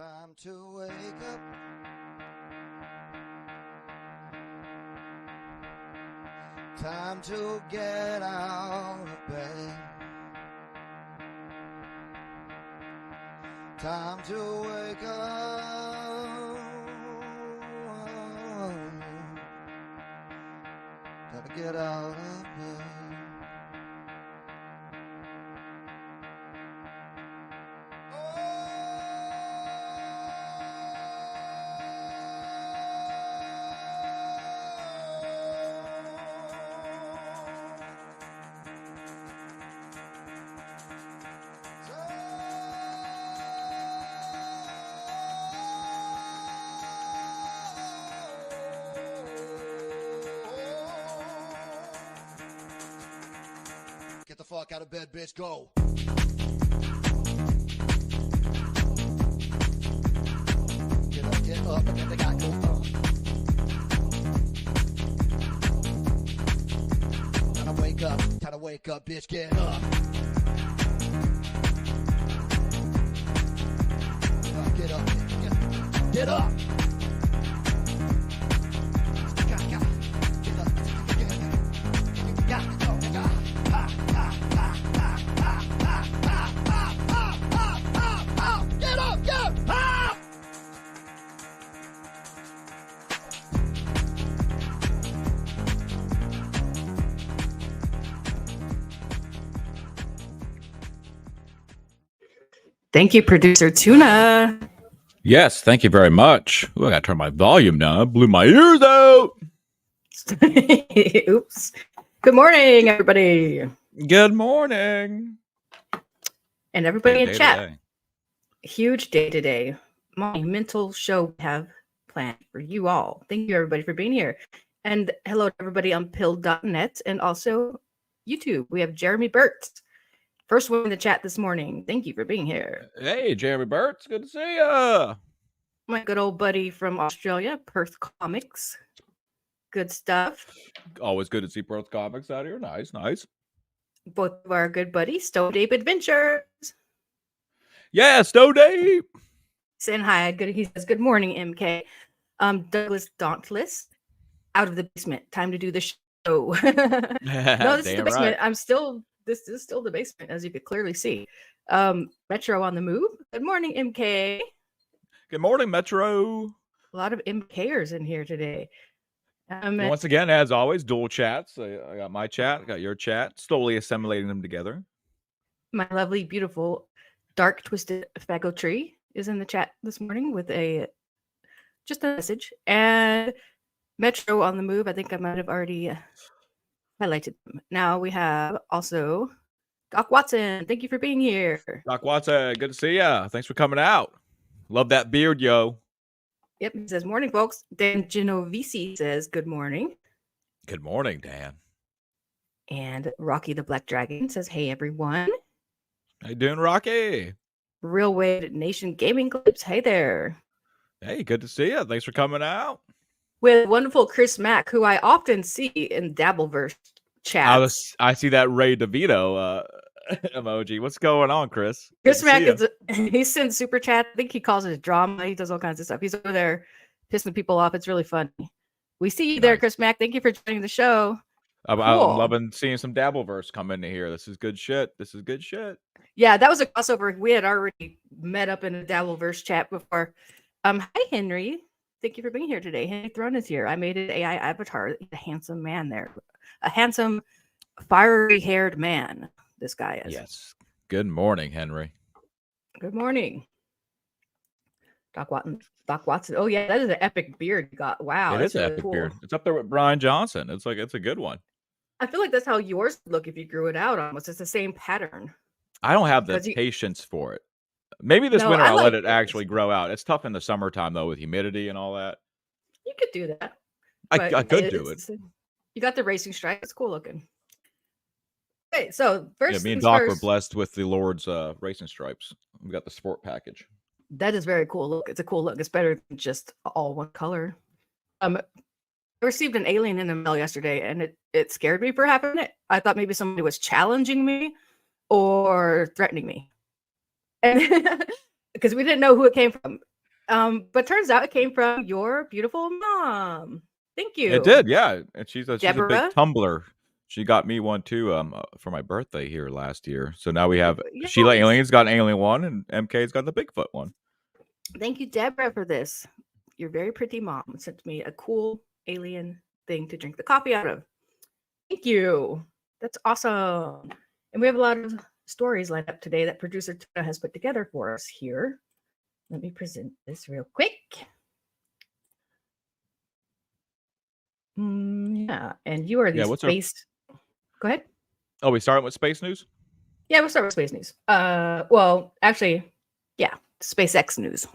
Time to wake up. Time to get out of bed. Time to wake up. Gotta get out of bed. Get the fuck out of bed, bitch. Go. Get up, and then they got go up. Time to wake up, bitch. Get up. Get up, bitch. Get up. Thank you, producer Tuna. Yes, thank you very much. Ooh, I gotta turn my volume down. I blew my ears out. Oops. Good morning, everybody. Good morning. And everybody in chat. Today. Huge day today. Monumental show we have planned for you all. Thank you, everybody, for being here. And hello to everybody on pill.net and also YouTube. We have Jeremy Burt. First one in the chat this morning. Thank you for being here. Hey, Jeremy Burt. Good to see ya. My good old buddy from Australia, Perth Comics. Good stuff. Always good to see Perth Comics out here. Nice, nice. Both of our good buddies, Stone Deep Adventures. Yeah, Stowe Deep. Saying hi. Good. He says, good morning, MK. Douglas Dauntless, out of the basement. Time to do the show. No, this is the basement. Right. This is still the basement, as you could clearly see. Metro on the move. Good morning, MK. Good morning, Metro. A lot of MKers in here today. Once again, as always, dual chats. I got my chat, I got your chat, slowly assimilating them together. My lovely, beautiful, dark, twisted Fago Tree is in the chat this morning with just a message. And Metro on the move. I think I might have already highlighted them. Now we have also Doc Watson. Thank you for being here. Doc Watson, good to see ya. Thanks for coming out. Love that beard, yo. Yep, he says, morning, folks. Dan Genovese says, good morning. Good morning, Dan. And Rocky the Black Dragon says, hey, everyone. How you doing, Rocky? Real Wade Nation Gaming Clips. Hey there. Hey, good to see you. Thanks for coming out. With wonderful Chris Mack, who I often see in Dabbleverse chats. I see that Ray DeVito emoji. What's going on, Chris? Chris Mack he sends super chat. I think he calls it drama. He does all kinds of stuff. He's over there pissing people off. It's really funny. We see you there, Chris Mack. Thank you for joining the show. I'm loving seeing some Dabbleverse come into here. This is good shit. Yeah, that was a crossover. We had already met up in a Dabbleverse chat before. Hi, Henry. Thank you for being here today. Henry Throne is here. I made an AI avatar. A handsome man there. A handsome, fiery-haired man. This guy is. Yes. Good morning, Henry. Good morning. Doc Watson. Oh, yeah, that is an epic beard you got. Wow. It is an epic beard. It's up there with Brian Johnson. It's a good one. I feel like that's how yours would look if you grew it out almost. It's the same pattern. I don't have the patience for it. Maybe this winter I'll let it actually grow out. It's tough in the summertime, though, with humidity and all that. You could do that. I could do it. You got the racing stripe. It's cool looking. Okay, so first, me and Doc were blessed with the Lord's racing stripes. We got the sport package. That is very cool look. It's a cool look. It's better than just all one color. I received an alien in the mail yesterday, and it scared me for half a minute. I thought maybe somebody was challenging me or threatening me, and because we didn't know who it came from. But turns out it came from your beautiful mom. Thank you. It did, yeah. And she's a big Deborah? tumbler. She got me one too for my birthday here last year. So now we have Yes. Sheila Alien's got an alien one and MK's got the Bigfoot one. Thank you, Deborah, for this. Your very pretty mom sent me a cool alien thing to drink the coffee out of. Thank you. That's awesome. And we have a lot of stories lined up today that producer Tuna has put together for us here. Let me present this real quick. Yeah, and you are the space. Go ahead. Oh, we starting with space news? Yeah, we'll start with space news. Well, actually, yeah, SpaceX news.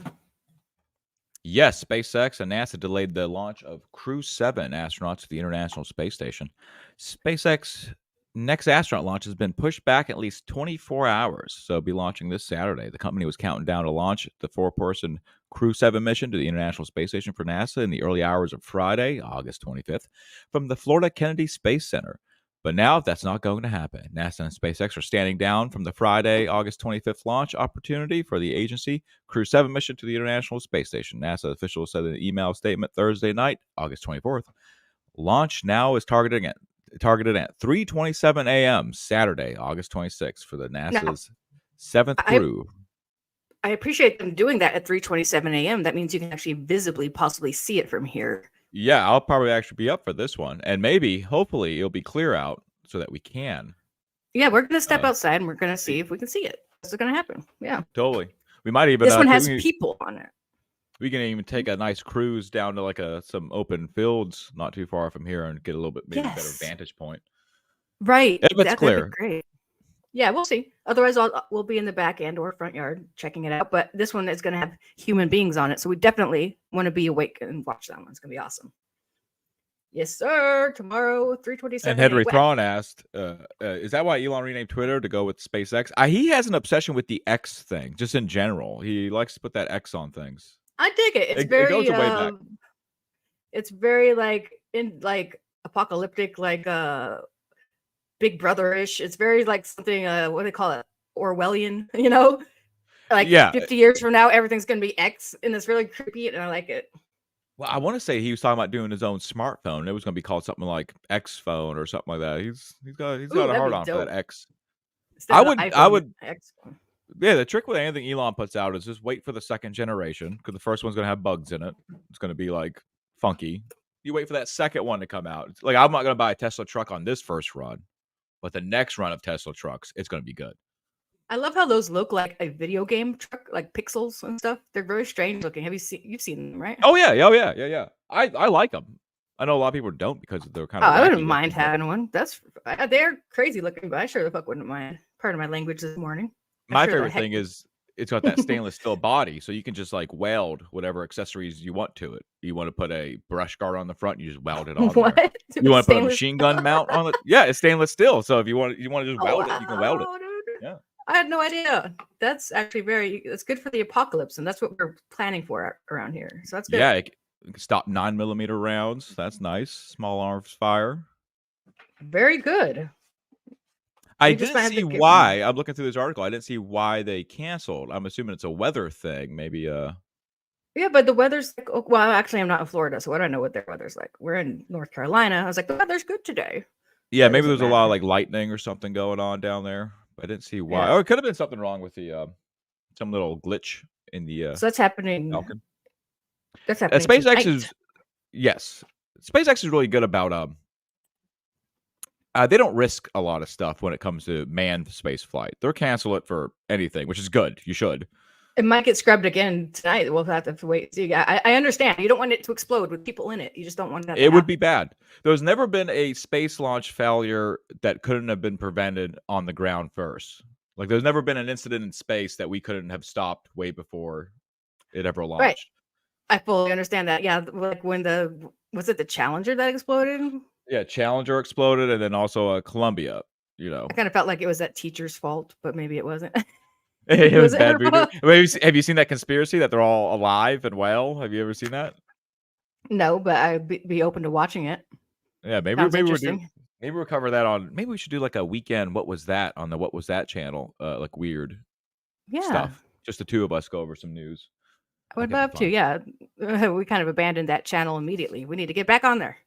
Yes, SpaceX and NASA delayed the launch of Crew 7 astronauts to the International Space Station. SpaceX next astronaut launch has been pushed back at least 24 hours, so it'll be launching this Saturday. The company was counting down to launch the 4-person Crew 7 mission to the International Space Station for NASA in the early hours of Friday, August 25th, from the Florida Kennedy Space Center. But now that's not going to happen. NASA and SpaceX are standing down from the Friday, August 25th launch opportunity for the agency Crew 7 mission to the International Space Station. NASA officials said in an email statement Thursday night, August 24th. Launch now is targeted at 3:27 a.m. Saturday, August 26th for the NASA's 7th crew. I appreciate them doing that at 3:27 a.m. That means you can actually visibly possibly see it from here. Yeah, I'll probably actually be up for this one. And maybe, hopefully, it'll be clear out so that we can. Yeah, we're going to step outside and we're going to see if we can see it. That's what's going to happen. Yeah. Totally. We might even... This one has people on it. We can even take a nice cruise down to like some open fields not too far from here and get a little bit maybe better vantage point. Right. If it's clear. That'd be great. Yeah, we'll see. Otherwise, we'll be in the back and or front yard checking it out. But this one is going to have human beings on it. So we definitely want to be awake and watch that one. It's going to be awesome. Yes, sir. Tomorrow, 3:27. And Henry Thrawn asked, is that why Elon renamed Twitter to go with SpaceX? He has an obsession with the X thing, just in general. He likes to put that X on things. I dig it. It goes way back. It's very apocalyptic, Big Brother-ish. It's very something what do they call it? Orwellian, 50 years from now, everything's gonna be X, and it's really creepy, and I like it. Well, I want to say he was talking about doing his own smartphone. It was going to be called something like X phone or something like that. He's got a hard on for that X. I would. X. Yeah, the trick with anything Elon puts out is just wait for the second generation because the first one's going to have bugs in it. It's going to be funky. You wait for that second one to come out. It's I'm not going to buy a Tesla truck on this first run, but the next run of Tesla trucks, it's going to be good. I love how those look like a video game truck, like pixels and stuff. They're very strange looking. You've seen them, right? Oh yeah. I like them. I know a lot of people don't because they're kind of. I wouldn't mind having one. They're crazy looking, but I sure the fuck wouldn't mind. Part of my language this morning. My favorite thing is it's got that stainless steel body, so you can just weld whatever accessories you want to it. You want to put a brush guard on the front, you just weld it on. What? There. You want to put a machine gun mount on it? Yeah, it's stainless steel. So if you want to just weld it, you can weld it. Dude. Yeah. I had no idea. That's actually it's good for the apocalypse, and that's what we're planning for around here. So that's good. Yeah, it can stop 9mm rounds. That's nice. Small arms fire. Very good. I didn't see why. I'm looking through this article. I didn't see why they canceled. I'm assuming it's a weather thing. Maybe. Yeah, but the weather's well, actually, I'm not in Florida, so I don't know what their weather's like. We're in North Carolina. I was like, the weather's good today. Yeah, maybe there's a lot of lightning or something going on down there. I didn't see why. Yeah. Oh, it could have been something wrong with the some little glitch in the. So that's happening. Falcon. That's happening. SpaceX is SpaceX is really good about they don't risk a lot of stuff when it comes to manned space flight. They'll cancel it for anything, which is good. You should. It might get scrubbed again tonight. We'll have to wait. See, I understand. You don't want it to explode with people in it. You just don't want that. It would be bad. There's never been a space launch failure that couldn't have been prevented on the ground first. There's never been an incident in space that we couldn't have stopped way before it ever launched. Right. I fully understand that. Yeah, when was it the Challenger that exploded? Yeah, Challenger exploded, and then also Columbia. I kind of felt like it was that teacher's fault, but maybe it wasn't. It was bad. Have you seen that conspiracy that they're all alive and well? Have you ever seen that? No, but I'd be open to watching it. Yeah, maybe we'll cover that on. Maybe we should do a weekend. What was that on the What Was That channel? Weird stuff. Just the two of us go over some news. Would That'd love be to. fun. Yeah, we kind of abandoned that channel immediately. We need to get back on there.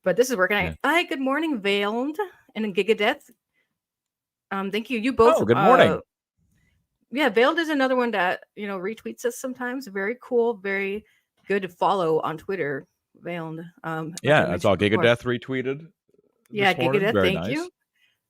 But this is working. Yeah. Hi, good morning, Veiled and Gigadeath. Thank you. You both. Oh, good morning. Yeah, Veiled is another one that retweets us sometimes. Very cool, very good to follow on Twitter. Veiled. Like Yeah, I saw before. Gigadeath retweeted Yeah, this morning. Gigadeath. Very Thank nice. you.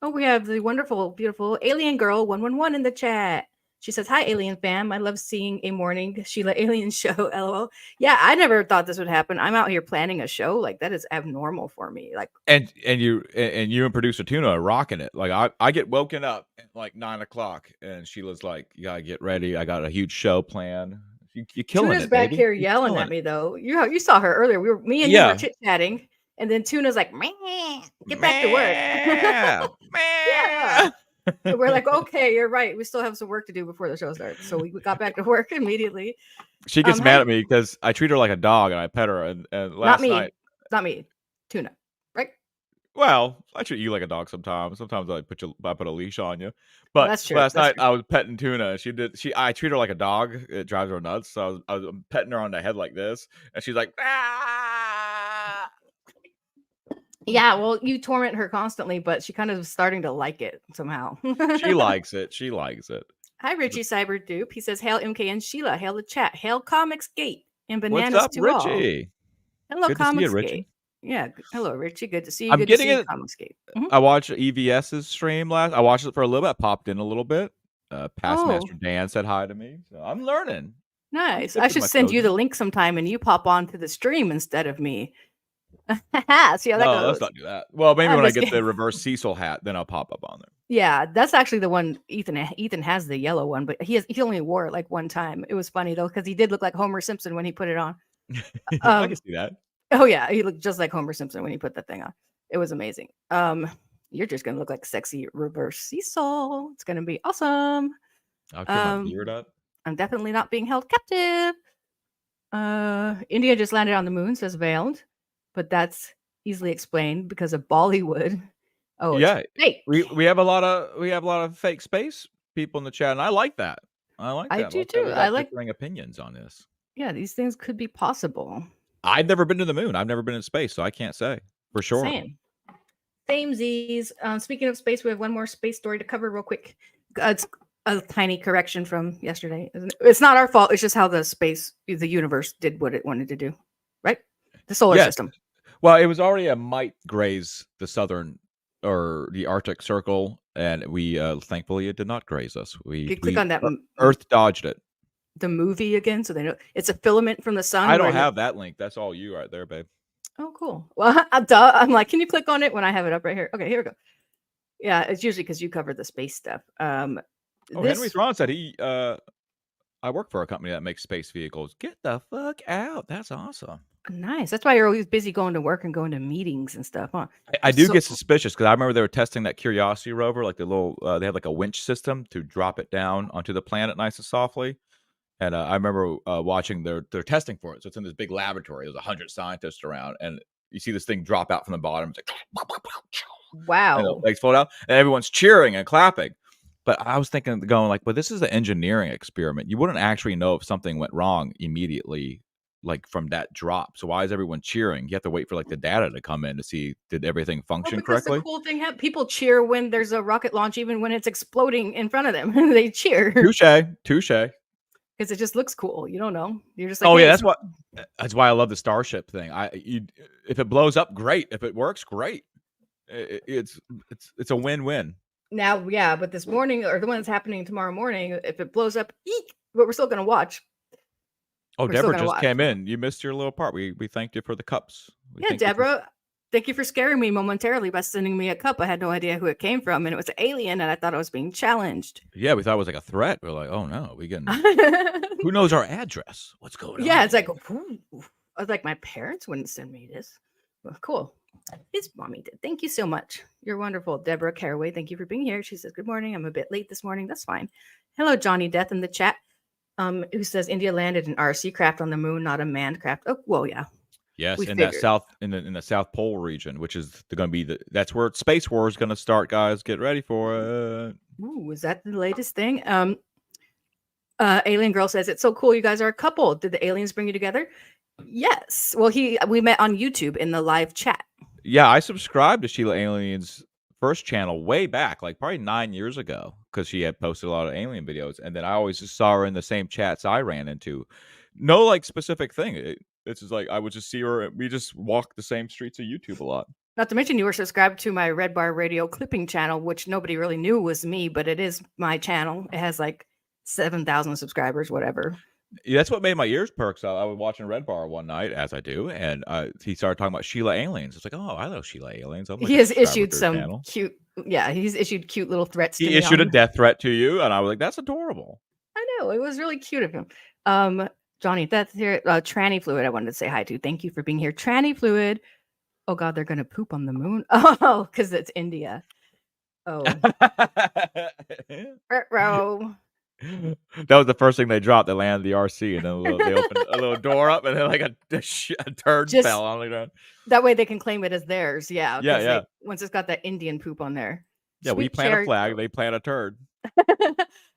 Oh, we have the wonderful, beautiful Alien Girl 111 in the chat. She says, "Hi, Alien fam. I love seeing a morning Sheila Alien show." LOL. Yeah, I never thought this would happen. I'm out here planning a show. Like that is abnormal for me. Like, and you and producer Tuna are rocking it. Like I get woken up at like 9 o'clock, and Sheila's like, "You gotta get ready. I got a huge show planned." You're killing Tuna's it, back baby. here You're yelling killing at it. me though. You saw her earlier. Me and you were chit chatting, and then Tuna's like, "Meh, get back to work." Yeah. And we're like, okay, you're right. We still have some work to do before the show starts. So we got back to work immediately. She gets mad at me because I treat her like a dog and I pet her. And last night, not me, Tuna, right? well, I treat you like a dog sometimes. Sometimes I put a leash on you. Well, But that's true. last night I was petting Tuna. I treat her like a dog. It drives her nuts. So I was petting her on the head like this, and she's like, ah! Yeah, well, you torment her constantly, but she kind of is starting to like it somehow. She likes it. She likes it. Hi, Richie Cyberdupe. He says, "Hail MK and Sheila. Hail the chat. Hail Comics Gate and bananas What's up, to Richie? all." Hello, Good to see you, Comics Richie. Gate. Yeah, hello, Richie. Good to see you. I'm Good getting to see you, it. Comics Gate. I watched EVS's stream last. I watched it for a little bit. Popped in a little bit. Past Master Dan said hi to me. So I'm learning. Nice. I should send you the link sometime, and you pop onto the stream instead of me. See how that goes? Let's not do that. Well, maybe when I get the reverse Cecil hat, then I'll pop up on there. Yeah, that's actually the one Ethan has, the yellow one, but he only wore it like one time. It was funny though, because he did look like Homer Simpson when he put it on. I can see that. Oh yeah, he looked just like Homer Simpson when he put that thing on. It was amazing. You're just gonna look like sexy reverse Cecil. It's gonna be awesome. I'll keep my beard up. I'm definitely not being held captive. India just landed on the moon, says Veiled, but that's easily explained because of Bollywood. Oh yeah, fake. we have a lot of fake space people in the chat, and I like that. I do too. I like differing opinions on this. Yeah, these things could be possible. I've never been to the moon. I've never been in space, so I can't say for sure. Same Z's. Speaking of space, we have one more space story to cover real quick. It's a tiny correction from yesterday. It's not our fault. It's just how the universe did what it wanted to do, right? The solar system. Well, it was already might graze the southern or the Arctic Circle, and we thankfully it did not graze us. We click on that. Earth dodged it. The movie again, so they know it's a filament from the sun. I don't have that link. That's all you right there, babe. Oh, cool. Well, I'm like, can you click on it when I have it up right here? Okay, here we go. Yeah, it's usually because you cover the space stuff. Henry Thrawn said I work for a company that makes space vehicles. Get the fuck out. That's awesome. Nice. That's why you're always busy going to work and going to meetings and stuff, huh? I do get suspicious because I remember they were testing that Curiosity rover, like the little, they had like a winch system to drop it down onto the planet nice and softly. And I remember watching their testing for it. So it's in this big laboratory. There's 100 scientists around, and you see this thing drop out from the bottom. It's like, wow. And the legs float out, and everyone's cheering and clapping. But I was thinking, going like, well, this is an engineering experiment. You wouldn't actually know if something went wrong immediately, like from that drop. So why is everyone cheering? You have to wait for like the data to come in to see did everything function correctly. The cool thing, people cheer when there's a rocket launch, even when it's exploding in front of them. They cheer. Touche. Because it just looks cool. You don't know. You're just like, oh, hey, yeah, that's why I love the Starship thing. If it blows up, great. If it works, great. It's a win-win. Now, yeah, but this morning, or the one that's happening tomorrow morning, if it blows up, eek, but we're still going to watch. Oh, Deborah just came in. You missed your little part. We thanked you for the cups. Yeah, Deborah, thank you for scaring me momentarily by sending me a cup. I had no idea who it came from, and it was an alien, and I thought I was being challenged. Yeah, we thought it was like a threat. We were like, oh no, who knows our address? What's going on? Yeah, it's like, I was like, my parents wouldn't send me this. Well, cool. His mommy did. Thank you so much. You're wonderful, Deborah Caraway. Thank you for being here. She says, good morning. I'm a bit late this morning. That's fine. Hello, Johnny Death in the chat. Who says India landed an RC craft on the moon, not a manned craft. Oh, well, yeah. Yes, in the South Pole region, which is going to be that's where Space War is going to start, guys. Get ready for it. Ooh, is that the latest thing? Alien Girl says, it's so cool you guys are a couple. Did the aliens bring you together? Yes. Well, we met on YouTube in the live chat. Yeah, I subscribed to Sheila Alien's first channel way back, like probably 9 years ago, because she had posted a lot of alien videos, and then I always just saw her in the same chats I ran into. No, like, specific thing. It's just like I would just see her. We just walk the same streets of YouTube a lot. Not to mention you were subscribed to my Red Bar Radio clipping channel, which nobody really knew was me, but it is my channel. It has like 7,000 subscribers, whatever. Yeah, that's what made my ears perk. So I was watching Red Bar one night, as I do, and he started talking about Sheila Aliens. It's like, oh, I know Sheila Aliens. I'm like He a has subscriber issued to her some channel. cute, he's issued cute little threats to me. He issued a on- death threat to you, and I was like, that's adorable. I know, it was really cute of him. Johnny, that's here. Tranny Fluid, I wanted to say hi to. Thank you for being here. Tranny Fluid. Oh God, they're gonna poop on the moon. Oh, because it's India. Oh, Retro. That was the first thing they dropped. They landed the RC, and then they opened a little door up, and then like a turd Just- fell on the ground. That way they can claim it as theirs. Yeah. Yeah, 'cause yeah. once it's got that Indian poop on there. Yeah, we Sweet plant Cherry- a flag, they plant a turd.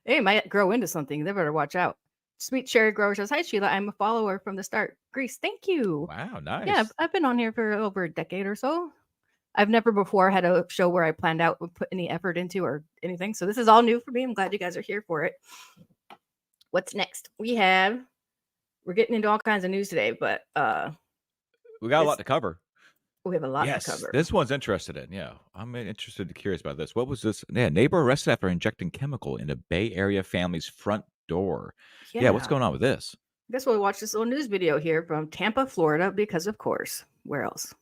It might grow into something. They better watch out. Sweet Cherry Grower says, hi, Sheila. I'm a follower from the start. Greece, thank you. Wow, nice. Yeah, I've been on here for over a decade or so. I've never before had a show where I planned out would put any effort into or anything. So this is all new for me. I'm glad you guys are here for it. What's next? We're getting into all kinds of news today, but we got a lot this- to cover. we have a lot Yes, to cover. this one's interested in. Yeah, I'm interested and curious about this. What was this? Yeah, neighbor arrested after injecting chemical into Bay Area family's front door. Yeah, what's going on with this? I guess we'll watch this little news video here from Tampa, Florida, because of course, where else?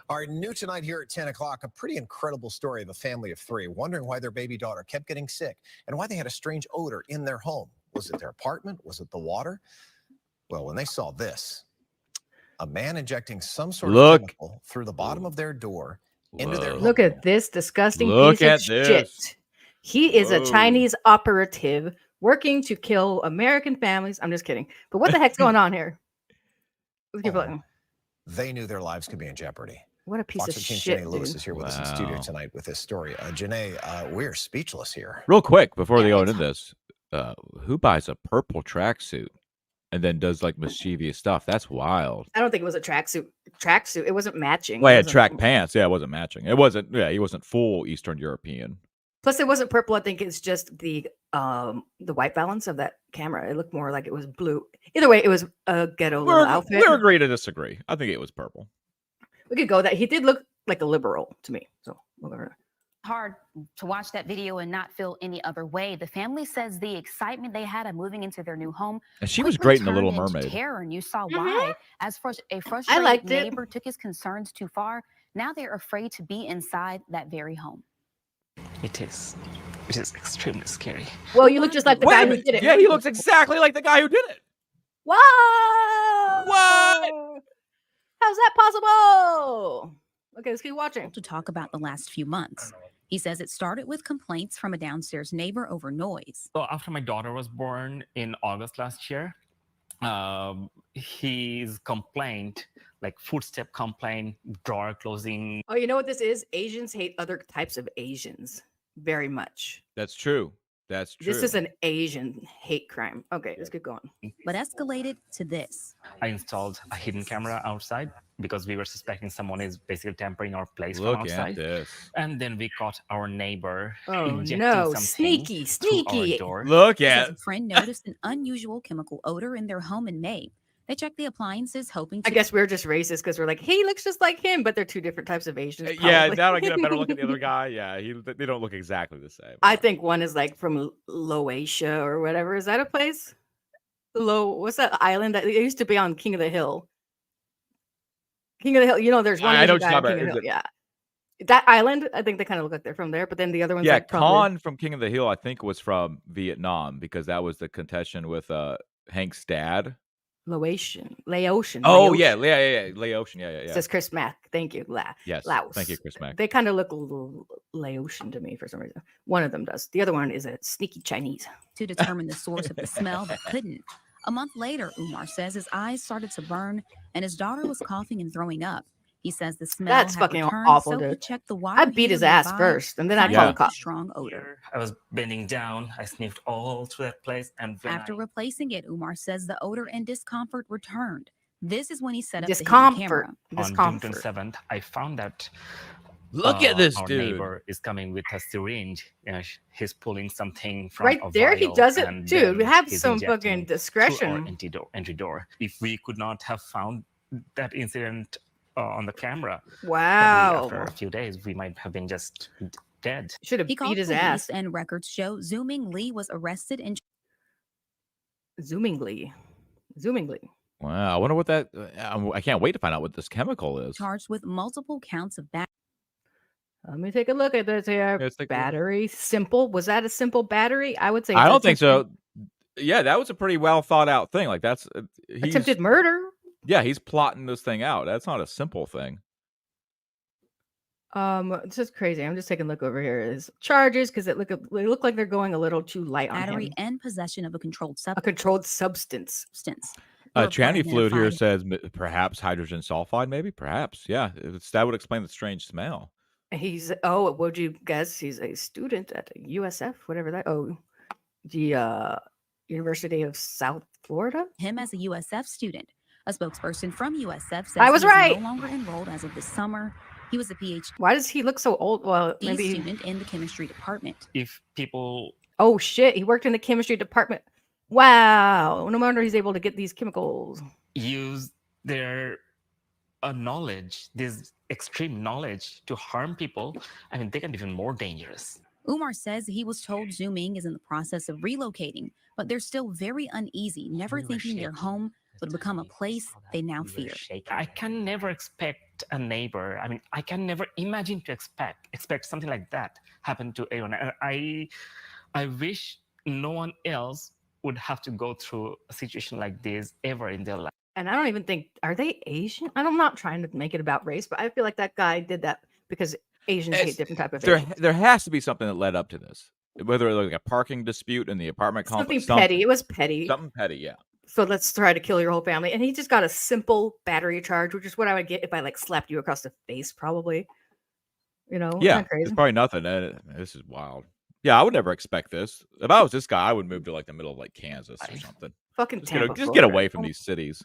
All right, new tonight here at 10 o'clock, a pretty incredible story of a family of three wondering why their baby daughter kept getting sick and why they had a strange odor in their home. Was it their apartment? Was it the water? Well, when they saw this, a man injecting some sort of chemical through the bottom of their door into their home. Look at this disgusting Look piece of at this. shit. He is a Whoa. Chinese operative working to kill American families. I'm just kidding. But what the heck's going on here? Let's keep Oh, looking. They knew their lives could be in jeopardy. What a piece Fox of 15 shit, Janae Lewis dude. is here with us in studio Wow. tonight with this story. Janae, we're speechless here. Real quick before Yeah, they go it's- into this, who buys a purple tracksuit and then does like mischievous stuff? That's wild. I don't think it was a tracksuit. Tracksuit. It wasn't matching. Well, It he had wasn't- track pants. Yeah, it wasn't matching. It wasn't. Yeah, he wasn't full Eastern European. Plus, it wasn't purple. I think it's just the white balance of that camera. It looked more like it was blue. Either way, it was a ghetto little outfit. We're agree to disagree. I think it was purple. We could go that. He did look like a liberal to me. So whatever. Hard to watch that video and not feel any other way. The family says the excitement they had of moving into their new home And she was quickly great in The Little turned into Mermaid. terror, and you saw Mhm. why. As a frustrated liked it. neighbor took his concerns too far, now they're afraid to be inside that very home. It is. It is extremely scary. Well, you look just like the Wait a guy who minute. did it. Yeah, he looks exactly like the guy who did it. Whoa! What? How's that possible? Okay, let's keep watching. To talk about the last few months. He says it started with complaints from a downstairs neighbor over noise. So after my daughter was born in August last year, his complaint, like footstep complaint, drawer closing. Oh, you know what this is? Asians hate other types of Asians very much. That's true. That's true. This is an Asian hate crime. Okay, let's keep going. But escalated to this. I installed a hidden camera outside because we were suspecting someone is basically tampering our place Look from at outside. this. And then we caught our neighbor Oh injecting no, something sneaky, through our sneaky. door. Look He says at. a friend noticed an unusual chemical odor in their home in May. They checked the appliances, hoping to I guess we're just racist because we're like, he looks just like him, but they're two different types of Asians. Yeah, probably. now I get a better look at the other guy. Yeah, they don't look exactly the same. I think one is like from Loatia or whatever. Is that a place? What's that island that it used to be on King of the Hill? King of the Hill. You know, there's one I know Asian what you're guy on talking King of the about. Hill. Is Yeah. That island, I think they kind of look like they're from there, but then the other one's Yeah, like probably Khan from King of the Hill, I think, was from Vietnam because that was the contestant with Hank's dad. Laotian. Oh yeah, Laotian. Yeah. Says Chris Mack. Thank you. Yes. Laos. Thank you, Chris Mack. They kind of look a little Laotian to me for some reason. One of them does. The other one is a sneaky Chinese. to determine the source of the smell, but couldn't. A month later, Umar says his eyes started to burn and his daughter was coughing and throwing up. He says the smell That's had fucking returned, awful, so he dude. checked the water I'd beat heater his ass nearby, first, and then I'd finding call Yeah. the cops. a strong odor. I was bending down. I sniffed all through that place, and when After I replacing it, Umar says the odor and discomfort returned. This is when he set up the hidden Discomfort. camera. on June Discomfort. 27th, I found that Look at this our dude. neighbor is coming with a syringe. He's pulling something from Right a there, he vial, does it. and Dude, we then have he's some injecting fucking through our discretion. entry door. If we could not have found that incident on the camera, probably Wow. after a few days, we might have been just dead. Should have He called beat his police, ass. and records show Zooming Lee was arrested and Zoomingly. Zoomingly. Wow, I wonder what that. I can't wait to find out what this chemical is. charged with multiple counts of Let me take a look at this here. Let's take a look. Battery. Simple. Was that a simple battery? I would say I it's don't think attempted- so. Yeah, that was a pretty well thought out thing. Like that's he's Attempted murder. yeah, he's plotting this thing out. That's not a simple thing. It's just crazy. I'm just taking a look over here. His charges because they look like they're going a little too light on battery him. and possession of a controlled A controlled substance. substance. The report Tranny fluid here identified says perhaps hydrogen sulfide, maybe, perhaps. Yeah, that would explain the strange smell. He's would you guess he's a student at USF, whatever that the University of South Florida? him as a USF student. A spokesperson from USF says I was he is right. no longer enrolled as of this summer. He was a PhD Why does he look so old? Well, maybe student in the chemistry department. If people oh shit, he worked in the chemistry department. Wow, no wonder he's able to get these chemicals. use their knowledge, this extreme knowledge, to harm people, I mean, they can be even more dangerous. Umar says he was told Zooming is in the process of relocating, but they're still very uneasy, never We were thinking their shaking. home would The become a time we place saw that, they now we were fear. shaking. I can never expect a neighbor. I mean, I can never imagine to expect something like that happen to anyone. I wish no one else would have to go through a situation like this ever in their life. And I don't even think are they Asian? I'm not trying to make it about race, but I feel like that guy did that because Asians hate It's- different type of There Asians. there has to be something that led up to this. Whether like a parking dispute in the apartment Something complex, petty. It was petty. Something petty, yeah. So let's try to kill your whole family. And he just got a simple battery charge, which is what I would get if I like slapped you across the face, probably. You know, isn't Yeah, that crazy? it's probably nothing. This is wild. Yeah, I would never expect this. If I was this guy, I would move to like the middle of like Kansas or something. Fucking Just Tampa, get Florida. away from these cities.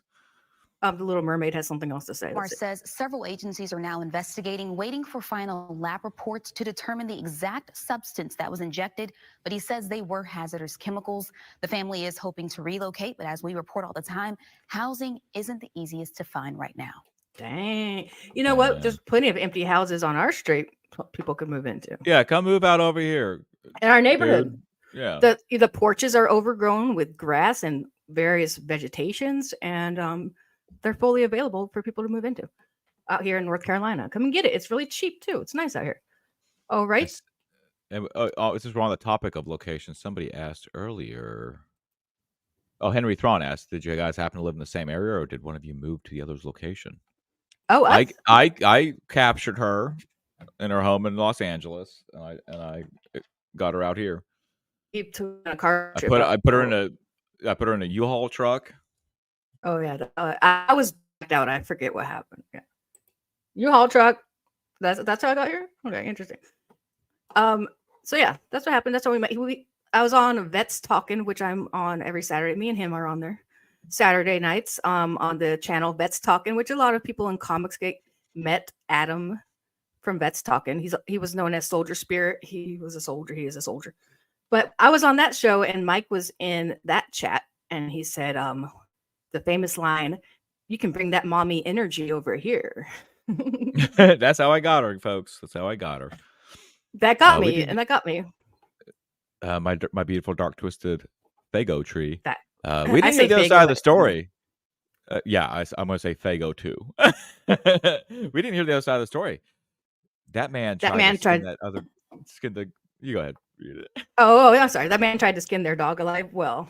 The Little Mermaid has something else to say. Umar Let's see. says several agencies are now investigating, waiting for final lab reports to determine the exact substance that was injected. But he says they were hazardous chemicals. The family is hoping to relocate, but as we report all the time, housing isn't the easiest to find right now. Dang. You know what? Yeah. There's plenty of empty houses on our street people could move into. Yeah, come move out over here. In our neighborhood. Dude. Yeah. The porches are overgrown with grass and various vegetations, and they're fully available for people to move into out here in North Carolina. Come and get it. It's really cheap too. It's nice out here. Oh, right. It's- this is on the topic of location. Somebody asked earlier. Oh, Henry Thrawn asked, "Did you guys happen to live in the same area, or did one of you move to the other's location?" Oh, I captured her in her home in Los Angeles, and I got her out here. he took a car I trip. put her in a U-Haul truck. Oh yeah, I was backed out. I forget what happened. Yeah, U-Haul truck. That's how I got here. Okay, interesting. So yeah, that's what happened. That's how we met. I was on Vets Talking, which I'm on every Saturday. Me and him are on there Saturday nights. On the channel Vets Talking, which a lot of people in Comicsgate met Adam from Vets Talking. He was known as Soldier Spirit. He was a soldier. He is a soldier. But I was on that show, and Mike was in that chat, and he said, the famous line, "You can bring that mommy energy over here." That's how I got her, folks. That's how I got her. That got we me, did- and that got me. My beautiful dark twisted Fago tree. That- We I didn't say hear the other Fago side of the like- story. I'm going to say Fago too. We didn't hear the other side of the story. That man tried to skin that other skin the. You go ahead. Read it. Oh, I'm sorry. That man tried to skin their dog alive. Well,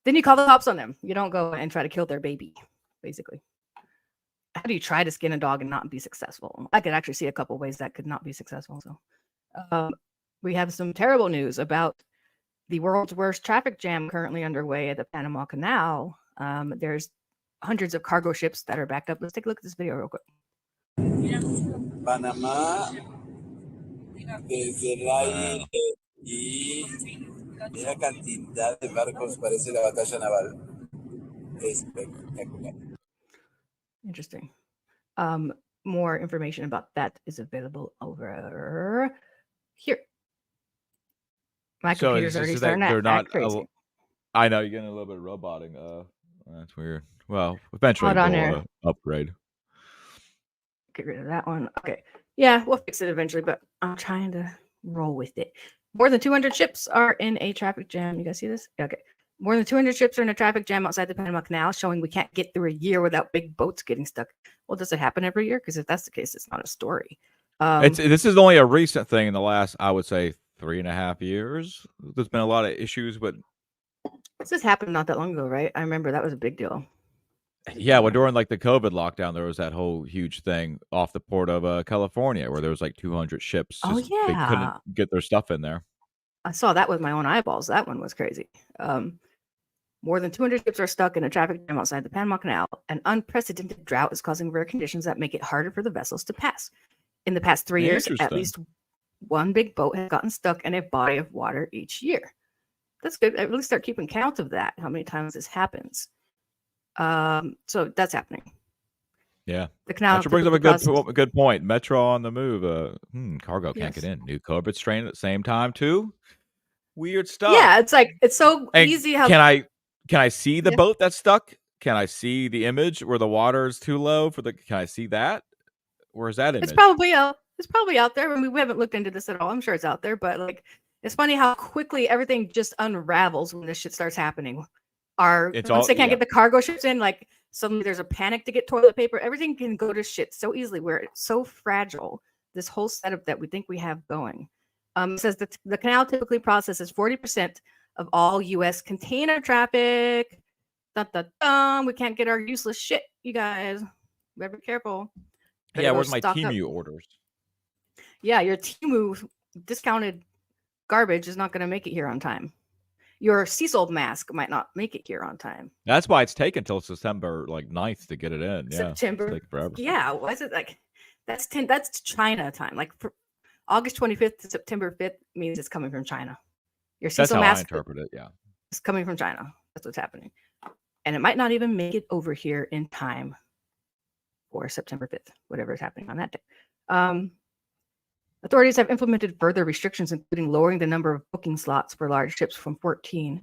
then you call the cops on them. You don't go and try to kill their baby, basically. How do you try to skin a dog and not be successful? I could actually see a couple ways that could not be successful. So, we have some terrible news about the world's worst traffic jam currently underway at the Panama Canal. There's hundreds of cargo ships that are backed up. Let's take a look at this video real quick. Panamá, desde Wow. y una cantidad de barcos, parece la batalla naval. Espectacular. Interesting. More information about that is available over here. My So computer's it's already just that starting to they're not. act crazy. I know you're getting a little bit of roboting. That's weird. Well, eventually Hold on they'll there. upgrade. Get rid of that one. Okay. Yeah, we'll fix it eventually, but I'm trying to roll with it. More than 200 ships are in a traffic jam. You guys see this? Okay. More than 200 ships are in a traffic jam outside the Panama Canal, showing we can't get through a year without big boats getting stuck. Well, does it happen every year? Because if that's the case, it's not a story. This is only a recent thing in the last, I would say, 3.5 years. There's been a lot of issues, but This has happened not that long ago, right? I remember that was a big deal. yeah, well, during like the COVID lockdown, there was that whole huge thing off the port of California where there was like 200 ships. Oh, Just they yeah. couldn't get their stuff in there. I saw that with my own eyeballs. That one was crazy. More than 200 ships are stuck in a traffic jam outside the Panama Canal. An unprecedented drought is causing rare conditions that make it harder for the vessels to pass. In the past 3 years, at Interesting. least one big boat has gotten stuck in a body of water each year. That's good. I really start keeping count of that, how many times this happens. So that's happening. Yeah. The canal Metro brings up a typically good point. Metro on the move. Cargo can't get Yes. in. New COVID strain at the same time too. Weird stuff. Yeah, it's like it's so And easy how can I see the Yeah. boat that's stuck? Can I see the image where the water is too low for the? Can I see that? Where's that image? it's probably out there. I mean, we haven't looked into this at all. I'm sure it's out there, but like it's funny how quickly everything just unravels when this shit starts happening. It's Once all- they can't yeah. get the cargo ships in, like suddenly there's a panic to get toilet paper. Everything can go to shit so easily. Where it's so fragile. This whole setup that we think we have going. It says that the canal typically processes 40% of all U.S. container traffic. Dun, dun, dun. We can't get our useless shit, you guys. Better be careful. Better Yeah, go where's my stock up. Temu orders? Yeah, your Temu discounted garbage is not going to make it here on time. Your sea sold mask might not make it here on time. That's why it's taken till September 9th to get it in. Yeah, September. it's taking forever. Yeah, why is it like that's China time? Like for August 25th to September 5th means it's coming from China. Your sea That's sold how I mask interpret it. Yeah. is coming from China. That's what's happening. And it might not even make it over here in time for September 5th, whatever is happening on that day. Authorities have implemented further restrictions, including lowering the number of booking slots for large ships from 14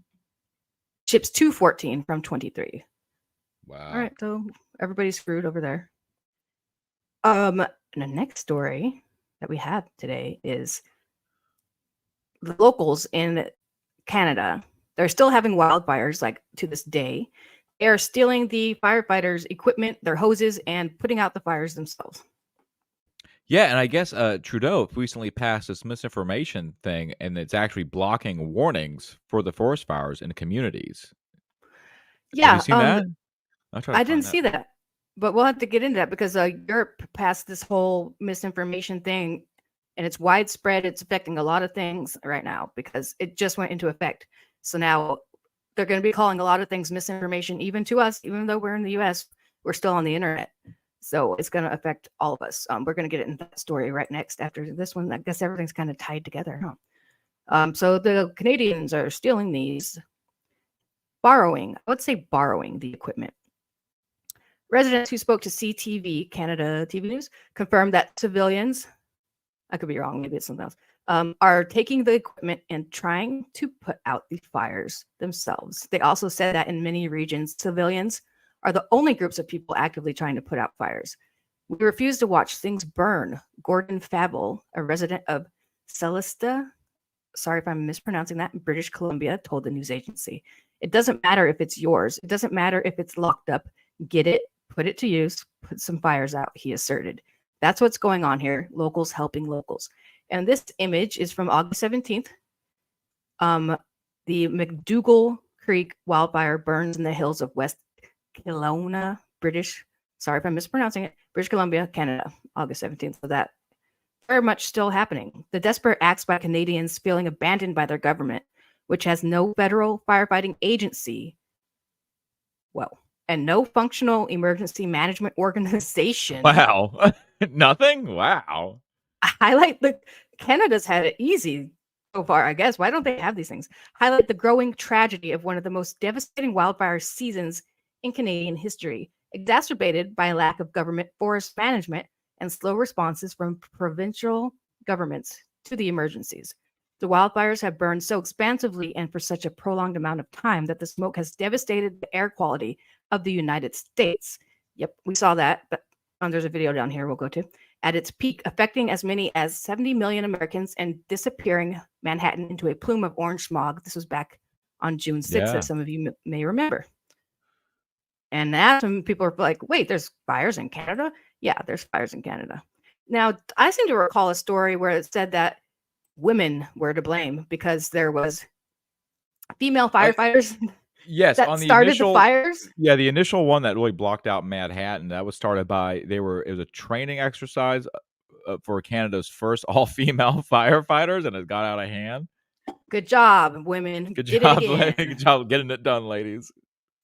ships to 14 from 23. Wow. All right, so everybody's screwed over there. And the next story that we have today is the locals in Canada. They're still having wildfires, like to this day. They are stealing the firefighters' equipment, their hoses, and putting out the fires themselves. Yeah, and I guess Trudeau recently passed this misinformation thing, and it's actually blocking warnings for the forest fires in communities. Yeah, have you seen that? I didn't see that, but we'll have to get into that because Europe passed this whole misinformation thing, and it's widespread. It's affecting a lot of things right now because it just went into effect. So now they're going to be calling a lot of things misinformation, even to us, even though we're in the U.S., we're still on the internet. So it's going to affect all of us. We're going to get into that story right next after this one. I guess everything's kind of tied together, huh? So the Canadians are stealing these, borrowing the equipment. Residents who spoke to CTV, Canada TV News, confirmed that civilians, I could be wrong, maybe it's something else, are taking the equipment and trying to put out the fires themselves. They also said that in many regions, civilians are the only groups of people actively trying to put out fires. We refuse to watch things burn, Gordon Fabel, a resident of Celesta, sorry if I'm mispronouncing that, in British Columbia, told the news agency. It doesn't matter if it's yours. It doesn't matter if it's locked up. Get it, put it to use, put some fires out, he asserted. That's what's going on here, locals helping locals. And this image is from August 17th. The McDougall Creek wildfire burns in the hills of West Kelowna, sorry if I'm mispronouncing it, British Columbia, Canada, August 17th. So that very much still happening. The desperate acts by Canadians feeling abandoned by their government, which has no federal firefighting agency, and no functional emergency management organization. Wow. Nothing? Wow. Highlight the Canada's had it easy so far, I guess. Why don't they have these things? Highlight the growing tragedy of one of the most devastating wildfire seasons in Canadian history, exacerbated by a lack of government forest management and slow responses from provincial governments to the emergencies. The wildfires have burned so expansively and for such a prolonged amount of time that the smoke has devastated the air quality of the United States. Yep, we saw that, but there's a video down here we'll go to. At its peak, affecting as many as 70 million Americans and disappearing Manhattan into a plume of orange smog. This was back on June 6th, Yeah. as some of you may remember. And that's when people are like, wait, there's fires in Canada? Yeah, there's fires in Canada. Now, I seem to recall a story where it said that women were to blame because there was female firefighters Yes, that on the started initial the fires. Yeah, the initial one that really blocked out Manhattan, that was started by it was a training exercise for Canada's first all-female firefighters, and it got out of hand. Good job, women. Good Did job, it again. good job getting it done, ladies.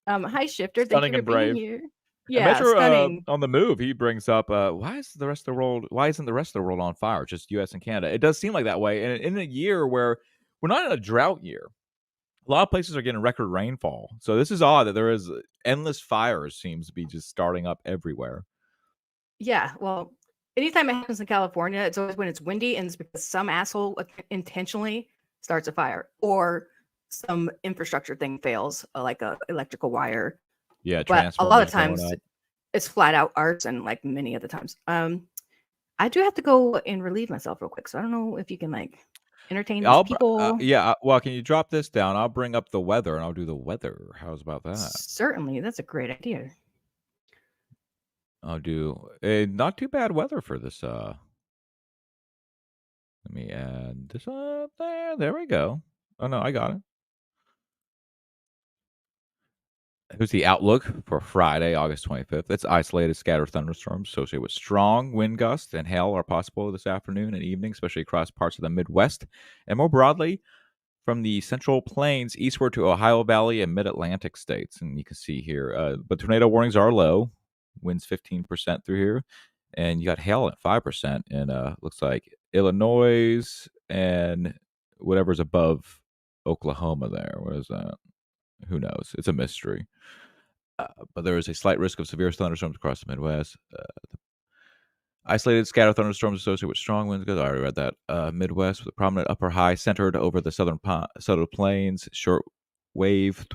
Hi, Shifter. Stunning Thank you for and being brave. here. And Yeah, Metro, stunning. on the move, he brings up why isn't the rest of the world on fire? Just U.S. and Canada. It does seem like that way, and in a year where we're not in a drought year, a lot of places are getting record rainfall. So this is odd that there is endless fires seems to be just starting up everywhere. Yeah, well, anytime it happens in California, it's always when it's windy and it's because some asshole intentionally starts a fire or some infrastructure thing fails, like a electrical wire. Yeah, But a lot of transformers going times up. it's flat out arson, like many other times. I do have to go and relieve myself real quick, so I don't know if you can like entertain these people. Well, can you drop this down? I'll bring up the weather and I'll do the weather. How's about that? Certainly, that's a great idea. I'll do not too bad weather for this. Let me add this up there. There we go. Oh no, I got it. Here's the outlook for Friday, August 25th. It's isolated scattered thunderstorms associated with strong wind gusts and hail are possible this afternoon and evening, especially across parts of the Midwest and more broadly from the Central Plains eastward to Ohio Valley and Mid-Atlantic states. And you can see here, but tornado warnings are low. Winds 15% through here, and you got hail at 5%. And looks like Illinois and whatever's above Oklahoma there. What is that? Who knows? It's a mystery. But there is a slight risk of severe thunderstorms across the Midwest. Isolated scattered thunderstorms associated with strong winds. I already read that. Midwest with a prominent upper high centered over the southern plains. Short wave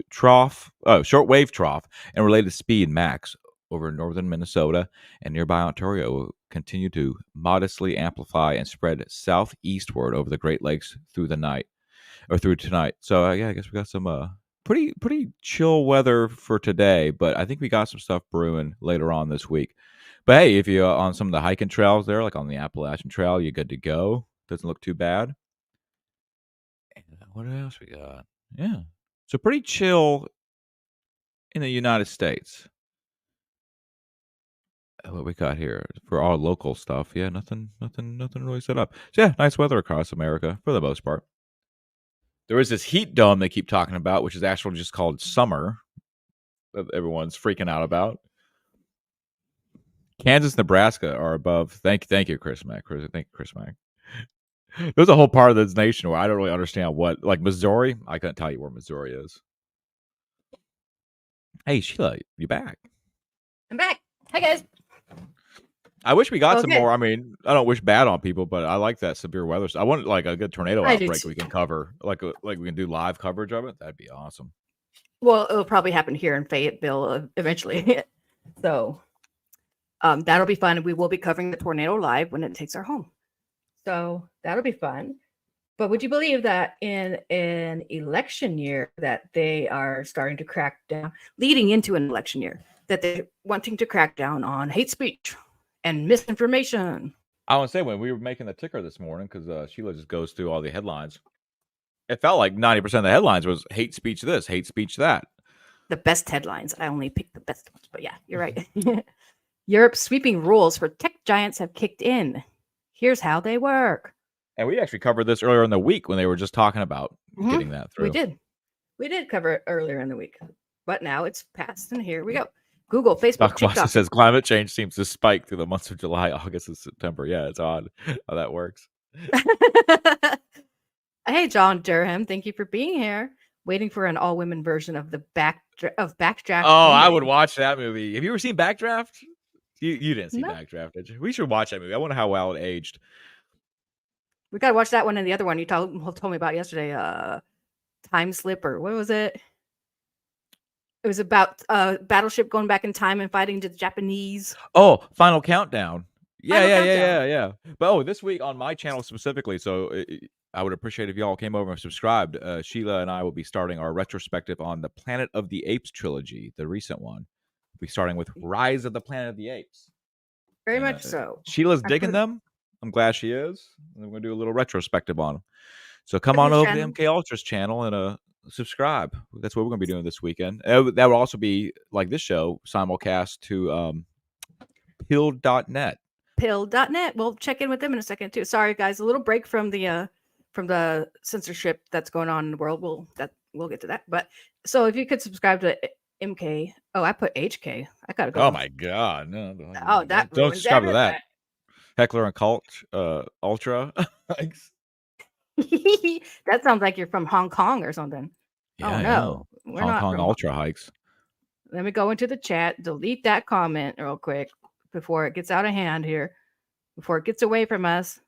trough and related speed max over northern Minnesota and nearby Ontario will continue to modestly amplify and spread southeastward over the Great Lakes through the night or through tonight. So yeah, I guess we got some pretty chill weather for today, but I think we got some stuff brewing later on this week. But hey, if you're on some of the hiking trails there, like on the Appalachian Trail, you're good to go. Doesn't look too bad. And what else we got? Yeah. So pretty chill in the United States. What we got here for our local stuff? Yeah, nothing really set up. So yeah, nice weather across America for the most part. There is this heat dome they keep talking about, which is actually just called summer, that everyone's freaking out about. Kansas, Nebraska are above. Thank you, Chris Mack. Thank you, Chris Mack. There's a whole part of this nation where I don't really understand what, like Missouri. I couldn't tell you where Missouri is. Hey, Sheila, you back? I'm back. Hi, guys. I wish we got some Okay. more. I mean, I don't wish bad on people, but I like that severe weather. I want like a good tornado I do outbreak too. we can cover, like we can do live coverage of it. That'd be awesome. Well, it'll probably happen here in Fayetteville eventually. So that'll be fun. We will be covering the tornado live when it takes our home. So that'll be fun. But would you believe that in an election year that they are starting to crack down, leading into an election year, that they're wanting to crack down on hate speech and misinformation? I want to say when we were making the ticker this morning, because Sheila just goes through all the headlines, it felt like 90% of the headlines was hate speech this, hate speech that. The best headlines. I only picked the best ones, but yeah, you're right. Europe's sweeping rules for tech giants have kicked in. Here's how they work. And we actually covered this earlier in the week when they were just talking about getting that through. We did cover it earlier in the week. but now it's passed, and here we go. Google, Facebook, Doc Watson TikTok. says climate change seems to spike through the months of July, August, and September. Yeah, it's odd how that works. Hey, John Durham, thank you for being here. Waiting for an all-women version of the Backdraft. Oh, I would Ending. watch that movie. Have you ever seen Backdraft? You didn't see No. Backdraft, did you? We should watch that movie. I wonder how well it aged. We gotta watch that one and the other one you told me about yesterday. Time Slip, or what was it? It was about a battleship going back in time and fighting the Japanese. Oh, Final Countdown. Yeah, Final yeah, Countdown. yeah. But this week on my channel specifically, so I would appreciate if y'all came over and subscribed. Sheila and I will be starting our retrospective on the Planet of the Apes trilogy, the recent one. We'll be starting with Rise of the Planet of the Apes. Very And, much so. Sheila's I digging put- them. I'm glad she is. And we're going to do a little retrospective on them. So come Put on his over to channel. MK Ultra's channel and subscribe. That's what we're going to be doing this weekend. That will also be, like this show, simulcast to pill.net. Pill.net. We'll check in with them in a second too. Sorry guys, a little break from the censorship that's going on in the world. We'll get to that. But so if you could subscribe to MK. Oh, I put HK. I gotta go. Oh my God. No, Oh, that don't ruins subscribe to that. everything. Heckler and Cult Ultra. That sounds like you're from Hong Kong or something. Yeah, no. We're Hong not Kong from Ultra hikes. Let me go into the chat, delete that comment real quick before it gets out of hand here, before it gets away from us.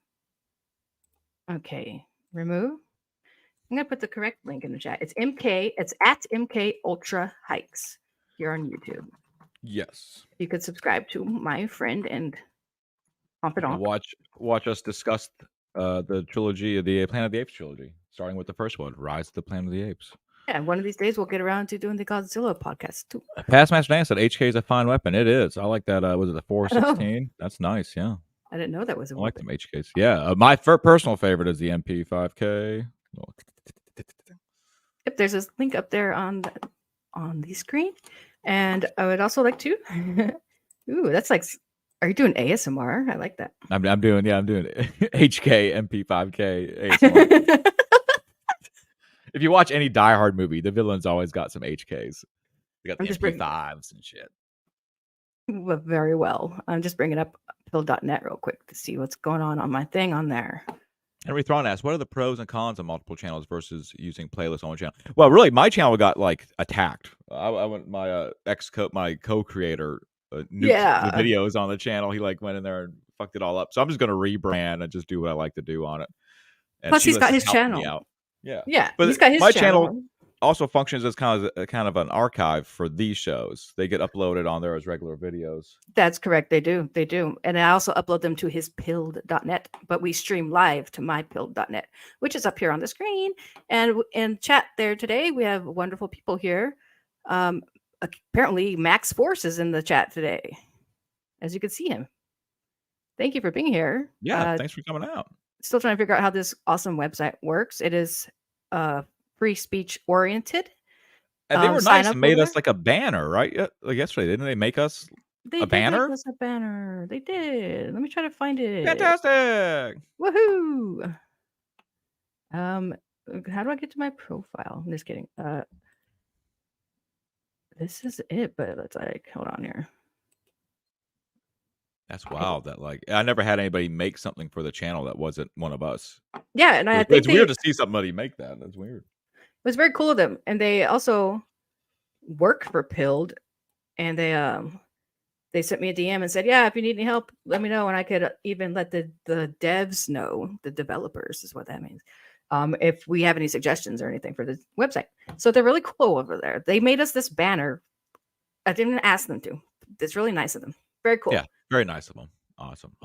Okay, remove. I'm going to put the correct link in the chat. It's at MK Ultra Hikes here on YouTube. Yes. You could subscribe to my friend and confidant. Watch us discuss the trilogy, the Planet of the Apes trilogy, starting with the first one, Rise of the Planet of the Apes. Yeah, one of these days we'll get around to doing the Godzilla podcast too. Past Master Dan said HK is a fine weapon. It is. I like that. Was it the 416? That's nice. Yeah. I didn't know that was a I like weapon. them HKs. Yeah. My personal favorite is the MP5K. Yep, there's this link up there on the screen. And I would also like to ooh, that's like, are you doing ASMR? I like that. I'm doing HK MP5K ASMR. If you watch any Die Hard movie, the villain's always got some HKs. They got the MP5s and shit. Very well. I'm just bringing up pill.net real quick to see what's going on my thing on there. Henry Thrawn asks, what are the pros and cons of multiple channels versus using playlists on one channel? Well, really, my channel got like attacked. I went my my co-creator nuked the videos on the channel. He like went in there and fucked it all up. So I'm just gonna rebrand and just do what I like to do on it. And plus, he's got his helped me channel. out. Yeah, yeah, but he's got his my channel. Also functions as kind of an archive for these shows. They get uploaded on there as regular videos. That's correct. They do. And I also upload them to his pilled.net, but we stream live to my pilled.net, which is up here on the screen. And in chat there today, we have wonderful people here. Apparently Max Force is in the chat today, as you can see him. Thank you for being here. Yeah, thanks for coming out. Still trying to figure out how this awesome website works. It is free speech oriented. And they were nice and made us like a banner, right? Like yesterday, didn't they make us a banner? Make us a banner. They did. Let me try to find it. Fantastic! Woohoo! How do I get to my profile? I'm just kidding. This is it, but it's like, hold on here. That's wild. That like I never had anybody make something for the channel that wasn't one of us. Yeah, and I think it's weird to see somebody make that. That's weird. It was very cool of them, and they also work for Pilled, and they sent me a DM and said, "Yeah, if you need any help, let me know." And I could even let the devs know, the developers is what that means, if we have any suggestions or anything for the website. So they're really cool over there. They made us this banner. I didn't ask them to. It's really nice of them. Very cool. Yeah, very nice of them. Awesome.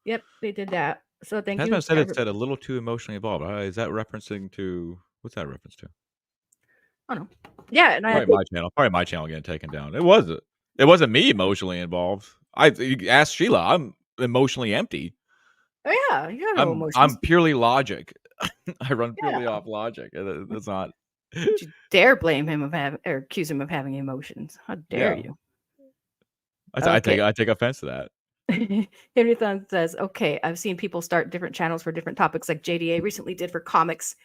Yep, they did that. So thank you. It said a little too emotionally involved. Is that referencing to what's that reference to? Oh no. Yeah, and probably my channel getting taken down. It wasn't me emotionally involved. You asked Sheila. I'm emotionally empty. Oh yeah, you have no emotions. I'm purely logic. I run purely off logic. That's not. Don't you dare blame him of having or accuse him of having emotions. How dare you? I take offense to that. Henry Thun says, "Okay, I've seen people start different channels for different topics, like JDA recently did for comics.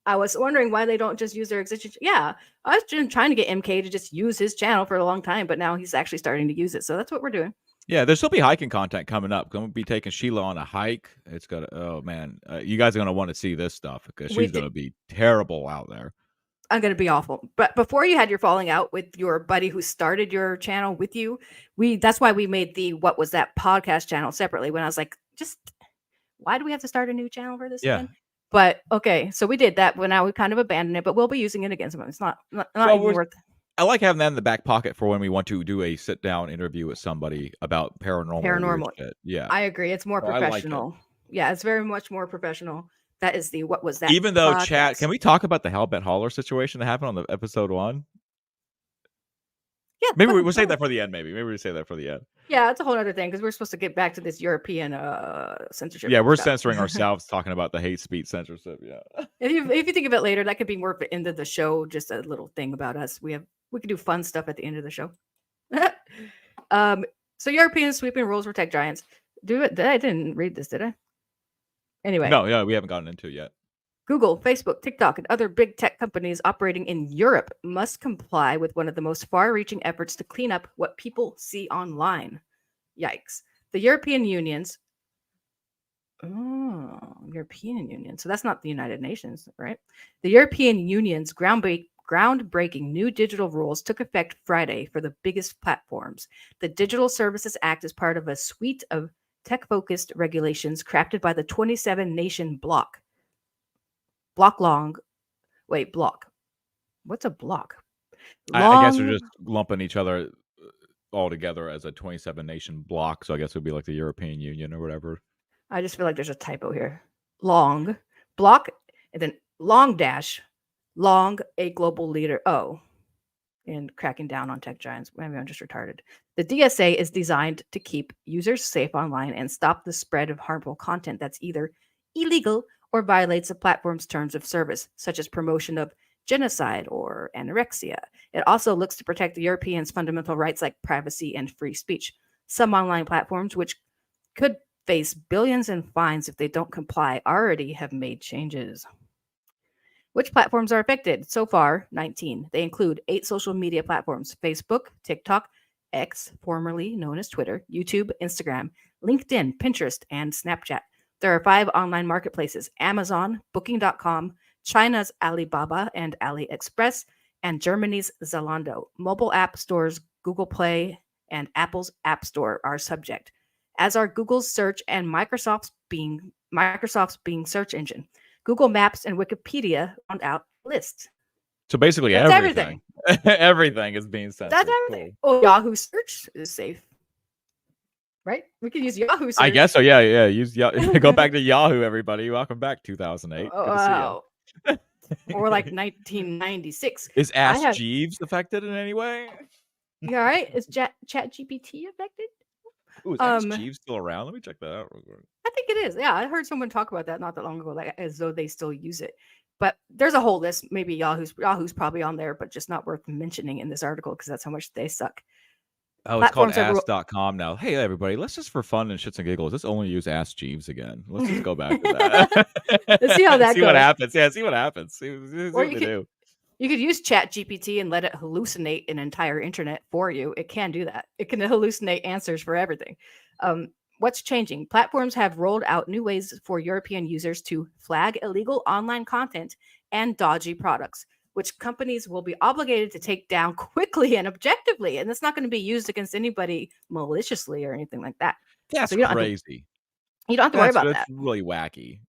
I was wondering why they don't just use their existing. Yeah, I was just trying to get MK to just use his channel for a long time, but now he's actually starting to use it. So that's what we're doing. Yeah, there's still be hiking content coming up. Going to be taking Sheila on a hike. It's gonna. Oh man, you guys are gonna want to see this stuff because We she's did- gonna be terrible out there. I'm going to be awful. But before you had your falling out with your buddy who started your channel with you, that's why we made the What Was That podcast channel separately. When I was like, just why do we have to start a new channel for this Yeah. again? But okay, so we did that. But now we kind of abandoned it. But we'll be using it again. It's not Well, even we're- worth. I like having that in the back pocket for when we want to do a sit down interview with somebody about paranormal. weird Paranormal. shit. Yeah. I agree. It's more So I like it. professional. Yeah, it's very much more professional. That is the What Was That? Even though chat, podcast. can we talk about the Hellbent Holler situation that happened on the episode 1? Yeah, Maybe go we'll save ahead. that for the end. Maybe we'll save that for the end. Yeah, it's a whole other thing because we're supposed to get back to this European censorship. Yeah, we're stuff. censoring ourselves talking about the hate speech censorship. Yeah. If you think of it later, that could be more of the end of the show. Just a little thing about us. We could do fun stuff at the end of the show. So European sweeping rules for tech giants. I didn't read this, did I? Anyway, No, yeah, we haven't gotten into it yet. Google, Facebook, TikTok, and other big tech companies operating in Europe must comply with one of the most far-reaching efforts to clean up what people see online. Yikes. The European Union's European Union. So that's not the United Nations, right? The European Union's groundbreaking new digital rules took effect Friday for the biggest platforms. The Digital Services Act is part of a suite of tech-focused regulations crafted by the 27-nation bloc. Block. What's a block? I guess they're just lumping each other all together as a 27-nation block. So I guess it would be like the European Union or whatever. I just feel like there's a typo here. Long block and then long dash long a global leader. Oh, and cracking down on tech giants. Maybe I'm just retarded. The DSA is designed to keep users safe online and stop the spread of harmful content that's either illegal or violates the platform's terms of service, such as promotion of genocide or anorexia. It also looks to protect the Europeans' fundamental rights like privacy and free speech. Some online platforms, which could face billions in fines if they don't comply, already have made changes. Which platforms are affected? So far, 19. They include 8 social media platforms: Facebook, TikTok, X, formerly known as Twitter, YouTube, Instagram, LinkedIn, Pinterest, and Snapchat. There are 5 online marketplaces: Amazon, Booking.com, China's Alibaba and AliExpress, and Germany's Zalando. Mobile app stores Google Play and Apple's App Store are subject, as are Google's search and Microsoft's Bing search engine. Google Maps and Wikipedia round out lists. So basically, That's everything. Everything is being censored. That's everything. Oh, Yahoo search is safe, right? We could use Yahoo search. I guess so. Yeah. Use go back to Yahoo, everybody. Welcome back, 2008. Oh, Good to see wow. Or like 1996. you. Is Ask have- Jeeves affected in any way? You all right? Is Chat GPT affected? Ooh, is Ask Jeeves still around? Let me check that out real quick. I think it is. Yeah, I heard someone talk about that not that long ago, like as though they still use it. But there's a whole list. Maybe Yahoo's probably on there, but just not worth mentioning in this article because that's how much they suck. Oh, it's called Platforms are- ask.com now. Hey, everybody, let's just for fun and shits and giggles, let's only use Ask Jeeves again. Let's just go back to that. Let's see how that See what goes. happens. Yeah, see what happens. See Or what you we could- do. You could use Chat GPT and let it hallucinate an entire internet for you. It can do that. It can hallucinate answers for everything. What's changing? Platforms have rolled out new ways for European users to flag illegal online content and dodgy products, which companies will be obligated to take down quickly and objectively. And it's not going to be used against anybody maliciously or anything like that. That's So you don't have to- crazy. You don't have to worry about That's that. really wacky.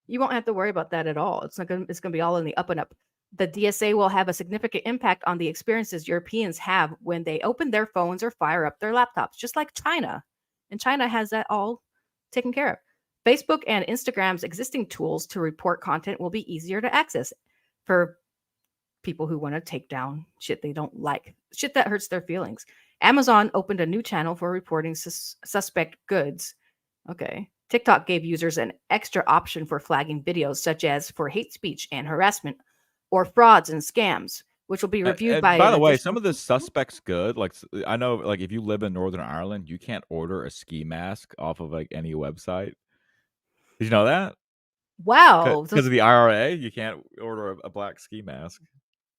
You won't have to worry about that at all. It's going to be all in the up and up. The DSA will have a significant impact on the experiences Europeans have when they open their phones or fire up their laptops, just like China. And China has that all taken care of. Facebook and Instagram's existing tools to report content will be easier to access for people who want to take down shit they don't like, shit that hurts their feelings. Amazon opened a new channel for reporting suspect goods. Okay. TikTok gave users an extra option for flagging videos, such as for hate speech and harassment or frauds and scams, which will be reviewed by. By the way, some of the suspects good. Like I know, like if you live in Northern Ireland, you can't order a ski mask off of like any website. Did you know that? Wow. Because of the IRA, you can't order a black ski mask.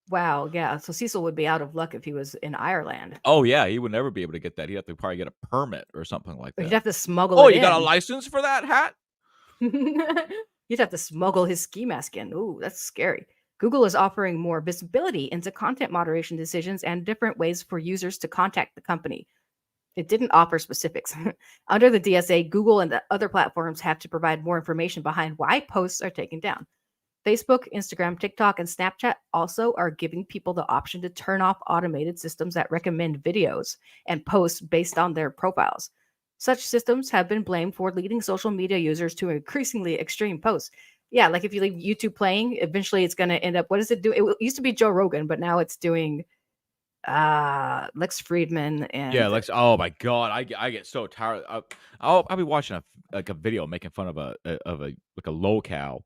Wow. Yeah. So Cecil would be out of luck if he was in Ireland. Oh yeah, he would never be able to get that. He'd have to probably get a permit or something like He'd that. have to smuggle Oh, it you got a in. license for that hat? You'd have to smuggle his ski mask in. Ooh, that's scary. Google is offering more visibility into content moderation decisions and different ways for users to contact the company. It didn't offer specifics. Under the DSA, Google and the other platforms have to provide more information behind why posts are taken down. Facebook, Instagram, TikTok, and Snapchat also are giving people the option to turn off automated systems that recommend videos and posts based on their profiles. Such systems have been blamed for leading social media users to increasingly extreme posts. Yeah, like if you leave YouTube playing, eventually it's going to end up, what does it do? It used to be Joe Rogan, but now it's doing Lex Friedman and Yeah, Lex. Oh my god, I get so tired. I'll be watching a video making fun of a like a locale,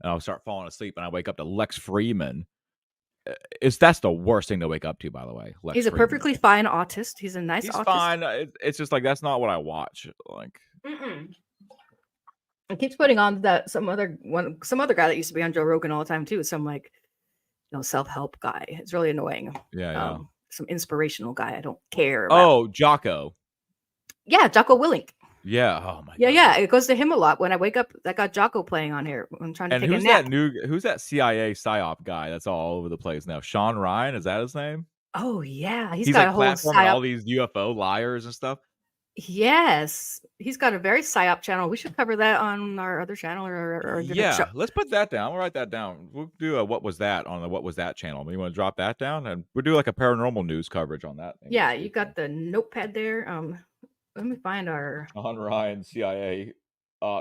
and I'll start falling asleep, and I wake up to Lex Friedman. That's the worst thing to wake up to, by the way. Lex he's a Friedman. perfectly fine autist. He's a nice He's autist. fine. It's just like that's not what I watch. Like, It keeps putting on that some other guy that used to be on Joe Rogan all the time too. Some like, self-help guy. It's really annoying. yeah. Some inspirational guy I don't care about. Oh, Jocko. Yeah, Jocko Willink. Yeah. Oh my. Yeah, God. yeah. It goes to him a lot. When I wake up, I got Jocko playing on here. I'm trying to And take a who's nap. who's that CIA psyop guy that's all over the place now? Sean Ryan, is that his name? Oh yeah, he's He's got like a whole platforming all psyop. these UFO liars and stuff. Yes, he's got a very psyop channel. We should cover that on our other channel or a different Yeah, show. let's put that down. We'll write that down. We'll do a what was that on the what was that channel. You want to drop that down, and we'll do like a paranormal news coverage on that. maybe Yeah, this you weekend. got the notepad there. Let me find our. Sean Ryan, CIA.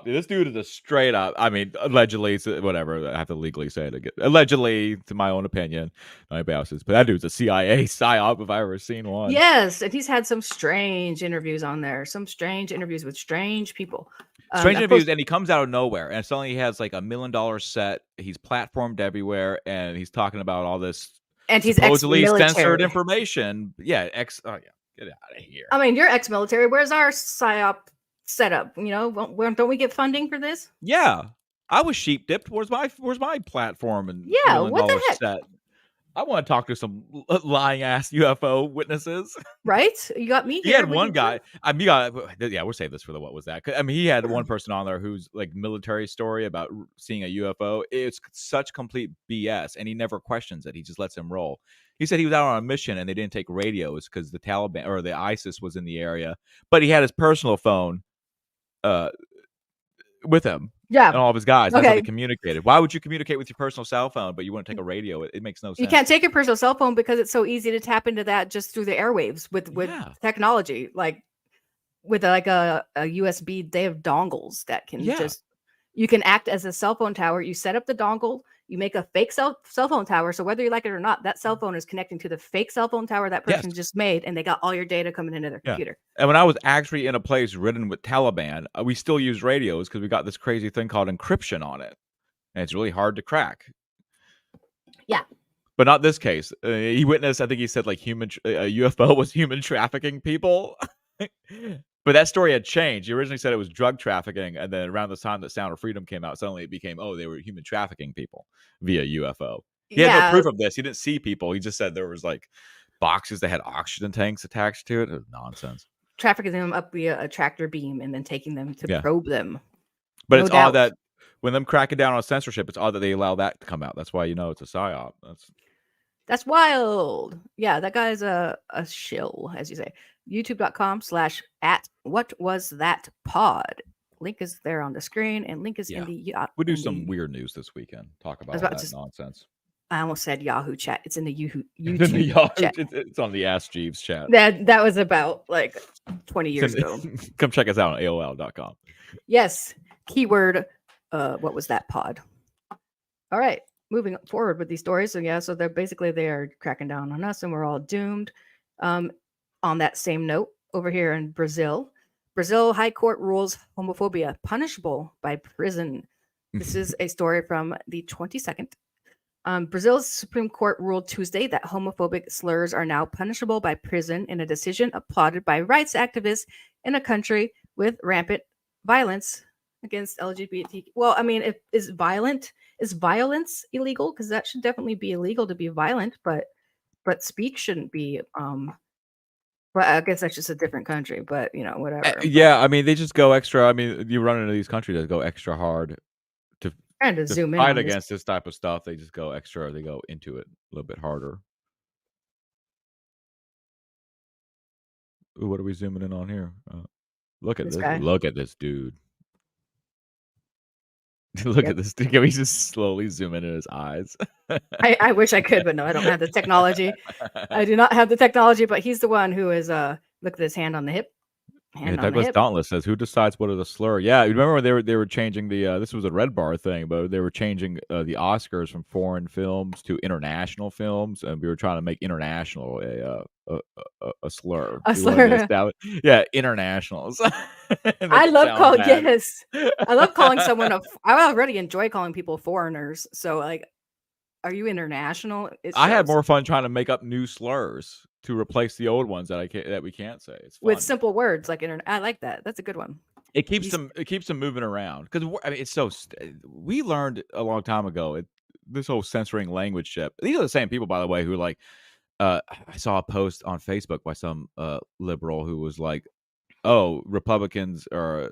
This dude is a straight up. I mean, allegedly, whatever. I have to legally say it again. Allegedly, to my own opinion, not anybody else's. But that dude's a CIA psyop if I ever seen one. Yes, and he's had some strange interviews on there. Some strange interviews with strange people. Strange I interviews, post- and he comes out of nowhere, and suddenly he has like $1 million set. He's platformed everywhere, and he's talking about all this and he's supposedly censored ex-military. information. Yeah, get out of here. I mean, you're ex-military. Where's our psyop setup? Don't we get funding for this? Yeah, I was sheep dipped. Where's my platform and Yeah, $1 what the million heck? set? I want to talk to some lying ass UFO witnesses. Right? You got me He here. had We one can- guy. We'll save this for the what was that? I mean, he had one person on there who's like military story about seeing a UFO. It's such complete BS, and he never questions it. He just lets him roll. He said he was out on a mission and they didn't take radios because the Taliban or the ISIS was in the area, but he had his personal phone with him. Yeah. And all of his guys. That's how Okay. they communicated. Why would you communicate with your personal cell phone, but you wouldn't take a radio? It makes no sense. You can't take your personal cell phone because it's so easy to tap into that just through the airwaves with Yeah. technology. Like with like a USB, they have dongles that can Yeah. you can act as a cell phone tower. You set up the dongle, you make a fake cell phone tower. So whether you like it or not, that cell phone is connecting to the fake cell phone tower that person Yes. just made, and they got all your data coming into their Yeah. computer. And when I was actually in a place ridden with Taliban, we still use radios because we got this crazy thing called encryption on it, and it's really hard to crack. Yeah. But not this case. He witnessed. I think he said like a UFO was human trafficking people. But that story had changed. He originally said it was drug trafficking, and then around the time that Sound of Freedom came out, suddenly it became, they were human trafficking people via UFO. He had no proof of this. He didn't see people. He just said there was like boxes that had oxygen tanks attached to it. It was nonsense. Trafficking them up via a tractor beam and then taking them to probe them. But No it's doubt. odd that when them cracking down on censorship, it's odd that they allow that to come out. That's why it's a psyop. That's wild. Yeah, that guy's a shill, as you say. YouTube.com/@whatwasthatpod. Link is there on the screen, and link is in the We'll do some weird news this weekend. Talk about all that nonsense. I almost said Yahoo chat. It's in the YouTube It's in the Yahoo, chat. it's on the Ask Jeeves chat. That was about like 20 years ago. Come check us out on AOL.com. Yes. Keyword, what was that pod? All right. Moving forward with these stories. So they are cracking down on us and we're all doomed. On that same note, over here in Brazil High Court rules homophobia punishable by prison. This is a story from the 22nd. Brazil's Supreme Court ruled Tuesday that homophobic slurs are now punishable by prison in a decision applauded by rights activists in a country with rampant violence against LGBT. Well, I mean, is violence illegal? Because that should definitely be illegal to be violent, but speech shouldn't be. But I guess that's just a different country. But whatever. Yeah, I mean, they just go extra. I mean, you run into these countries that go extra hard to Trying to zoom in fight on this. against this type of stuff. They just go extra. They go into it a little bit harder. Ooh, what are we zooming in on here? Look at This this. guy. Look at this dude. Look Yep. at this dude. Can we just slowly zoom in his eyes? I wish I could, but no, I don't have the technology. I do not have the technology, but he's the one who is look at his hand on the hip. Yeah, Douglas Dauntless says, "Who decides what is a slur?" Yeah, you remember when they were changing the this was a Red Bar thing, but they were changing the Oscars from foreign films to international films, and we were trying to make international a slur. A We wanted to slur. establish- yeah, internationals. I love calling I love calling someone I already enjoy calling people foreigners. So like, are you international? I had shows. more fun trying to make up new slurs to replace the old ones that we can't say. It's fun. With simple words like internet. I like that. That's a good one. It keeps them moving around because I mean it's so. We learned a long time ago this whole censoring language shit. These are the same people, by the way, who like. I saw a post on Facebook by some liberal who was like, "Oh, Republicans are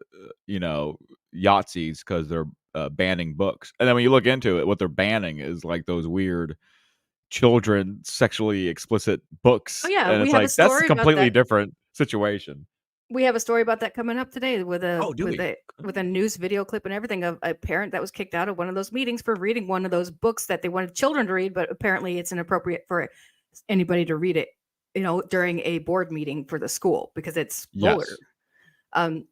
Yahtzees because they're banning books," and then when you look into it, what they're banning is like those weird children sexually explicit books. Oh, yeah, and we it's have a like that's a story about completely that. different situation. We have a story about that coming up today with we? with a news video clip and everything of a parent that was kicked out of one of those meetings for reading one of those books that they wanted children to read, but apparently it's inappropriate for anybody to read it, during a board meeting for the school because it's vulgar. Yes.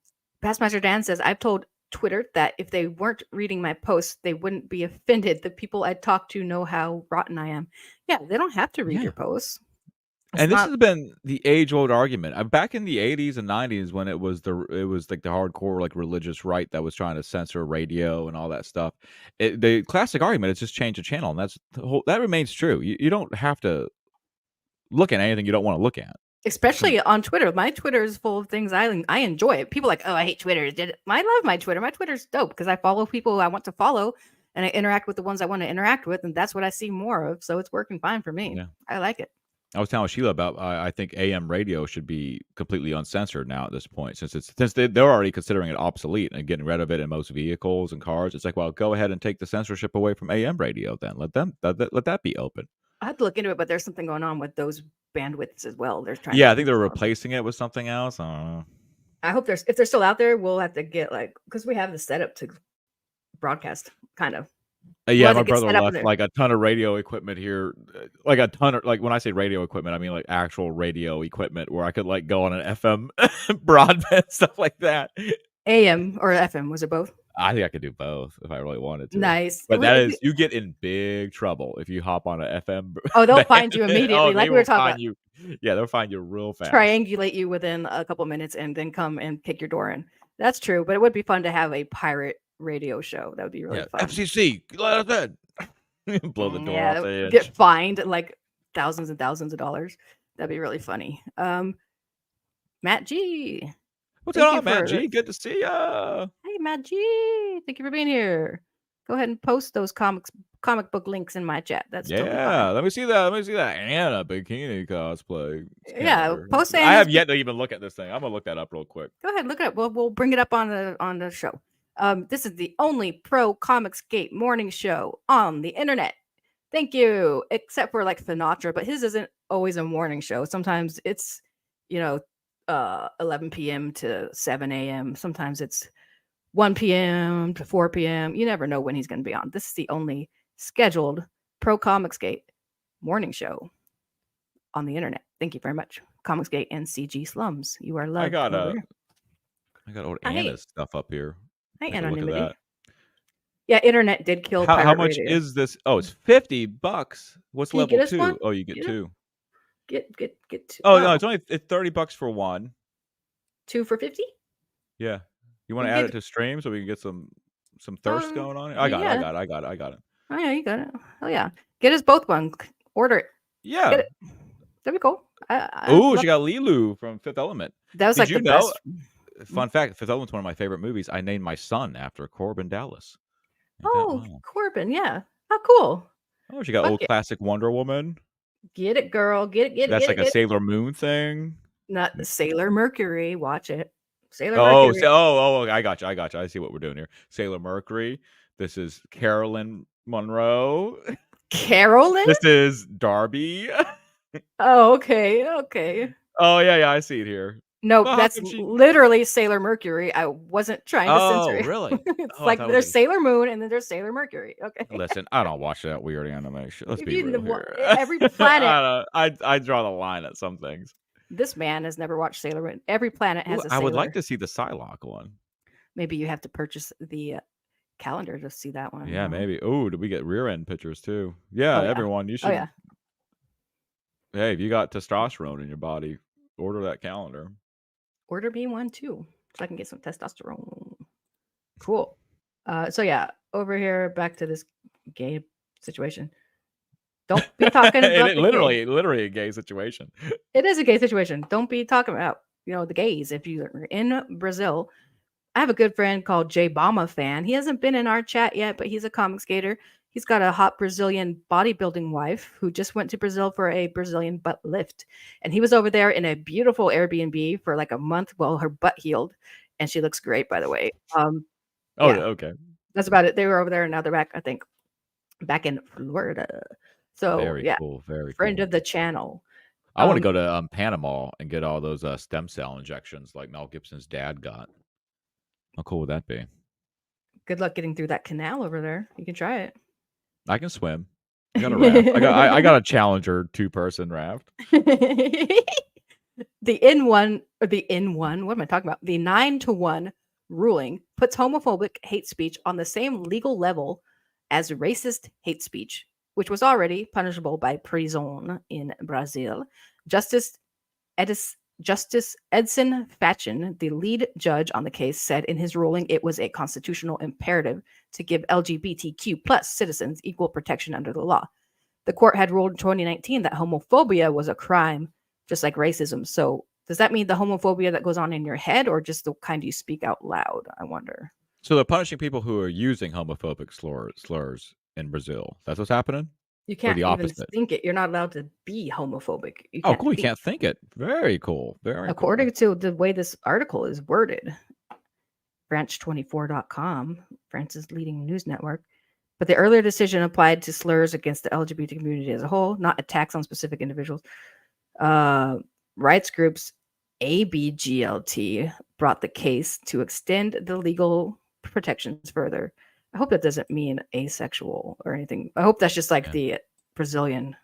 Pastmaster Dan says, I've told Twitter that if they weren't reading my posts, they wouldn't be offended. The people I talk to know how rotten I am. Yeah, they don't have to read your posts. And this has been the age-old argument. Back in the 80s and 90s when it was like the hardcore like religious right that was trying to censor radio and all that stuff. The classic argument is just change the channel, and that remains true. You don't have to look at anything you don't want to look at. Especially on Twitter. My Twitter is full of things I enjoy. People are like, oh, I hate Twitter. I love my Twitter. My Twitter's dope because I follow people I want to follow and I interact with the ones I want to interact with, and that's what I see more of. So it's working fine for me. Yeah. I like it. I was telling Sheila about I think AM radio should be completely uncensored now at this point since they're already considering it obsolete and getting rid of it in most vehicles and cars. It's like, well, go ahead and take the censorship away from AM radio then. Let that be open. I have to look into it, but there's something going on with those bandwidths as well. They're trying. Yeah, I think they're replacing it with something else. I don't know. I hope if they're still out there, we'll have to get because we have the setup to broadcast, kind of. Yeah, my brother left like a ton of radio equipment here, like a ton of when I say radio equipment, I mean like actual radio equipment where I could like go on an FM broadband stuff like that. AM or FM, was it both? I think I could do both if I really wanted to. Nice, but you get in big trouble if you hop on an FM. Oh, they'll find you immediately, like we were talking about. Yeah, they'll find you real fast. Triangulate you within a couple minutes and then come and kick your door in. That's true, but it would be fun to have a pirate radio show. That would be really fun. FCC, let us in. Blow the door off the edge. Get fined like thousands and thousands of dollars. That'd be really funny. Matt G. What's going on, Matt G? Good to see ya. Hey, Matt G. Thank you for being here. Go ahead and post those comic book links in my chat. That's yeah. Let me see that. Anna bikini cosplay. Yeah, post it. I have yet to even look at this thing. I'm gonna look that up real quick. Go ahead, look it up. We'll bring it up on the show. This is the only pro Comicsgate morning show on the internet. Thank you. Except for like Sinatra, but his isn't always a morning show. Sometimes it's 11 p.m. to 7 a.m. Sometimes it's 1 p.m. to 4 p.m. You never know when he's going to be on. This is the only scheduled pro Comicsgate morning show on the internet. Thank you very much, Comicsgate and CG Slums. You are loved. I got old Anna's stuff up here. Hey, anonymity. Yeah, internet did kill. How much is this? Oh, it's $50. What's level 2? One? Oh, you get 2. Get 2. Oh no, it's $30 for 1. 2 for 50. Yeah, you want to add it to stream so we can get some thirst going on? I got it. Oh yeah, you got it. Oh yeah, get us both one. Order it. Yeah, that'd be cool. She got Lilu from Fifth Element. That was like the best. fun fact: Fifth Element's one of my favorite movies. I named my son after Corbin Dallas. Ain't that Oh, wild? Corbin, yeah. How cool. Oh, she got Fuck old it. classic Wonder Woman. Get it, girl. Get it, get it, That's get like it, a get it. Sailor Moon thing. Not Sailor Mercury. Watch it. Sailor Oh, Mercury. I got you. I see what we're doing here. Sailor Mercury. This is Carolyn Monroe. Carolyn? This is Darby. Oh, okay. Okay. Oh yeah, I see it here. Nope, Well, how that's come she? literally Sailor Mercury. I wasn't trying to censor Oh, it. really? It's Oh, I like thought it was there's like. Sailor Moon and then there's Sailor Mercury. Okay. Listen, I don't watch that weird animation. Let's If be you real wa- here. every planet, I draw the line at some things. this man has never watched Sailor Moon. Every planet Ooh, has a I would like sailor. to see the Psylocke one. Maybe you have to purchase the calendar to see that one. Yeah, no? maybe. Oh, do we get rear end pictures too? Yeah, Oh, yeah. everyone, you Oh should. yeah. Hey, if you got testosterone in your body, order that calendar. Order me one too, so I can get some testosterone. Cool. So yeah, over here, back to this gay situation. Don't be talking about it the gay. literally a gay situation. It is a gay situation. Don't be talking about, the gays. If you're in Brazil, I have a good friend called J Bama fan. He hasn't been in our chat yet, but he's a comic skater. He's got a hot Brazilian bodybuilding wife who just went to Brazil for a Brazilian butt lift. And he was over there in a beautiful Airbnb for like a month while her butt healed. And she looks great, by the way. Oh, Yeah, okay. that's about it. They were over there and now they're back, I think, back in Florida. So Very yeah, cool. Very friend cool. of the channel. I want to go to Panama and get all those stem cell injections like Mel Gibson's dad got. How cool would that be? Good luck getting through that canal over there. You can try it. I can swim. I got a raft. I got a Challenger 2-person raft. The N1 or the N1, what am I talking about? The 9-1 ruling puts homophobic hate speech on the same legal level as racist hate speech, which was already punishable by prison in Brazil. Justice Edson Fachin, the lead judge on the case, said in his ruling it was a constitutional imperative to give LGBTQ plus citizens equal protection under the law. The court had ruled in 2019 that homophobia was a crime, just like racism. So does that mean the homophobia that goes on in your head or just the kind you speak out loud? I wonder. So they're punishing people who are using homophobic slurs in Brazil. That's what's happening? You can't the even opposite? think it. You're not allowed to be homophobic. You Oh, can't cool. You think. can't think it. Very cool. Very According cool. to the way this article is worded, France24.com, France's leading news network. But the earlier decision applied to slurs against the LGBT community as a whole, not attacks on specific individuals. Rights groups ABGLT brought the case to extend the legal protections further. I hope that doesn't mean asexual or anything. I hope that's just like the Brazilian.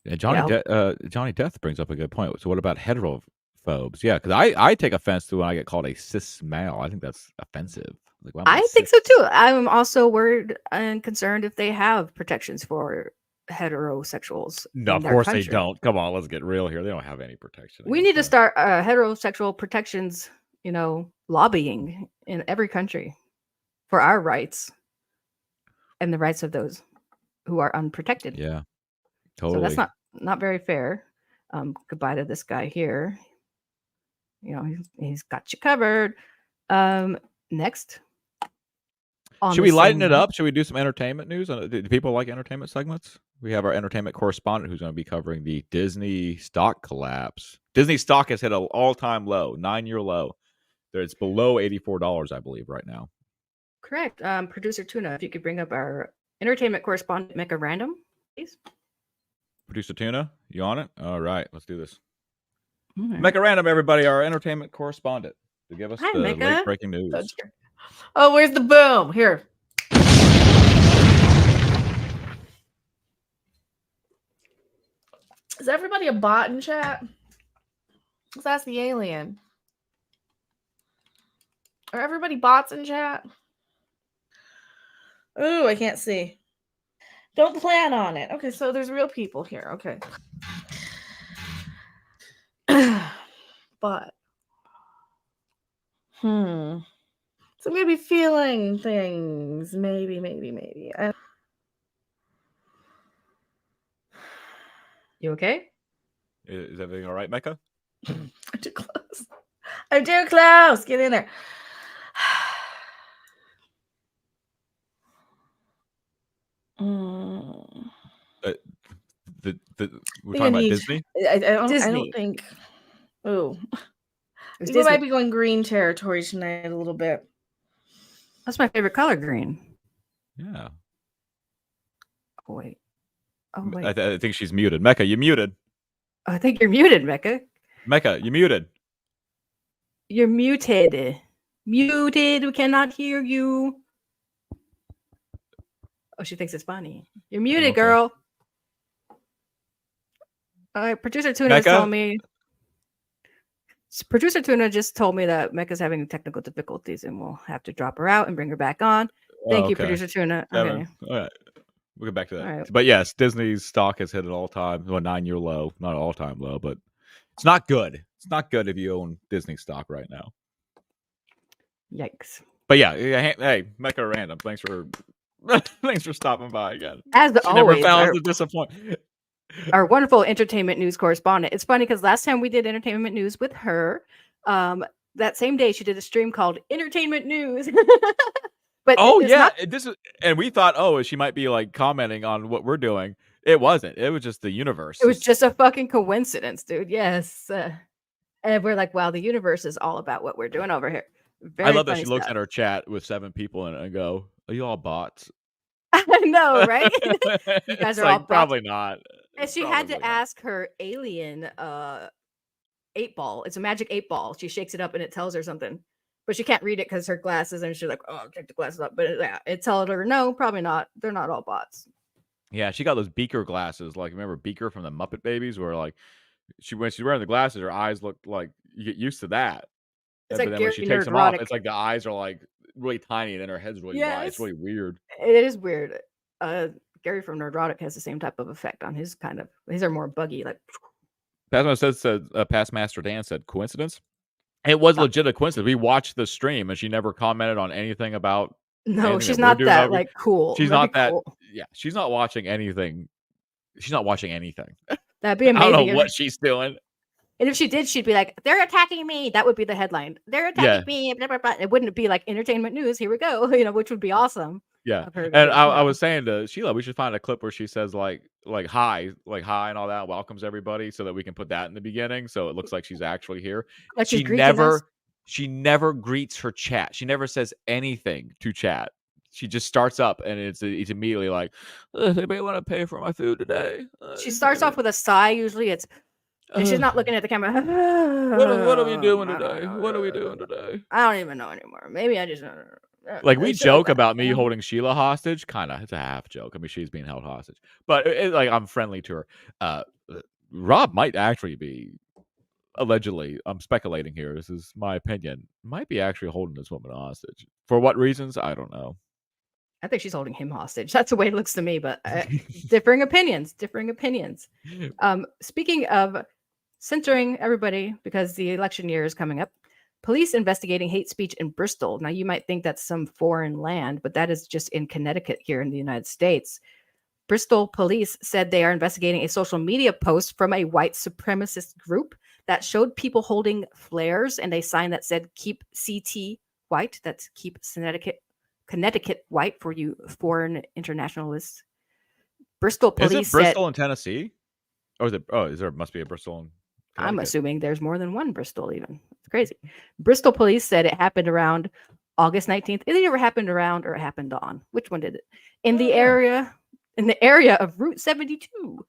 Yeah, Johnny Death brings up a good point. So what about heterophobes? Yeah, because I take offense to when I get called a cis male. I think that's offensive. Like, why am I think so too. I'm also worried and concerned if they have protections for heterosexuals. No, in of course their they country. don't. Come on, let's get real here. They don't have any protection. We need to start heterosexual protections, lobbying in every country for our rights and the rights of those who are unprotected. Yeah, totally. So that's not very fair. Goodbye to this guy here. He's got you covered. Next. Should we lighten it up? Should we do some entertainment news? Do people like entertainment segments? We have our entertainment correspondent who's going to be covering the Disney stock collapse. Disney stock has hit an all-time low, 9-year low. It's below $84, I believe, right now. Correct. Producer Tuna, if you could bring up our entertainment correspondent, Mecca Random, please. Producer Tuna, you on it? All right, let's do this. Right. Mecca Random, everybody, our entertainment correspondent, to give us the late-breaking news. Oh, where's the boom? Here. Is everybody a bot in chat? Let's ask the alien. Are everybody bots in chat? Ooh, I can't see. Don't plan on it. Okay, so there's real people here. Okay. But. So I'm going to be feeling things. Maybe. You okay? Is everything all right, Mecca? Too close. I I'm too close. Get in there. Mm. We're We talking about need. Disney. I don't Disney. think. Oh, It's we might Disney. be going green territory tonight a little bit. That's my favorite color, green. Yeah. Oh wait. Oh I, wait. I think she's muted. Mecca, you muted. I think you're muted, Mecca. Mecca, you muted. You're muted. Muted. We cannot hear you. Oh, she thinks it's funny. You're muted, Okay. girl. All right, producer Tuna Mecca? is telling me. Producer Tuna just told me that Mecca's having technical difficulties, and we'll have to drop her out and bring her back on. Thank you, okay. producer Tuna. 7. Okay. All right. We'll get back to that. All right. But yes, Disney's stock has hit an all-time, 9-year low. Not an all-time low, but it's not good. It's not good if you own Disney stock right now. Yikes. But yeah, hey, Mecca Random, thanks for thanks for stopping by again. As She never always, fails to disappoint. our wonderful entertainment news correspondent. It's funny because last time we did entertainment news with her, that same day she did a stream called Entertainment News. But Oh it's yeah, not, this is, and we thought, oh, she might be like commenting on what we're doing. It wasn't. It was just the universe. it was just a fucking coincidence, dude. Yes. And we're like, wow, the universe is all about what we're doing over here. Very I love that funny she looks stuff. at her chat with 7 people in it and go, "Are you all bots?" I know, right? You guys It's are all like, bots. probably not. And she had to Probably not. ask her alien 8-ball. It's a magic 8-ball. She shakes it up and it tells her something. But she can't read it because her glasses, and she's like, oh, take the glasses up. But yeah, it told her, no, probably not. They're not all bots. Yeah, she got those Beaker glasses. Like, remember Beaker from the Muppet Babies, where like when she's wearing the glasses, her eyes look like, you get used to that. It's But like then when Gary she takes them off, Nerdrotic. it's like the eyes are like really tiny and then her head's really wide. It's Yes. really weird. It is weird. Gary from Nerdrotic has the same type of effect on his kind of. These are more buggy, like. Past Master Dan said, coincidence? It was legit a coincidence. We watched the stream and she never commented on anything about. No, anything she's that we're not doing that over- like cool. She's That'd not be that. cool. Yeah, she's not watching anything. She's not watching anything. That'd be I don't amazing. know what she's doing. And if she did, she'd be like, they're attacking me. That would be the headline. They're attacking me. Blah, blah, blah. It wouldn't be like entertainment news. Here we go. Which would be awesome. Yeah, of her to and do, I was saying to Sheila, we should find a clip where she says like hi and all that, welcomes everybody, so that we can put that in the beginning, so it looks like she's actually here. Like she's greeting us. She never greets her chat. She never says anything to chat. She just starts up, and it's immediately like, anybody want to pay for my food today? She starts off with a sigh. Usually, it's. And she's not looking at the camera. What are we doing today? What are we doing today? I don't even know anymore. Maybe I just. Like, we joke about me holding Sheila hostage. Kind of, it's a half joke. I mean, she's being held hostage, but like, I'm friendly to her. Rob might actually be, allegedly, I'm speculating here, this is my opinion, might be actually holding this woman hostage. For what reasons? I don't know. I think she's holding him hostage. That's the way it looks to me. But differing opinions. Speaking of censoring everybody because the election year is coming up. Police investigating hate speech in Bristol. Now, you might think that's some foreign land, but that is just in Connecticut here in the United States. Bristol police said they are investigating a social media post from a white supremacist group that showed people holding flares and a sign that said "Keep CT White." That's "Keep Connecticut White" for you foreign internationalists. Bristol police Is it Bristol in Tennessee? Or is it? Oh, must be a Bristol in Connecticut. I'm assuming there's more than one Bristol even. It's crazy. Bristol police said it happened around August 19th. It either happened around or it happened on. Which one did it? In the area of Route 72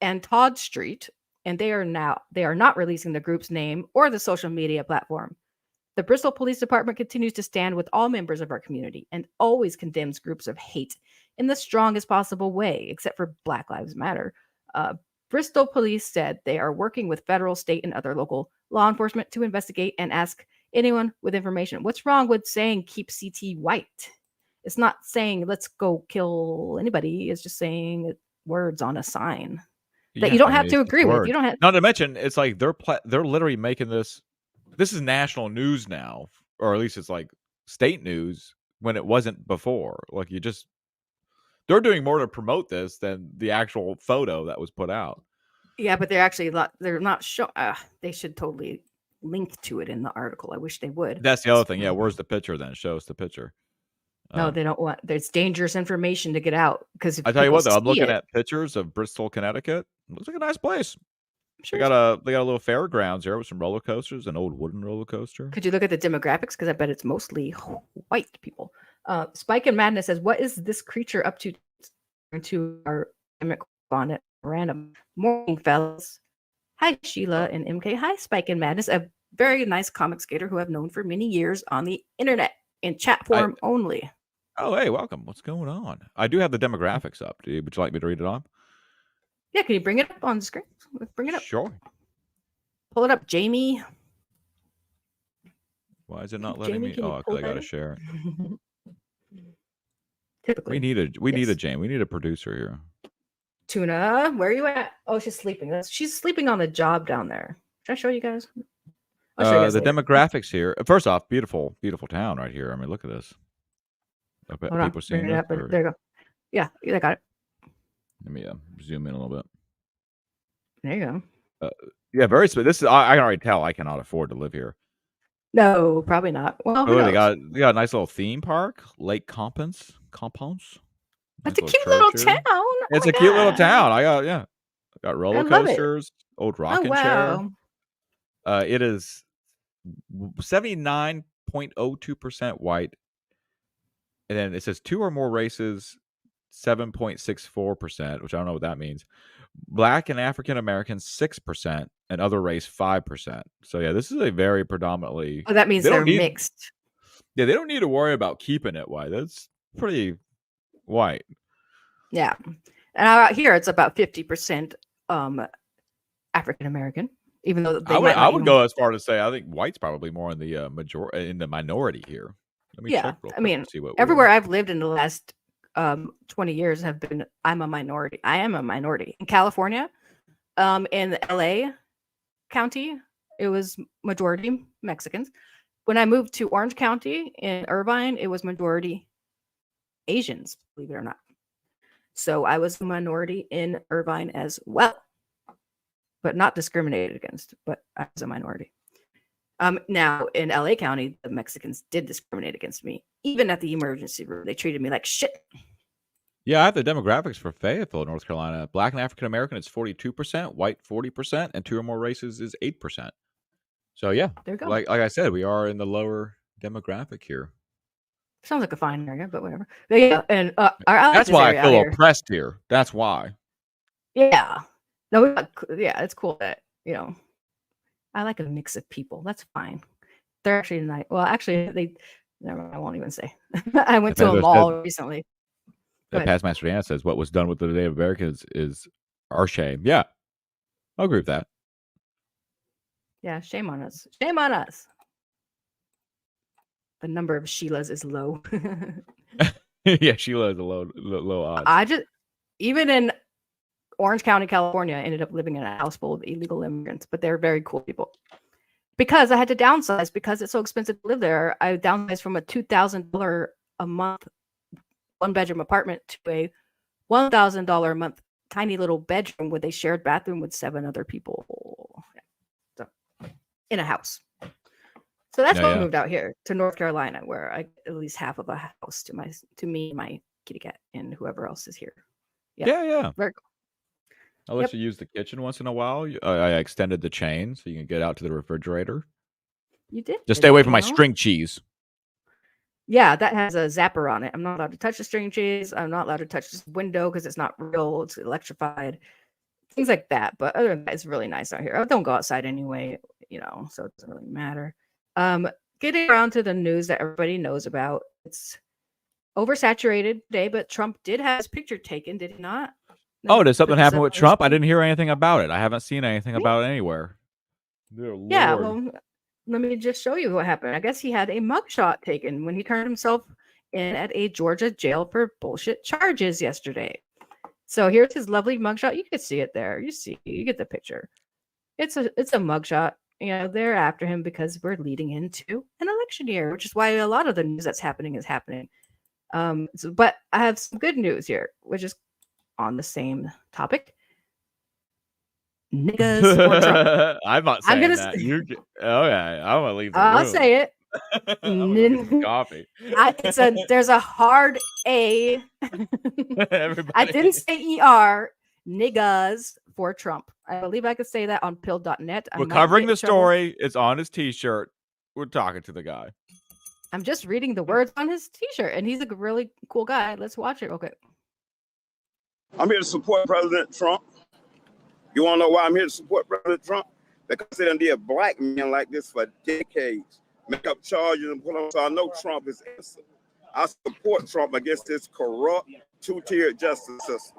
and Todd Street, and they are not releasing the group's name or the social media platform. The Bristol Police Department continues to stand with all members of our community and always condemns groups of hate in the strongest possible way, except for Black Lives Matter. Bristol police said they are working with federal, state, and other local law enforcement to investigate and ask anyone with information. What's wrong with saying "Keep CT White"? It's not saying let's go kill anybody. It's just saying words on a sign that you don't have to agree with. You don't have. Not to mention, it's like they're literally making this. This is national news now, or at least it's like state news when it wasn't before. Like, they're doing more to promote this than the actual photo that was put out. Yeah, but they're actually they're not sure. They should totally link to it in the article. I wish they would. That's the other thing. Yeah, where's the picture then? Show us the picture. No, they don't want. There's dangerous information to get out because if I tell you what, though, I'm people see looking it- at pictures of Bristol, Connecticut. Looks like a nice place. Sure They got a little fairgrounds here with some roller coasters, an old wooden roller coaster. Could you look at the demographics? Because I bet it's mostly white people. Spike and Madness says, "What is this creature up to?" To our correspondent, random morning, fellas. Hi, Sheila and MK. Hi, Spike and Madness, a very nice comic skater who I've known for many years on the internet in chat form only. Oh, hey, welcome. What's going on? I do have the demographics up. Would you like me to read it on? Yeah, can you bring it up on the screen? Let's bring it up. Sure. Pull it up, Jamie. Why is it not letting Jamie, me? can you Oh, pull because I got to that share it. Typically. We need a Jane. We need a producer here. Tuna, where are you at? Oh, she's sleeping. She's sleeping on the job down there. Should I show you guys? I'll show you guys The later. demographics here. First off, beautiful town right here. I mean, look at this. I bet Hold on, people seeing bring it this. up, but there you go. Yeah, I got it. Let me zoom in a little bit. There you go. Yeah, very. This is. I can already tell. I cannot afford to live here. No, probably not. Well, who Oh, knows? they got a nice little theme park, Lake Compons. That's a cute little town. Oh It's my a cute little God. town. I got roller love it. coasters, old rocking Oh, wow. chair. It is 79.02% white, and then it says 2 or more races, 7.64%, which I don't know what that means. Black and African Americans 6%, and other race 5%. So yeah, this is a very predominantly. Oh, that means they don't they're need- mixed. Yeah, they don't need to worry about keeping it white. That's pretty white. Yeah. And out here, it's about 50% African American, even though they might I not would even- go as far to say I think white's probably more in the minority here. Let me Yeah, check real I quick mean, to see what everywhere I've lived in the last 20 years have been, I'm a minority. I am a minority. In California, in LA County, it was majority Mexicans. When I moved to Orange County in Irvine, it was majority Asians, believe it or not. So I was a minority in Irvine as well, but not discriminated against, but I was a minority. Now in LA County, the Mexicans did discriminate against me. Even at the emergency room, they treated me like shit. Yeah, I have the demographics for Fayetteville, North Carolina. Black and African American is 42%, white 40%, and 2 or more races is 8%. So yeah, There you go. like I said, we are in the lower demographic here. Sounds like a fine area, but whatever. But yeah, and I like That's this why area I out feel here. oppressed here. That's why. Yeah. No, yeah, it's cool that, I like a mix of people. That's fine. They're actually nice. Well, actually, never mind, I won't even say. I went to a mall recently. Go ahead. Past Master Dan says what was done with the Native Americans is our shame. Yeah, I'll agree with that. Yeah, shame on us. Shame on us. The number of Sheilas is low. Yeah, Sheila is a low odds. Even in Orange County, California, I ended up living in a house full of illegal immigrants, but they're very cool people. Because I had to downsize because it's so expensive to live there. I downsized from a $2,000 a month 1-bedroom apartment to a $1,000 a month tiny little bedroom with a shared bathroom with 7 other people. So, in a house. So that's why I moved out here to North Carolina, where I get at least half of a house to me, my kitty cat, and whoever else is here. Yeah. Very cool. I'll let you use the kitchen once in a while. I extended the chain so you can get out to the refrigerator. You did. Just stay away from my string cheese. Yeah, that has a zapper on it. I'm not allowed to touch the string cheese. I'm not allowed to touch this window because it's not real. It's electrified. Things like that. But other than that, it's really nice out here. I don't go outside anyway, so it doesn't really matter. Getting around to the news that everybody knows about. It's oversaturated today, but Trump did have his picture taken, did he not? Oh, did something happen with Trump? I didn't hear anything about it. I haven't seen anything about it anywhere. Dear Yeah, Lord. well, let me just show you what happened. I guess he had a mugshot taken when he turned himself in at a Georgia jail for bullshit charges yesterday. So here's his lovely mugshot. You can see it there. You get the picture. It's a mugshot. They're after him because we're leading into an election year, which is why a lot of the news that's happening is happening. But I have some good news here, which is on the same topic. Niggas for Trump. I'm not I'm saying gonna that. say, You okay? I'm gonna leave the I'll room. say it. I'm gonna go get some coffee. There's a hard A. Everybody. I didn't say ER. Niggas for Trump. I believe I could say that on pill.net. We're covering the story. It's on his T-shirt. We're talking to the guy. I'm just reading the words on his T-shirt, and he's a really cool guy. Let's watch it. Okay. I'm here to support President Trump. You want to know why I'm here to support President Trump? Because they done did black men like this for decades. Make up charges and put on. So I know Trump is innocent. I support Trump against this corrupt, two-tiered justice system.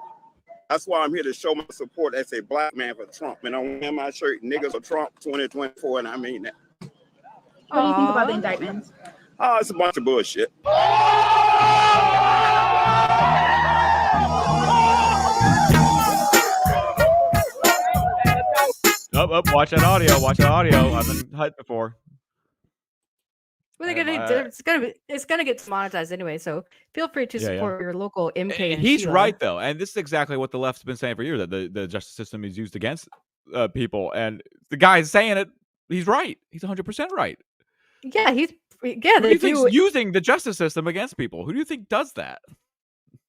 That's why I'm here to show my support as a black man for Trump. And I'm wearing my shirt, niggas for Trump 2024, and I mean that. What do you think about the indictments? Oh, it's a bunch of bullshit. Watch that audio. Watch that audio. I've been hyped before. Well, it's gonna get demonetized anyway, so feel free to support your local MK. And he's Sheila. right though, and this is exactly what the left's been saying for years, that the justice system is used against people, and the guy's saying it. He's right. He's 100% right. Yeah, Who do you think's using the justice system against people? Who do you think does that?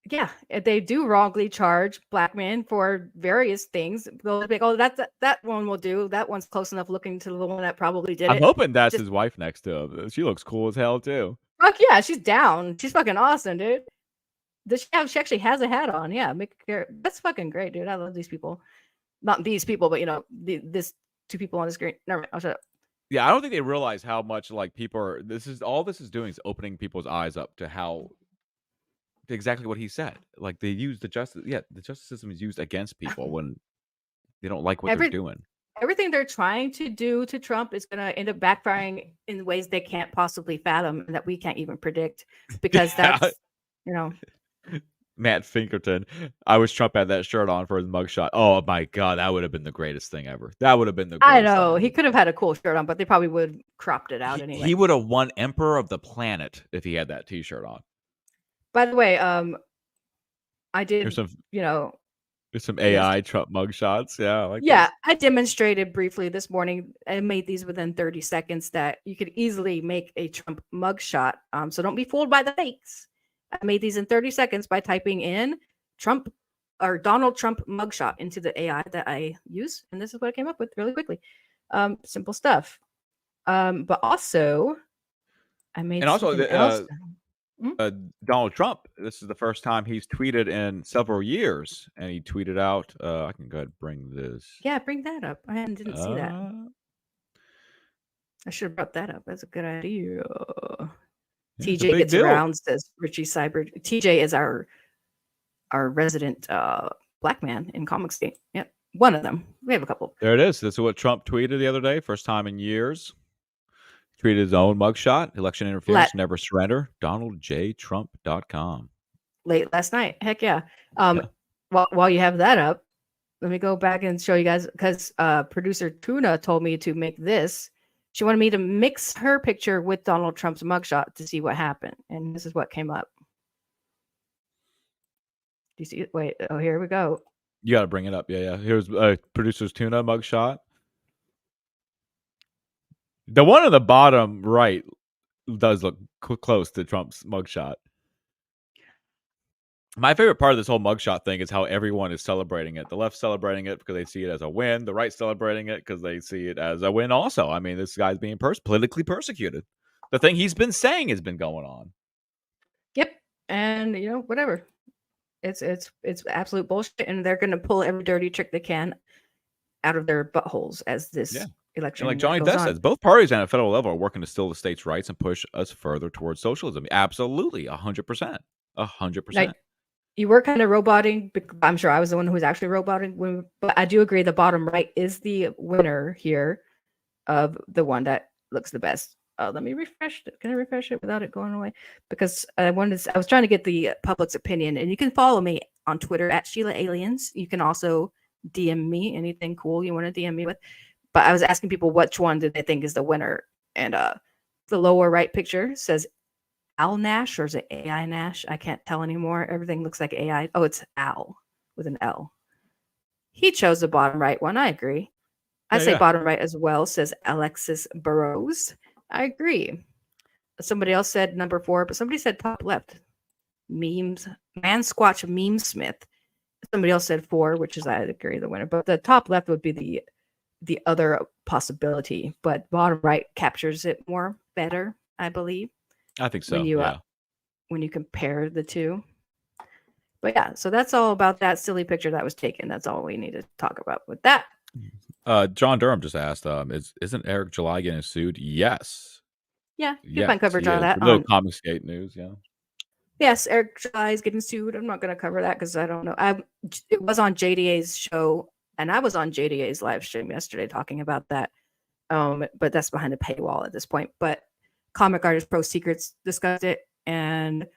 Yeah, they do wrongly charge black men for various things. They'll be like, oh, that one will do. That one's close enough looking to the one that probably did it. I'm hoping that's his wife next to him. She looks cool as hell too. Fuck yeah, she's down. She's fucking awesome, dude. She actually has a hat on. Yeah, that's fucking great, dude. I love these people. Not these people, but this two people on the screen. Never mind. I'll shut up. Yeah, I don't think they realize how much like people are. This is doing is opening people's eyes up to how. Exactly what he said. Like they use the justice system is used against people when they don't like what they're doing. Everything they're trying to do to Trump is going to end up backfiring in ways they can't possibly fathom and that we can't even predict, because that's Matt Finkerton. I wish Trump had that shirt on for his mugshot. Oh my god, that would have been the greatest thing ever. That would have been the greatest I know thing. He could have had a cool shirt on, but they probably would have cropped it out anyway. He would have won Emperor of the Planet if he had that T-shirt on. By the way, I did, There's some yes. AI Trump mugshots. Yeah, I demonstrated briefly this morning. I made these within 30 seconds that you could easily make a Trump mugshot. So don't be fooled by the fakes. I made these in 30 seconds by typing in Trump or Donald Trump mugshot into the AI that I use, and this is what I came up with really quickly. Simple stuff. But also, I made Donald Trump, this is the first time he's tweeted in several years, and he tweeted out, I can go ahead and bring this. Yeah, bring that up. I didn't see that. I should have brought that up. That's a good idea. TJ gets around, says Richie Cyber. TJ is our resident black man in Comic State. Yep, one of them. We have a couple. There it is. This is what Trump tweeted the other day. First time in years. Tweeted his own mugshot. Election interference, never surrender. DonaldJTrump.com. Late last night. Heck yeah. While you have that up, let me go back and show you guys, because producer Tuna told me to make this. She wanted me to mix her picture with Donald Trump's mugshot to see what happened. And this is what came up. Do you see it? Wait. Oh, here we go. You got to bring it up. Yeah. Here's producer's Tuna mugshot. The one on the bottom right does look close to Trump's mugshot. My favorite part of this whole mugshot thing is how everyone is celebrating it. The left celebrating it because they see it as a win. The right celebrating it because they see it as a win also. I mean, this guy's being politically persecuted. The thing he's been saying has been going on. Yep. And, whatever. It's absolute bullshit. And they're going to pull every dirty trick they can out of their buttholes as this election. And like Johnny Depp says, both parties at a federal level are working to steal the states' rights and push us further towards socialism. Absolutely. 100%. 100%. You were kind of roboting. I'm sure I was the one who was actually roboting. But I do agree the bottom right is the winner here of the one that looks the best. Let me refresh it. Can I refresh it without it going away? Because I was trying to get the public's opinion. And you can follow me on Twitter at Sheila Aliens. You can also DM me anything cool you want to DM me with. But I was asking people which one did they think is the winner. And the lower right picture says Al Nash, or is it AI Nash? I can't tell anymore. Everything looks like AI. Oh, it's Al with an L. He chose the bottom right one. I agree. I Yeah, say yeah. bottom right as well, says Alexis Burrows. I agree. Somebody else said number 4, but somebody said top left. Memes, Man Squatch Meme Smith. Somebody else said 4, which is, I agree, the winner. But the top left would be the other possibility. But bottom right captures it more better, I believe, I think so. when you Yeah. when you compare the two. But yeah, so that's all about that silly picture that was taken. That's all we need to talk about with that. John Durham just asked, isn't Eric July getting sued? Yes. Yeah, you can Yes, find coverage he on is. that. A little Comic Skate news, yeah. Yes, Eric July is getting sued. I'm not going to cover that because I don't know. It was on JDA's show, and I was on JDA's live stream yesterday talking about that. But that's behind a paywall at this point. But Comic Artist Pro Secrets discussed it, and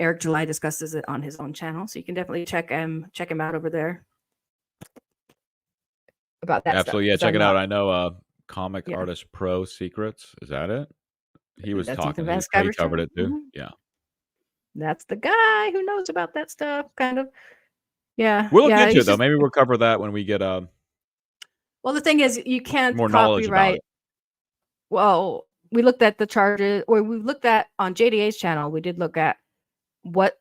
Eric July discusses it on his own channel. So you can definitely check him out over there about that Absolutely, stuff. yeah. 'cause Check I'm it out. not- I know Comic Yeah. Artist Pro Secrets. Is that it? He was That's talking. Ethan He Van Sciver's covered channel. it too. Mhm. Yeah. That's the guy who knows about that stuff, kind of. Yeah. We'll look yeah, into he's it though. just- Maybe we'll cover that when we get Well, the thing is, you can't more knowledge about copyright. it. Well, we looked at the charges, or we looked at on JDA's channel. We did look at what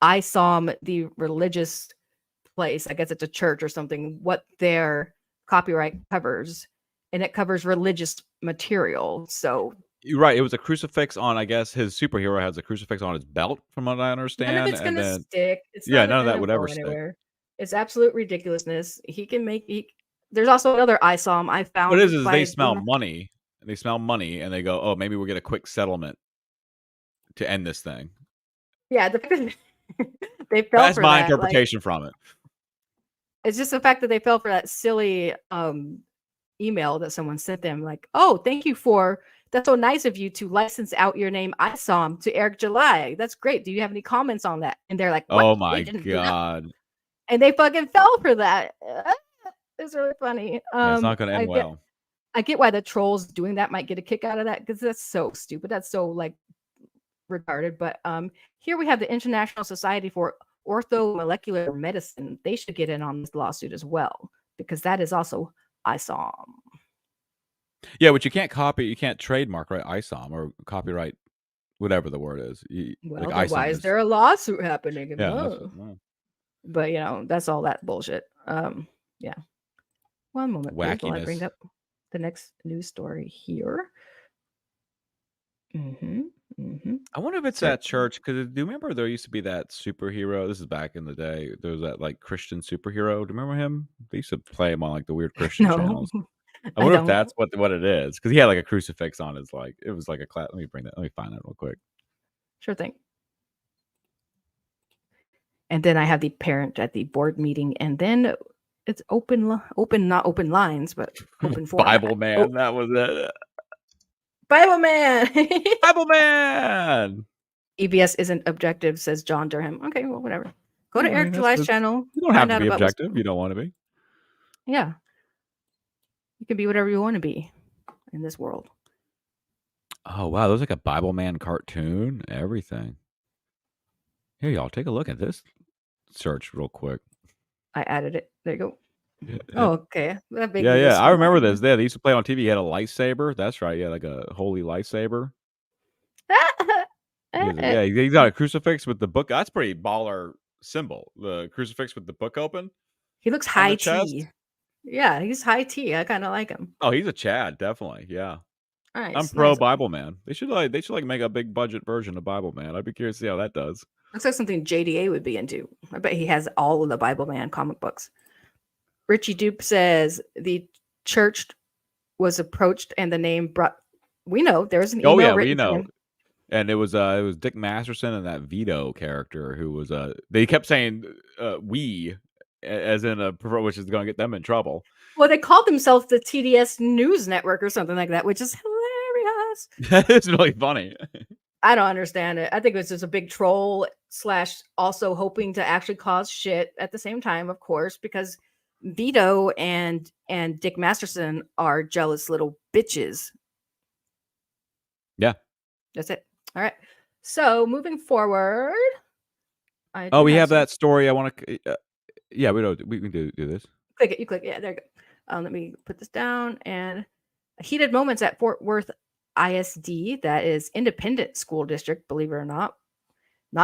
ISOM, the religious place, I guess it's a church or something, what their copyright covers, and it covers religious material. So You're right. It was a crucifix on. I guess his superhero has a crucifix on his belt, from what I understand. none of it's and gonna then stick. It's yeah, not none of that gonna would go ever stick. anywhere. It's absolute ridiculousness. He can make. There's also another ISOM I found. What it is by they smell doing- money. They smell money, and they go, "Oh, maybe we'll get a quick settlement to end this thing." Yeah, they fell That's for my that. Like, interpretation from it. it's just the fact that they fell for that silly email that someone sent them, like, "Oh, thank you for that's so nice of you to license out your name ISOM to Eric July. That's great. Do you have any comments on that?" And they're like, "What? Oh We my didn't do that." god. And they fucking fell for that. It's really funny. Yeah, it's not going to end well. I get why the trolls doing that might get a kick out of that, because that's so stupid. That's so like retarded. But here we have the International Society for Orthomolecular Medicine. They should get in on this lawsuit as well, because that is also ISOM. Yeah, but you can't copy, you can't trademark, right? ISOM or copyright, whatever the word is. Well, like then why ISOM is there a lawsuit happening? Yeah, that's- Oh. well, But you know, that's all that bullshit. Yeah. One moment, please, while I bring Wackiness. up the next news story here. I wonder if it's Sure. that church, because do you remember there used to be that superhero? This is back in the day. There was that like Christian superhero. Do you remember him? They used to play him on like the weird Christian No, channels. I I wonder if don't. that's what it is, because he had like a crucifix on his like it was like a class. Let me bring that. Let me find that real quick. Sure thing. And then I have the parent at the board meeting, and then it's open, not open lines, but open format. Bible man, that was it. Bible man. Bible man. EBS isn't objective, says John Durham. Okay, well, whatever. Go to I mean, Eric July's channel. You don't have find to out be about what's- objective. You don't want to be. Yeah. You can be whatever you want to be in this world. Oh wow, there's like a Bible man cartoon. Everything. Here, y'all, take a look at this. Search real quick. I added it. There you go. Oh, okay. That big Yeah, is yeah. I remember small. this. Yeah, they used to play on TV. He had a lightsaber. That's right. Yeah, like a holy lightsaber. Yeah, he's got a crucifix with the book. That's pretty baller symbol. The crucifix with the book open. He looks on high the chest. tea. Yeah, he's high tea. I kind of like him. Oh, he's a Chad, definitely. Yeah. Nice. I'm pro nice. Bible man. They should make a big budget version of Bible man. I'd be curious to see how that does. Looks like something JDA would be into. I bet he has all of the Bible Man comic books. Richie Dupe says the church was approached and the name brought. We know there's an email Oh yeah, written we to know. him. And it was Dick Masterson and that Vito character who was they kept saying we as in which is going to get them in trouble. Well, they called themselves the TDS News Network or something like that, which is hilarious. It's really funny. I don't understand it. I think it was just a big troll / also hoping to actually cause shit at the same time, of course, because Vito and Dick Masterson are jealous little bitches. Yeah. That's it. All right. So moving forward. We have that story. I want to. Yeah, we can do this. Click it. You click. Yeah, there you go. Let me put this down. And heated moments at Fort Worth ISD. That is independent school district, believe it or not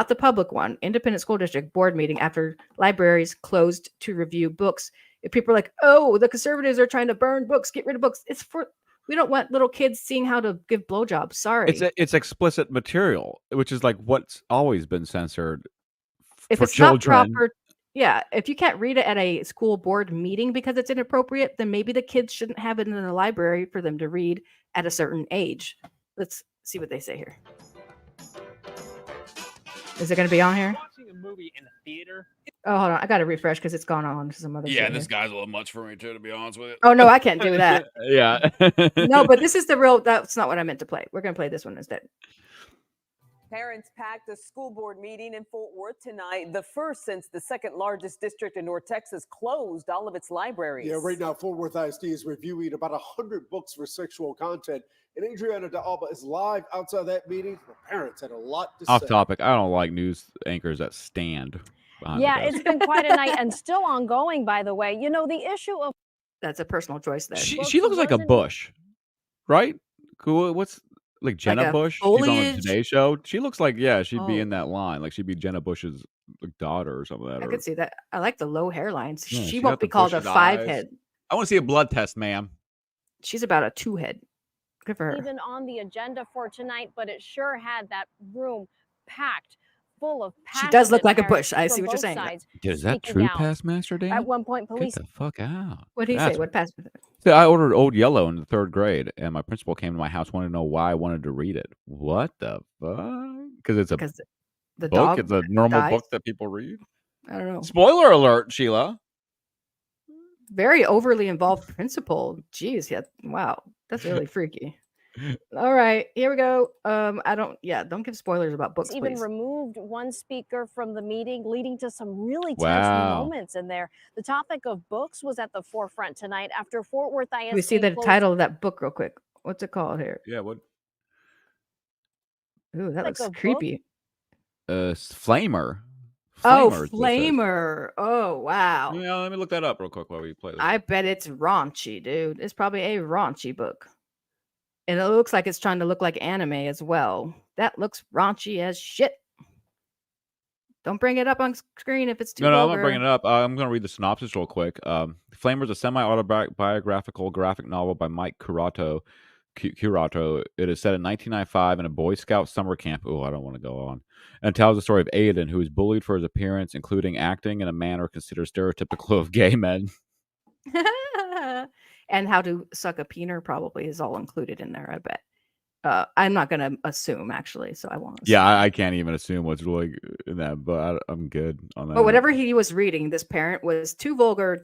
the public one. Independent school district board meeting after libraries closed to review books. If people are like, oh, the conservatives are trying to burn books, get rid of books. We don't want little kids seeing how to give blowjobs. Sorry. It's explicit material, which is like what's always been censored If for it's not children. proper, yeah. If you can't read it at a school board meeting because it's inappropriate, then maybe the kids shouldn't have it in the library for them to read at a certain age. Let's see what they say here. Is it going to be on here? Watching a movie in the theater. Oh, hold on. I got to refresh because it's gone on to some other Yeah, shit this here. guy's a little much for me too, to be honest with you. Oh, no, I can't do that. Yeah. No, but this is the real, that's not what I meant to play. We're going to play this one instead. Parents packed a school board meeting in Fort Worth tonight, the first since the second largest district in North Texas closed all of its libraries. Yeah, right now, Fort Worth ISD is reviewing about 100 books for sexual content. And Adriana de Alba is live outside that meeting. Her parents had a lot to Off say. topic. I don't like news anchors that stand behind Yeah, the desk. it's been quite a night and still ongoing, by the way. You know, the issue of That's a personal choice there. She looks like a Bush, right? Cool. What's like Jenna a Bush? She's on the foliage? Today Show. She looks like she'd be Oh. in that line. Like she'd be Jenna Bush's like, daughter or something like that. I or- could see that. I like the low hairlines. Yeah, she she won't got be the called a bushy 5 eyes. head. I want to see a blood test, ma'am. She's about a 2 head. Good for her. even on the agenda for tonight, but it sure had that room packed full of She does look passionate like a parents Bush. I from see what you're both saying. sides Dude, is that speaking true, out. past Master Dan? At one point, police Get the fuck out. What did he say? That's- What passed? So I ordered Old Yellow in the 3rd grade, and my principal came to my house, wanted to know why I wanted to read it. What the fuck? Because it's a Because the book. dog It's a normal dies? book that people read. I don't know. Spoiler alert, Sheila. Very overly involved principal. Jeez, yeah. Wow. That's really freaky. All right, here we go. Don't give spoilers about books, even please. removed one speaker from the meeting, leading to some really tense Wow. moments in there. The topic of books was at the forefront tonight after Fort Worth ISD. Let me see the closed title of that book real quick. What's it called here? Yeah, what? Ooh, that Like looks a book? creepy. Flamer. Oh, Flamer is what it says. Flamer. Oh, wow. Yeah, let me look that up real quick while we play this. I bet it's raunchy, dude. It's probably a raunchy book. And it looks like it's trying to look like anime as well. That looks raunchy as shit. Don't bring it up on screen if it's too No, I'm vulgar. not bringing it up. I'm going to read the synopsis real quick. Flamer is a semi-autobiographical graphic novel by Mike Curato. It is set in 1995 in a Boy Scout summer camp. Oh, I don't want to go on. And tells the story of Aiden, who is bullied for his appearance, including acting in a manner considered stereotypical of gay men. And how to suck a peener probably is all included in there, I bet. I'm not going to assume, actually, so I won't. Yeah, I can't even assume what's really in that, but I'm good on that. But whatever he was reading, this parent was too vulgar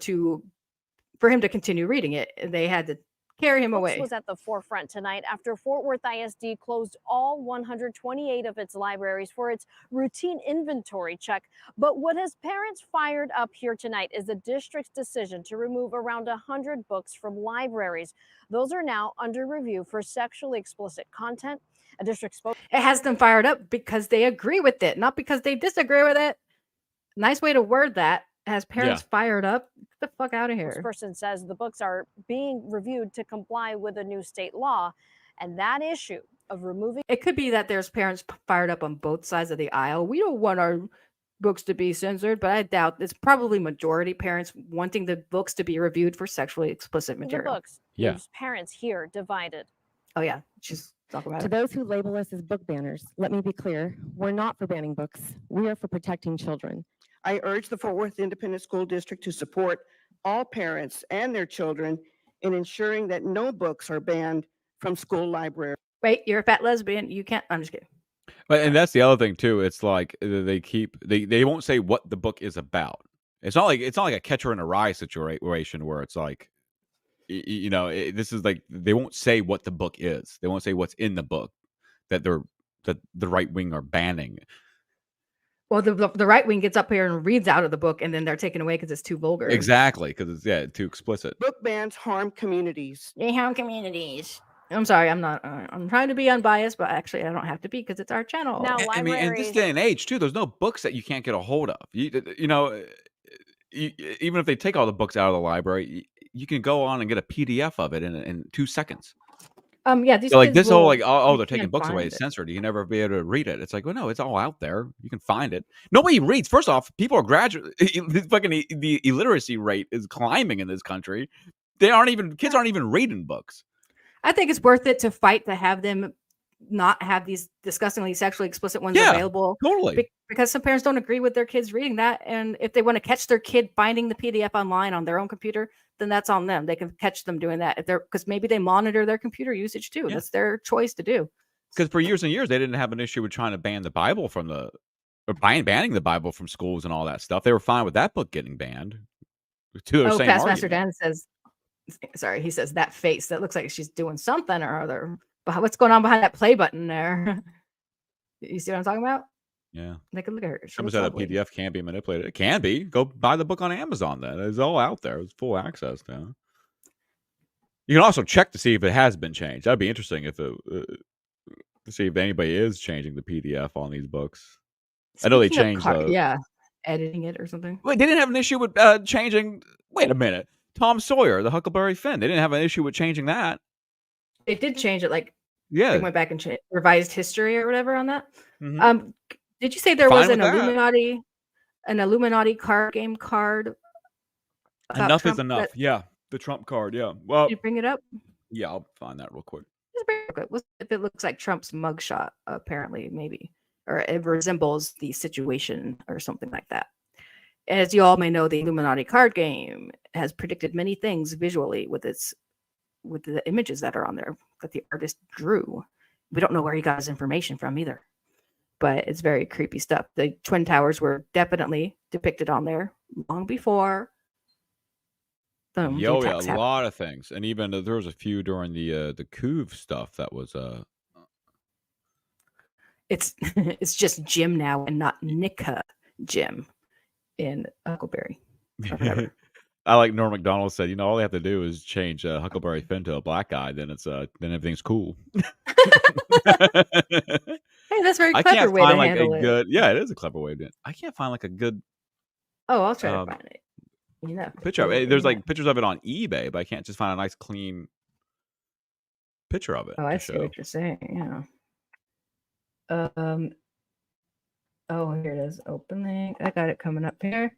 for him to continue reading it. They had to carry him Books away. was at the forefront tonight after Fort Worth ISD closed all 128 of its libraries for its routine inventory check. But what has parents fired up here tonight is the district's decision to remove around 100 books from libraries. Those are now under review for sexually explicit content. A district spokesperson. It has them fired up because they agree with it, not because they disagree with it. Nice way to word that. Has parents fired up? Get the fuck out of here. Person says the books are being reviewed to comply with a new state law, and that issue of removing It could be that there's parents fired up on both sides of the aisle. We don't want our books to be censored, but I doubt it's probably majority parents wanting the books to be reviewed for sexually explicit the material. books leaves parents here divided. Oh yeah, she's talking about To it. those who label us as book banners, let me be clear. We're not for banning books. We are for protecting children. I urge the Fort Worth Independent School District to support all parents and their children in ensuring that no books are banned from school libraries. Wait, you're a fat lesbian. You can't. I'm just kidding. But and that's the other thing too. It's like they won't say what the book is about. It's not like a Catcher in a Rye situation where it's like, this is like they won't say what the book is. They won't say what's in the book that the right wing are banning. Well, the right wing gets up here and reads out of the book, and then they're taken away because it's too vulgar. Exactly, because it's too explicit. Book bans harm communities. They harm communities. I'm sorry, I'm not. I'm trying to be unbiased, but actually, I don't have to be because it's our channel. Now, I mean, in this day and age too, there's no books that you can't get a hold of. even if they take all the books out of the library, you can go on and get a PDF of it in 2 seconds. Yeah, these So, like, kids this whole, will. like, oh, You they're taking can books away, find it's it. censored, you can never be able to read it. It's like, well, no, it's all out there. You can find it. Nobody reads. First off, people are the illiteracy rate is climbing in this country. Kids aren't even reading books. I think it's worth it to fight to have them not have these disgustingly sexually explicit ones Yeah, available. totally. Because some parents don't agree with their kids reading that, and if they want to catch their kid finding the PDF online on their own computer, then that's on them. They can catch them doing that if they're because maybe they monitor their computer usage too. Yeah. That's their choice to do. Because for years and years, they didn't have an issue with trying to ban the Bible from banning the Bible from schools and all that stuff. They were fine with that book getting banned. To their same Past argument. Master Dan says, sorry, he says that face that looks like she's doing something or other. But what's going on behind that play button there? You see what I'm talking about? Yeah. Like, look at her. She Someone looks said a lovely. PDF can't be manipulated. It can be. Go buy the book on Amazon then. It's all out there. It's full access now. You can also check to see if it has been changed. That'd be interesting if to see if anybody is changing the PDF on these books. I know they Speaking of changed yeah, editing it or something. Wait, they didn't have an issue with changing. Wait a minute. Tom Sawyer, the Huckleberry Finn. They didn't have an issue with changing that. They did change it. Like, Yeah. they went back and revised history or whatever on that. Mhm. Did you say there Fine was with an that. Illuminati card game card? about Enough is Trump enough. that- Yeah. The Trump card. Yeah. Well, Did you bring it up? yeah, I'll find that real quick. Just bring it up. If it looks like Trump's mugshot, apparently, maybe, or it resembles the situation or something like that. As you all may know, the Illuminati card game has predicted many things visually with the images that are on there that the artist drew. We don't know where he got his information from either, but it's very creepy stuff. The Twin Towers were definitely depicted on there long before. The Yeah, a attacks happened. lot of things, and even there was a few during the Couve stuff that was It's it's just Jim now and not Nika Jim in Huckleberry. or whatever. I like Norm Macdonald said, you know, all they have to do is change Huckleberry Finn to a black guy, then it's then everything's cool. Hey, that's a very I clever can't way to find like handle a it. good it is a clever way to do it. I can't find like a good Oh, I'll try to um, find it. You know, picture of you it. There's know. like pictures of it on eBay, but I can't just find a nice clean picture of it Oh, to I see show. what you're saying. Yeah. Oh, here it is. Open link. I got it coming up here.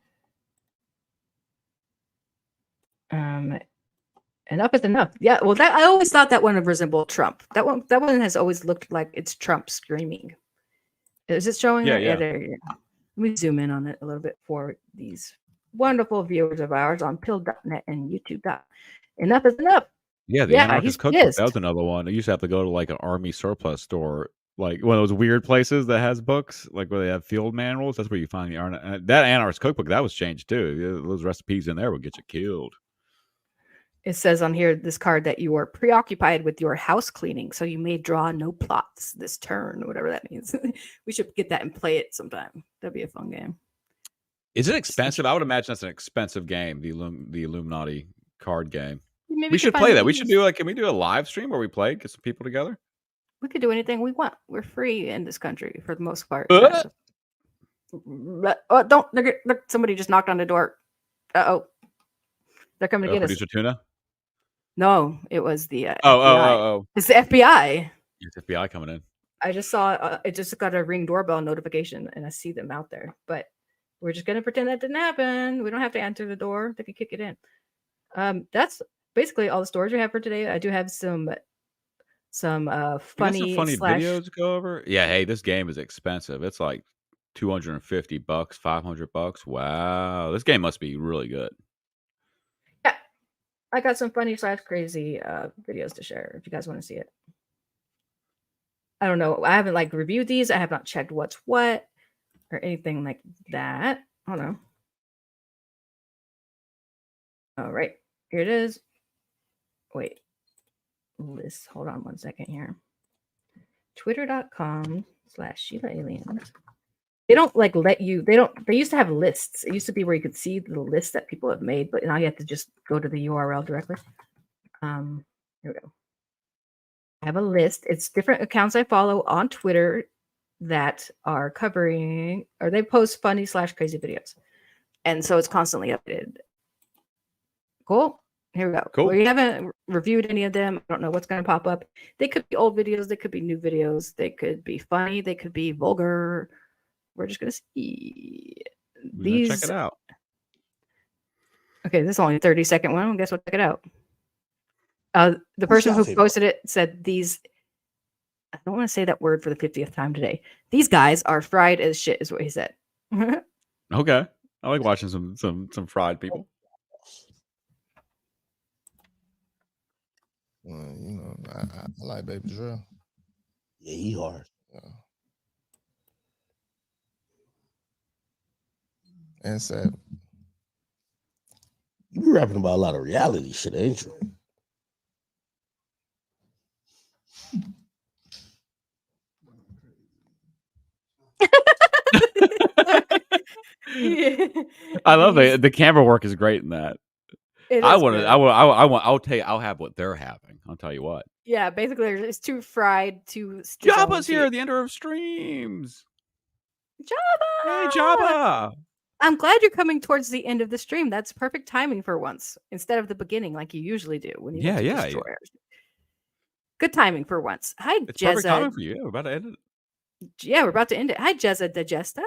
Enough is enough. Yeah. Well, I always thought that one would resemble Trump. That one has always looked like it's Trump screaming. Is it showing Yeah, it? yeah. There you go. Let me zoom in on it a little bit for these wonderful viewers of ours on pill.net and YouTube. Enough is enough. Yeah, the Yeah, Anarchist he's Cookbook. pissed. That was another one. I used to have to go to like an army surplus store, like one of those weird places that has books, like where they have field manuals. That's where you find that Anarchist Cookbook. That was changed too. Those recipes in there would get you killed. It says on here, this card, that you are preoccupied with your house cleaning, so you may draw no plots this turn, whatever that means. We should get that and play it sometime. That'd be a fun game. Is it expensive? I would imagine that's an expensive game. The Illuminati card game. Maybe We could should find play the that. We should games. do can we do a live stream where we play? Get some people together. We could do anything we want. We're free in this country for the most part. Don't look! Somebody just knocked on the door. Oh, they're coming to get us. Producer Tuna. No, it was the FBI. Oh. It's the FBI. It's FBI coming in. I just saw it. Just got a Ring doorbell notification, and I see them out there. But we're just gonna pretend that didn't happen. We don't have to answer the door. They can kick it in. That's basically all the stories we have for today. I do have some We got funny some funny slash. videos to go over. Yeah, hey, this game is expensive. It's like $250, $500. Wow, this game must be really good. Yeah, I got some funny slash crazy videos to share if you guys want to see it. I don't know. I haven't like reviewed these. I have not checked what's what or anything like that. I don't know. All right, here it is. Wait, list. Hold on one second here. Twitter.com/Sheila Aliens. They don't like let you. They used to have lists. It used to be where you could see the list that people have made, but now you have to just go to the URL directly. Here we go. I have a list. It's different accounts I follow on Twitter that are covering, or they post funny slash crazy videos. and so it's constantly updated. Cool. Here we go. Cool. We haven't reviewed any of them. I don't know what's going to pop up. They could be old videos. They could be new videos. They could be funny. They could be vulgar. We're just going to see these. Check it out. Okay, this is only a 30-second one. I guess we'll check it out. The person who posted it said these. I don't want to say that word for the 50th time today. These guys are fried as shit, is what he said. Okay, I like watching some fried people. Well, you know, I like Baby Drill. Yeah, he hard. Yeah. And Savage. You be rapping about a lot of reality shit, ain't you? I love the camera work is great in that. I'll tell you, I'll have what they're having. I'll tell you what. Yeah, basically, it's too fried, too. Jabba's here at the end of streams. Jabba! Hey, Jabba! I'm glad you're coming towards the end of the stream. That's perfect timing for once, instead of the beginning like you usually do when you Yeah. destroy ours. Good timing for once. Hi, It's perfect Jezza. timing for you. We're about to end it. Yeah, we're about to end it. Hi, Jezza Digesta.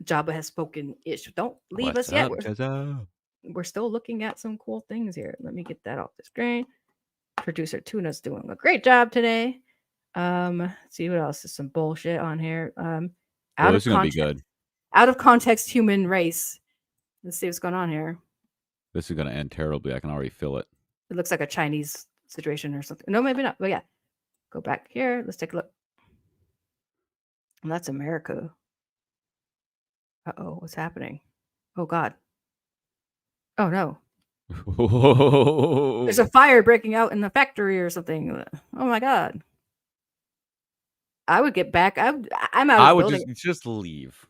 Jabba has spoken ish. Don't leave What's us yet. up, Jezza? We're still looking at some cool things here. Let me get that off the screen. Producer Tuna's doing a great job today. Let's see what else is some bullshit on here. Out This of is gonna be context. good. Out of context human race. Let's see what's going on here. This is gonna end terribly. I can already feel it. It looks like a Chinese situation or something. No, maybe not. But yeah. Go back here. Let's take a look. And that's America. Uh-oh, what's happening? Oh God. Oh no. There's a fire breaking out in the factory or something. Oh my God. I would get back. I'm out I of the would building. just leave.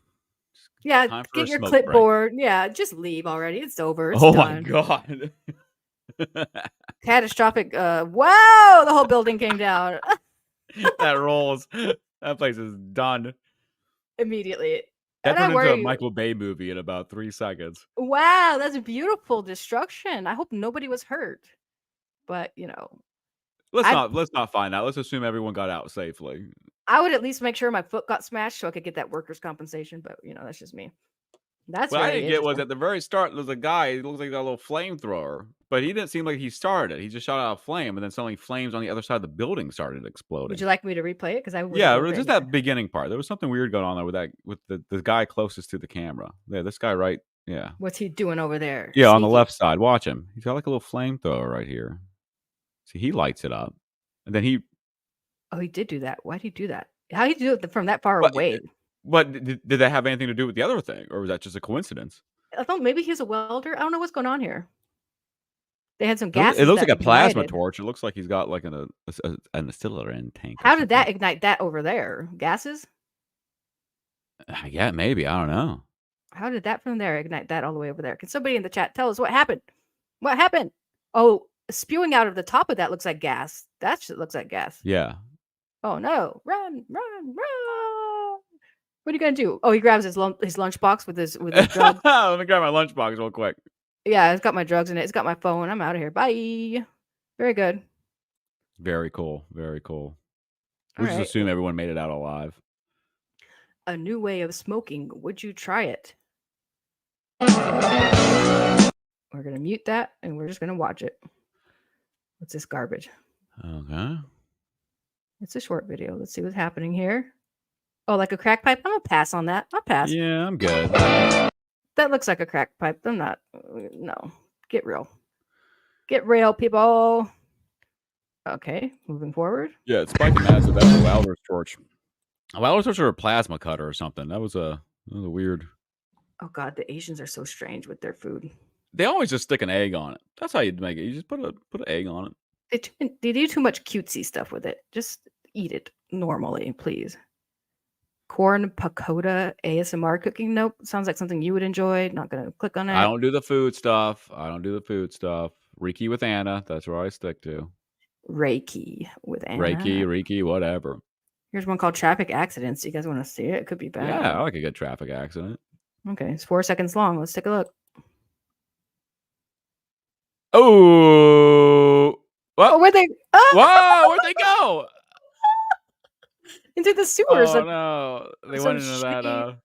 Yeah, Time for get a your smoke break. clipboard. Yeah, just leave already. It's over. It's Oh done. my God. Catastrophic. Wow, the whole building came down That rolls. That place is done. immediately. That And I turned into worry a you. Michael Bay movie in about 3 seconds. Wow, that's beautiful destruction. I hope nobody was hurt. But you know, Let's I not find out. Let's assume everyone got out safely. I would at least make sure my foot got smashed so I could get that workers' compensation. But you know, that's just me. That's What I very didn't get was interesting. at the very start, there's a guy, he looks like a little flamethrower, but he didn't seem like he started. He just shot out a flame, and then suddenly flames on the other side of the building started Would exploding. you like me to replay it? Because I would. Yeah, just that beginning part. There was something weird going on there with the guy closest to the camera. Yeah, this guy right. Yeah. What's he doing over there? Yeah, on the Sneaky. left side. Watch him. He's got like a little flamethrower right here. See, he lights it up. And then he Oh, he did do that. Why'd he do that? How did he do it from that far away? But did that have anything to do with the other thing? Or was that just a coincidence? I thought maybe he's a welder. I don't know what's going on here. They had some It gases. looks like that a plasma ignited. torch. It looks like he's got like an accelerator tank. How did that ignite that over there? Gases? Yeah, maybe. I don't know. How did that from there ignite that all the way over there? Can somebody in the chat tell us what happened? What happened? Oh, spewing out of the top of that looks like gas. That shit looks like gas. Yeah. Oh no! Run! Run! Run! What are you gonna do? Oh, he grabs his lunchbox with his drugs. Let me grab my lunchbox real quick. Yeah, it's got my drugs in it. It's got my phone. I'm out of here. Bye. Very good. Very cool. Very cool. All We just right. assume everyone made it out alive. A new way of smoking. Would you try it? We're gonna mute that and we're just gonna watch it. What's this garbage? Okay. It's a short video. Let's see what's happening here. Oh, like a crack pipe? I'm gonna pass on that. I'll pass. Yeah, I'm good. That looks like a crack pipe. I'm not. No. Get real. Get real, people. Okay, moving forward. Yeah, it's spiking massive. That's a Wilder's torch. A Wilder's torch or a plasma cutter or something. That was a weird. Oh God, the Asians are so strange with their food. They always just stick an egg on it. That's how you make it. You just put an egg on it. They do too much cutesy stuff with it. Just eat it normally, please. Corn pagoda ASMR cooking. Nope. Sounds like something you would enjoy. Not gonna click on it. I don't do the food stuff. Reiki with Anna. That's where I stick to. Reiki with Anna. Reiki, whatever. Here's one called Traffic Accidents. You guys want to see it? It could be bad. Yeah, I like a good traffic accident. Okay, it's 4 seconds long. Let's take a look. Oh, Oh, where'd they? Whoa, where'd they go? Into the sewers. Oh no, they some went into that. shitty-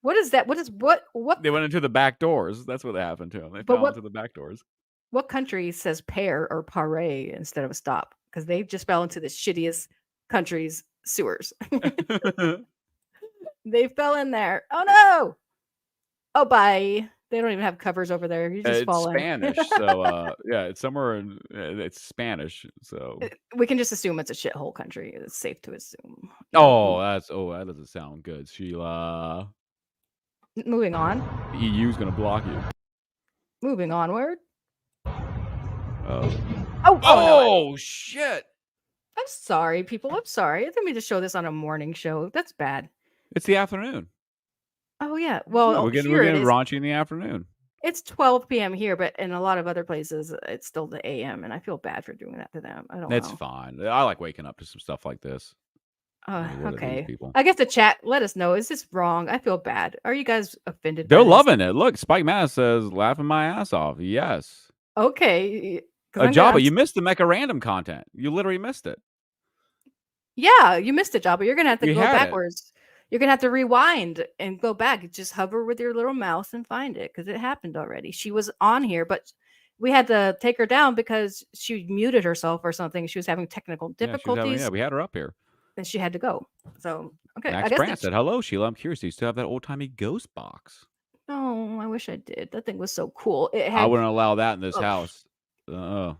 What is that? What? They went into the back doors. That's what happened to them. They But fell what- into the back doors. What country says pair or pare instead of a stop? Because they just fell into the shittiest country's sewers. They fell in there. Oh no! Oh bye. They don't even have covers over there. You just It's fall in. Spanish, so yeah, it's somewhere in. It's Spanish, so. We can just assume it's a shithole country. It's safe to assume. Oh, that doesn't sound good, Sheila. Moving on. The EU's gonna block you. Moving onward. Oh. Oh, shit! I'm sorry, people. I'm sorry. I didn't mean to show this on a morning show. That's bad. It's the afternoon. Oh yeah. Well, Yeah, we're getting here it is. raunchy in the afternoon. It's 12 p.m. here, but in a lot of other places, it's still the a.m. And I feel bad for doing that to them. I don't It's know. fine. I like waking up to some stuff like this. What are these Okay. people? I guess the chat, let us know. Is this wrong? I feel bad. Are you guys offended? They're by this? loving it. Look, Spike Mass says, laughing my ass off. Yes. Okay. 'Cause I'm Jabba, gonna- you missed the Mecha Random content. You literally missed it. Yeah, you missed it, Jabba. You're gonna have to You go had it. backwards. You're gonna have to rewind and go back. Just hover with your little mouse and find it because it happened already. She was on here, but we had to take her down because she muted herself or something. She was having technical difficulties, Yeah, we had her up here. and she had to go. So okay, I Max guess. Brandt said, hello, Sheila. I'm curious. Do you still have that old timey ghost box? Oh, I wish I did. That thing was so cool. It had. I wouldn't allow that in this Oh. house. I'm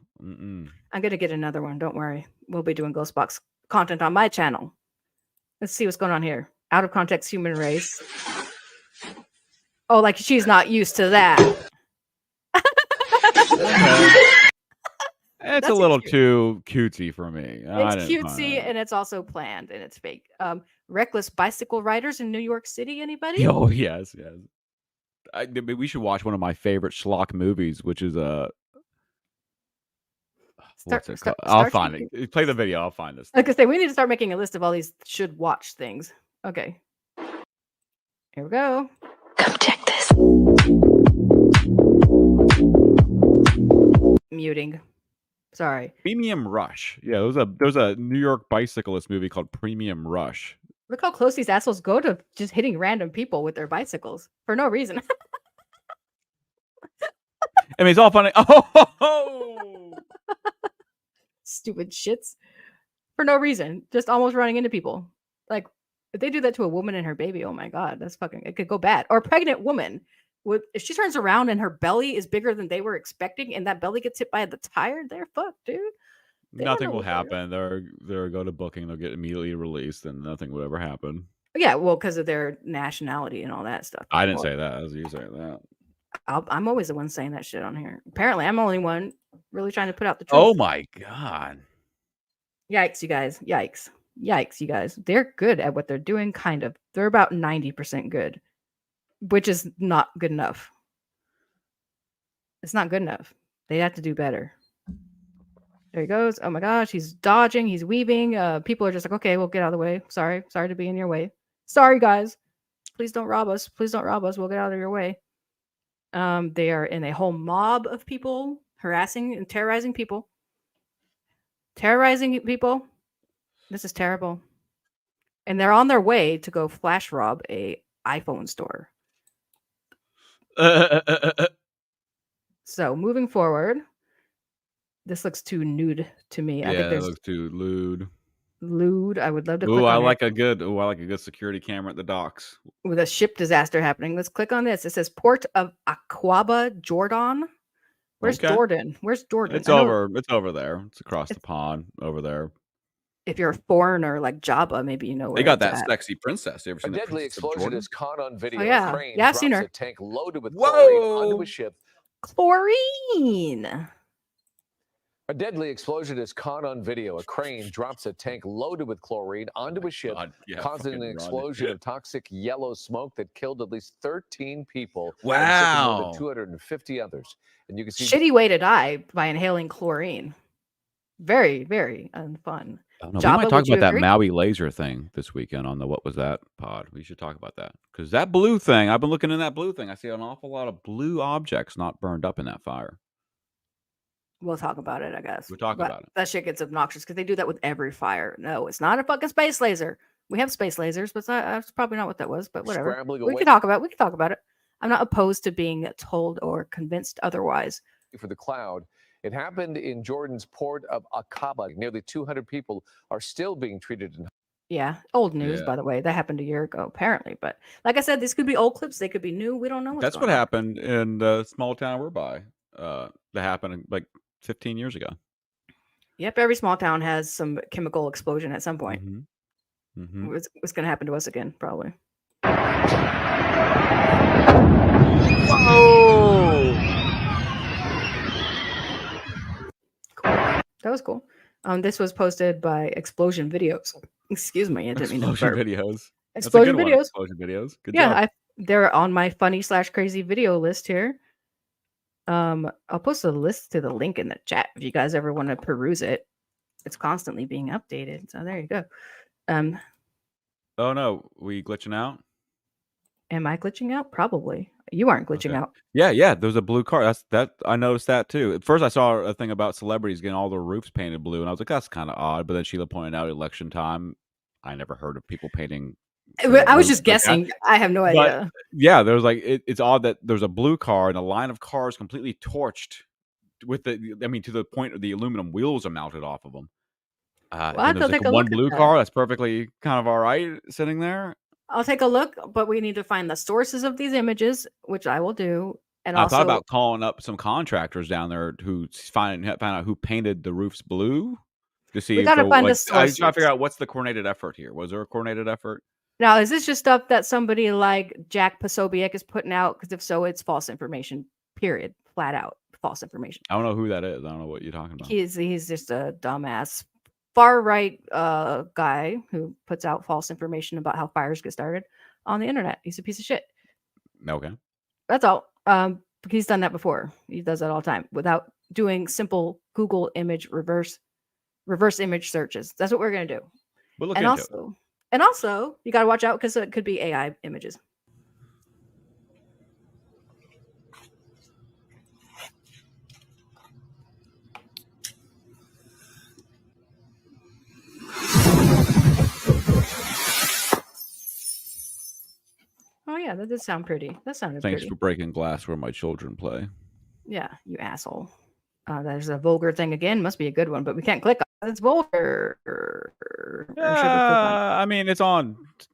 gonna get another one. Don't worry. We'll be doing Ghostbox content on my channel. Let's see what's going on here. Out of context human race. Oh, like she's not used to that. It's That's a little cute. too cutesy for me. I It's didn't find cutesy it. and it's also planned and it's fake. Reckless bicycle riders in New York City. Anybody? Oh, yes. We should watch one of my favorite schlock movies, which is what's it called? I'll find it. Play the video. I'll find this. Like I say, we need to start making a list of all these should watch things. Okay. Here we go. Come check this. Muting. Sorry. Premium Rush. Yeah, there's a New York bicyclist movie called Premium Rush. Look how close these assholes go to just hitting random people with their bicycles for no reason. I mean, it's all funny. Oh, Stupid shits. For no reason. Just almost running into people. Like, if they do that to a woman and her baby, oh my God, that's fucking, it could go bad. Or a pregnant woman. If she turns around and her belly is bigger than they were expecting and that belly gets hit by the tire, they're fucked, dude. They don't nothing know will what they're- happen. They'll go to booking. They'll get immediately released, and nothing will ever happen. Yeah, well, because of their nationality and all that stuff. I didn't Well, say that. As you say that. I'm always the one saying that shit on here. Apparently, I'm the only one really trying to put out the truth. Oh my God. Yikes, you guys. Yikes. Yikes, you guys. They're good at what they're doing, kind of. They're about 90% good, which is not good enough. It's not good enough. They have to do better. There he goes. Oh my gosh, he's dodging, he's weaving. People are just like, okay, we'll get out of the way. Sorry to be in your way. Sorry, guys. Please don't rob us. Please don't rob us. We'll get out of your way. They are in a whole mob of people harassing and terrorizing people. Terrorizing people. This is terrible. And they're on their way to go flash rob a iPhone store. So moving forward, this looks too nude to me. I think Yeah, it there's looks too lewd. lewd. I would love to Ooh, click I on like a good security camera at the docks. it with a ship disaster happening. Let's click on this. It says Port of Aqaba, Jordan. Where's Okay. Jordan? Where's Jordan? It's I know over. It's over there. It's across the pond over there. If you're a foreigner like Jabba, maybe you know where They got it's that at. sexy princess. You ever A seen that deadly Princess of explosion Jordan? is caught on video. Oh, yeah. A crane Yeah, I've seen drops her. a tank loaded with chlorine onto a ship. Chlorine. A deadly explosion is caught on video. A crane drops a tank loaded with chlorine onto a ship, yeah, causing fucking an run. explosion of toxic yellow smoke that killed at least 13 people and Wow. sickened more than 250 others. And you can see Shitty way to die by inhaling chlorine. Very, very unfun. I don't know. We Jabba, might talk would you about that agree? Maui laser thing this weekend on the What Was That pod. We should talk about that because that blue thing. I've been looking in that blue thing. I see an awful lot of blue objects not burned up in that fire. We'll talk about it, I guess. We'll talk But about it. that shit gets obnoxious because they do that with every fire. No, it's not a fucking space laser. We have space lasers, but that's probably not what that was. But whatever. Scrambling We away can talk about. We can talk about it. I'm not opposed to being told or convinced otherwise. for the cloud. It happened in Jordan's port of Aqaba. Nearly 200 people are still being treated in. Yeah, old news, Yeah. by the way. That happened a year ago, apparently. But like I said, these could be old clips. They could be new. We don't know what's That's going what on. happened in the small town we're by. That happened like 15 years ago. Yep, every small town has some chemical explosion at some point. Mm-hmm. Mm-hmm. It's going to happen to us again, probably. Whoa! That was cool. This was posted by Explosion Videos. Excuse me, I didn't mean to Explosion burp. videos. Explosion That's a good one, Videos. Explosion videos. Good Yeah, job. they're on my funny/crazy video list here. I'll post a list to the link in the chat if you guys ever want to peruse it. It's constantly being updated. So there you go. Oh no, we glitching out? Am I glitching out? Probably. You aren't glitching Okay. out. Yeah. There's a blue car. That I noticed that too. At first, I saw a thing about celebrities getting all their roofs painted blue, and I was like, "That's kind of odd." But then Sheila pointed out election time. I never heard of people painting. I their was roofs just like that. guessing. I have no But idea. yeah, there's like it's odd that there's a blue car and a line of cars completely torched with to the point of the aluminum wheels are melted off of them. Well, I Then have to there's like take a one look at blue that. car that's perfectly kind of all right sitting there. I'll take a look, but we need to find the sources of these images, which I will do. And I thought also, about calling up some contractors down there who find out who painted the roofs blue to see we if got to they're find the like. I try to sources. figure out what's the coordinated effort here. Was there a coordinated effort? Now, is this just stuff that somebody like Jack Posobiec is putting out? Because if so, it's false information. Period. Flat out false information. I don't know who that is. I don't know what you're talking about. He's just a dumbass far right guy who puts out false information about how fires get started on the internet. He's a piece of shit. Okay. That's all. He's done that before. He does that all the time without doing simple Google image reverse image searches. That's what we're gonna do. We'll look And into it. also, you gotta watch out because it could be AI images. Oh yeah, that did sound pretty. That sounded Thanks pretty. for breaking glass where my children play. Yeah, you asshole. There's a vulgar thing again. Must be a good one, but we can't click on it. It's vulgar. Or should we click on it? I mean, it's on. Just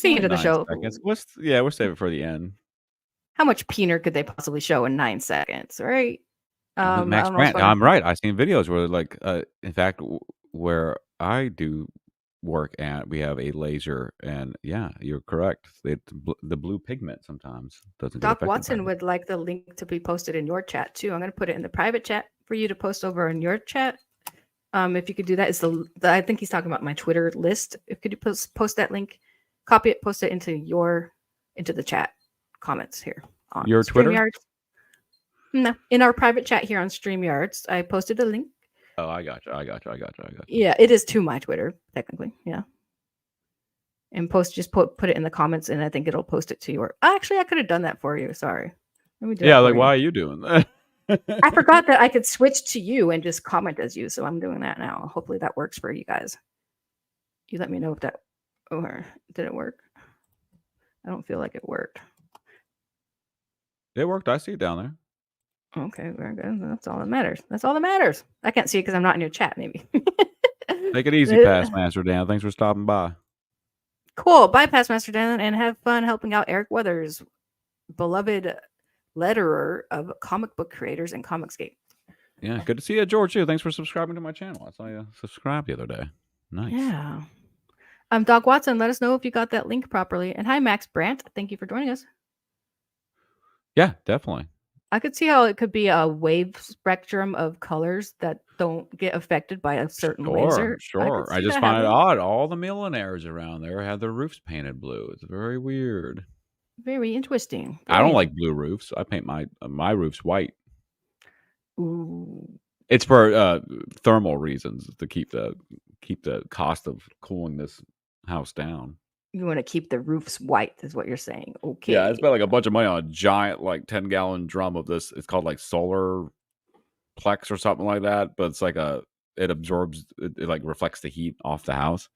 the end of the show. Seconds. We'll save it for the end. How much peener could they possibly show in 9 seconds, right? I Max don't know Grant. if I'm- I'm right. I've seen videos where, like, in fact, where I do work at, we have a laser, and yeah, you're correct. The blue pigment sometimes doesn't get Doc affected by Watson it. would like the link to be posted in your chat too. I'm going to put it in the private chat for you to post over in your chat. If you could do that, is I think he's talking about my Twitter list. If could you post that link, copy it, post it into the chat comments here on Your Twitter? StreamYard. No, in our private chat here on StreamYards, I posted a link. Oh, I got you. Yeah, it is to my Twitter technically. Yeah, and just put it in the comments, and I think it'll post it to your. Actually, I could have done that for you. Sorry. Let me do Yeah, that like, for you. why are you doing that? I forgot that I could switch to you and just comment as you, so I'm doing that now. Hopefully that works for you guys. You let me know if that or did it work? I don't feel like it worked. It worked. I see it down there. Okay, very good. That's all that matters. That's all that matters. I can't see it because I'm not in your chat, maybe. Take it easy, Past Master Dan. Thanks for stopping by. Cool. Bypass Master Dan and have fun helping out Eric Weathers, beloved letterer of comic book creators and Comicsgate. Yeah, good to see you, George, too. Thanks for subscribing to my channel. I saw you subscribe the other day. Nice. Yeah. Doc Watson, let us know if you got that link properly. And hi, Max Brandt. Thank you for joining us. Yeah, definitely. I could see how it could be a wave spectrum of colors that don't get affected by a certain laser. Sure. I just find it odd. All the millionaires around there have their roofs painted blue. It's very weird. Very interesting. I don't like blue roofs. I paint my roofs white. Ooh. It's for thermal reasons to keep the cost of cooling this house down. You want to keep the roofs white, is what you're saying. Okay. Yeah, I spent like a bunch of money on a giant like 10-gallon drum of this. It's called like solar plex or something like that, but it's like it absorbs it like reflects the heat off the house.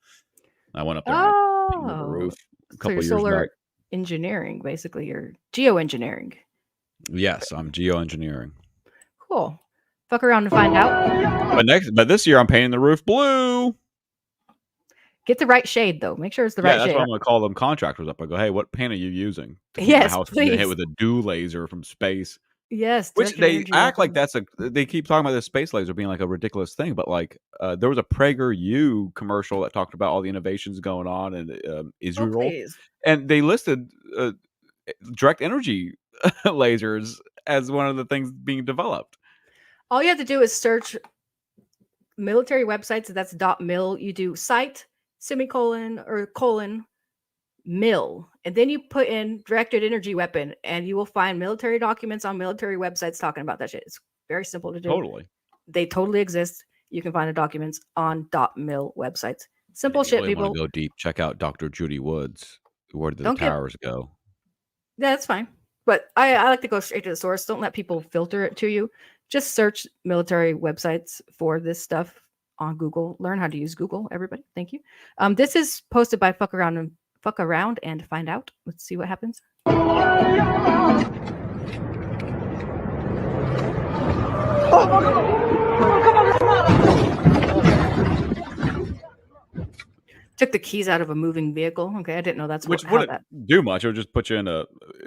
I went up there and I painted the roof a So couple you're years solar back. engineering, basically. You're geoengineering. Yes, I'm geoengineering. Cool. Fuck around and find out. But this year I'm painting the roof blue. Get the right shade though. Make sure it's the Yeah, right that's shade. why I'm gonna call them contractors up. I go, hey, what paint are you using to keep my Yes, house from getting hit please. with a dew laser from space? Yes, Which directed they energy act like weapons. they keep talking about this space laser being like a ridiculous thing, but like there was a PragerU commercial that talked about all the innovations going on in Oh, Israel, please. and they listed direct energy lasers as one of the things being developed. All you have to do is search military websites. That's .mil. You do site semicolon or colon mil, and then you put in directed energy weapon, and you will find military documents on military websites talking about that shit. It's very simple to do. Totally. They totally exist. You can find the documents on .mil websites. Simple If you shit, really want people. to go deep, check out Dr. Judy Woods. Where did the Don't get towers go? Yeah, that's fine. But I like to go straight to the source. Don't let people filter it to you. Just search military websites for this stuff on Google. Learn how to use Google, everybody. Thank you. This is posted by Fuck Around and Find Out. Let's see what happens. Took the keys out of a moving vehicle. Okay, I didn't know that's Which how wouldn't that. do much. It would just put you in a.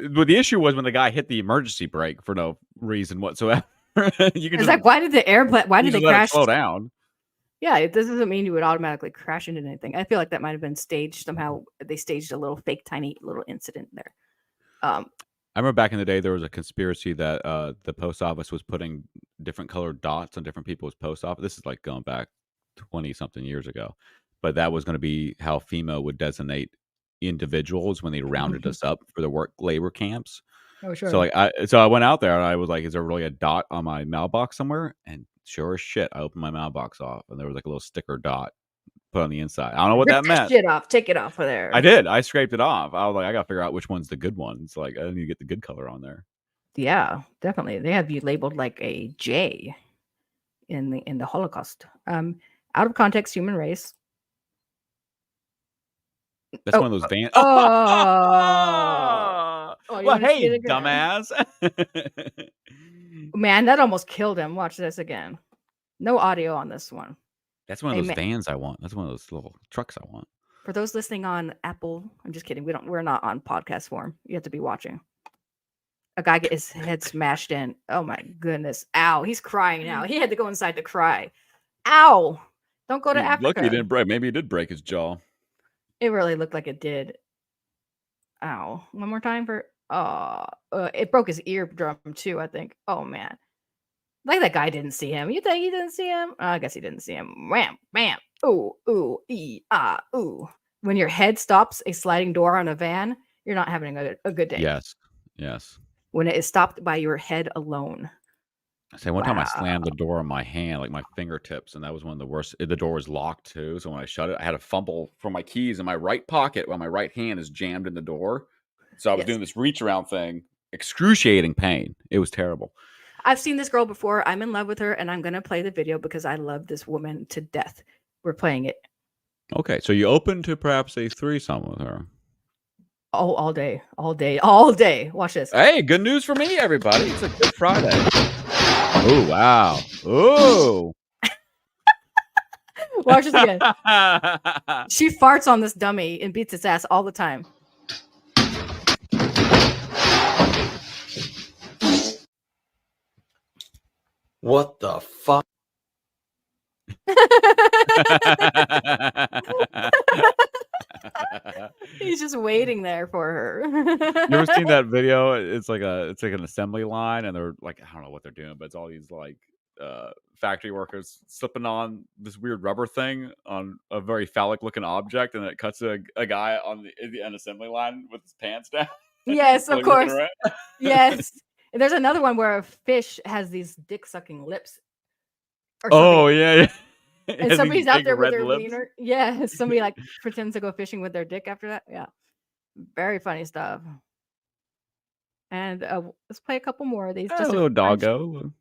But the issue was when the guy hit the emergency brake for no reason whatsoever. You can It's just, like, why did the airplane? Why you did they just let it crash? slow down. Yeah, this doesn't mean you would automatically crash into anything. I feel like that might have been staged somehow. They staged a little fake, tiny little incident there. I remember back in the day there was a conspiracy that the post office was putting different colored dots on different people's post office. This is like going back 20 something years ago, but that was going to be how FEMA would designate individuals when they rounded us up for the work labor camps. Oh, sure. So like I went out there and I was like, is there really a dot on my mailbox somewhere? And sure as shit, I opened my mailbox off and there was like a little sticker dot put on the inside. I don't know what Rip that meant. shit off. Take it off of there. I did. I scraped it off. I was like, I gotta figure out which one's the good ones. Like, I need to get the good color on there. Yeah, definitely. They have you labeled like a J in the Holocaust. Out of context, human race. That's one of those vans. Oh, you Well, wanna see hey, it again? dumbass. Man, that almost killed him. Watch this again. No audio on this one. That's one of Hey, those man. vans I want. That's one of those little trucks I want. For those listening on Apple, I'm just kidding. We're not on podcast form. You have to be watching. A guy get his head smashed in. Oh my goodness. Ow. He's crying now. He had to go inside to cry. Ow. Don't go to Lucky Africa. he didn't break. Maybe he did break his jaw. It really looked like it did. Ow. One more time for it broke his eardrum too, I think. Oh man. Like that guy didn't see him. You think he didn't see him? I guess he didn't see him. Wham, bam. Ooh, ooh, ooh. When your head stops a sliding door on a van, you're not having a good day. Yes. Yes. When it is stopped by your head alone. I say one time I slammed the door on my hand, like my fingertips, and that was one of the worst. The door was locked too, so when I shut it, I had to fumble for my keys in my right pocket while my right hand is jammed in the door. So I was doing this reach around thing, excruciating pain. It was terrible. I've seen this girl before. I'm in love with her, and I'm gonna play the video because I love this woman to death. We're playing it. Okay, so you open to perhaps a threesome with her. Oh, all day. Watch this. Hey, good news for me, everybody. It's a Good Friday. Oh, wow. Oh. Watch this again. She farts on this dummy and beats its ass all the time. What the fuck? He's just waiting there for her. You ever seen that video? It's like an assembly line, and they're like, I don't know what they're doing, but it's all these like factory workers slipping on this weird rubber thing on a very phallic looking object, and it cuts a guy on an assembly line with his pants down. Yes, of Like, looking course. around. Yes. And there's another one where a fish has these dick sucking lips. or something. Oh yeah. And Has these somebody's out big there with red their lips. wiener. Yeah, somebody like pretends to go fishing with their dick after that. Yeah, very funny stuff. And let's play a couple more of these. A Just little French doggo.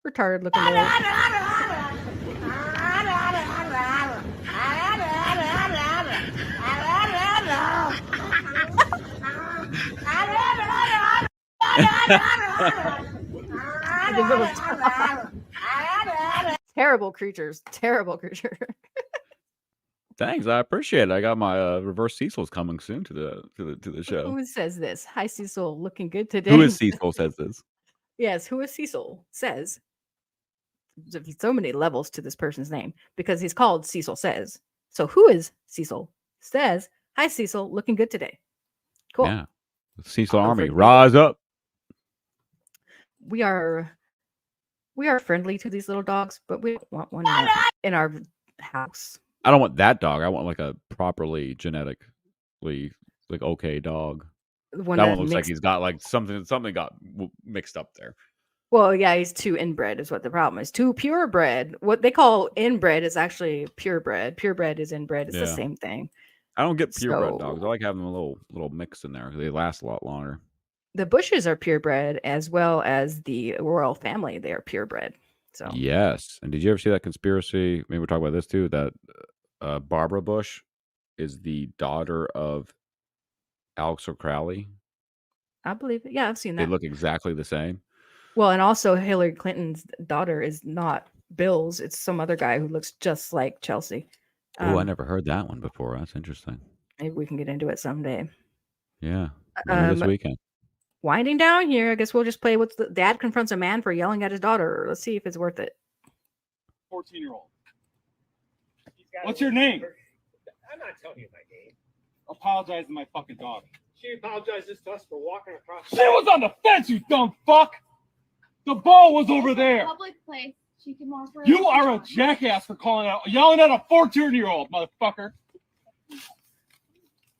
retarded looking little. The little dog. Terrible creatures. Terrible creature. Thanks, I appreciate it. I got my reverse Cecil's coming soon to the show. Who says this? Hi, Cecil. Looking good today. Who is Cecil says this? Yes, who is Cecil? Says. There's so many levels to this person's name because he's called Cecil Says. So who is Cecil? Says, hi, Cecil. Looking good today. Cool. Yeah. Cecil I'll go Army, for rise up. We are friendly to these little dogs, but we don't want one in our house. I don't want that dog. I want like a properly genetically like okay dog. The one that that one looks like mixed- he's got like something got mixed up there. Well, yeah, he's too inbred is what the problem is. Too purebred. What they call inbred is actually purebred. Purebred is inbred. It's the Yeah. same thing. I don't get purebred So- dogs. I like having them a little mix in there. They last a lot longer. The Bushes are purebred as well as the royal family. They are purebred. So Yes. And did you ever see that conspiracy? Maybe we're talking about this too. That Barbara Bush is the daughter of Alex O'Crowley. I believe it. Yeah, I've seen They that. look exactly the same. Well, and also Hillary Clinton's daughter is not Bill's. It's some other guy who looks just like Chelsea. Oh, I never heard that one before. That's interesting. Maybe we can get into it someday. Yeah. Maybe this weekend. Winding down here, I guess we'll just play what's the dad confronts a man for yelling at his daughter. Let's see if it's worth it. 14-year-old. What's your name? I'm not telling you my name. Apologize to my fucking dog. She apologizes to us for walking across. She was on the fence, you dumb fuck! The ball was over there. Public place. She can walk around. You are a jackass for yelling at a 14-year-old, motherfucker.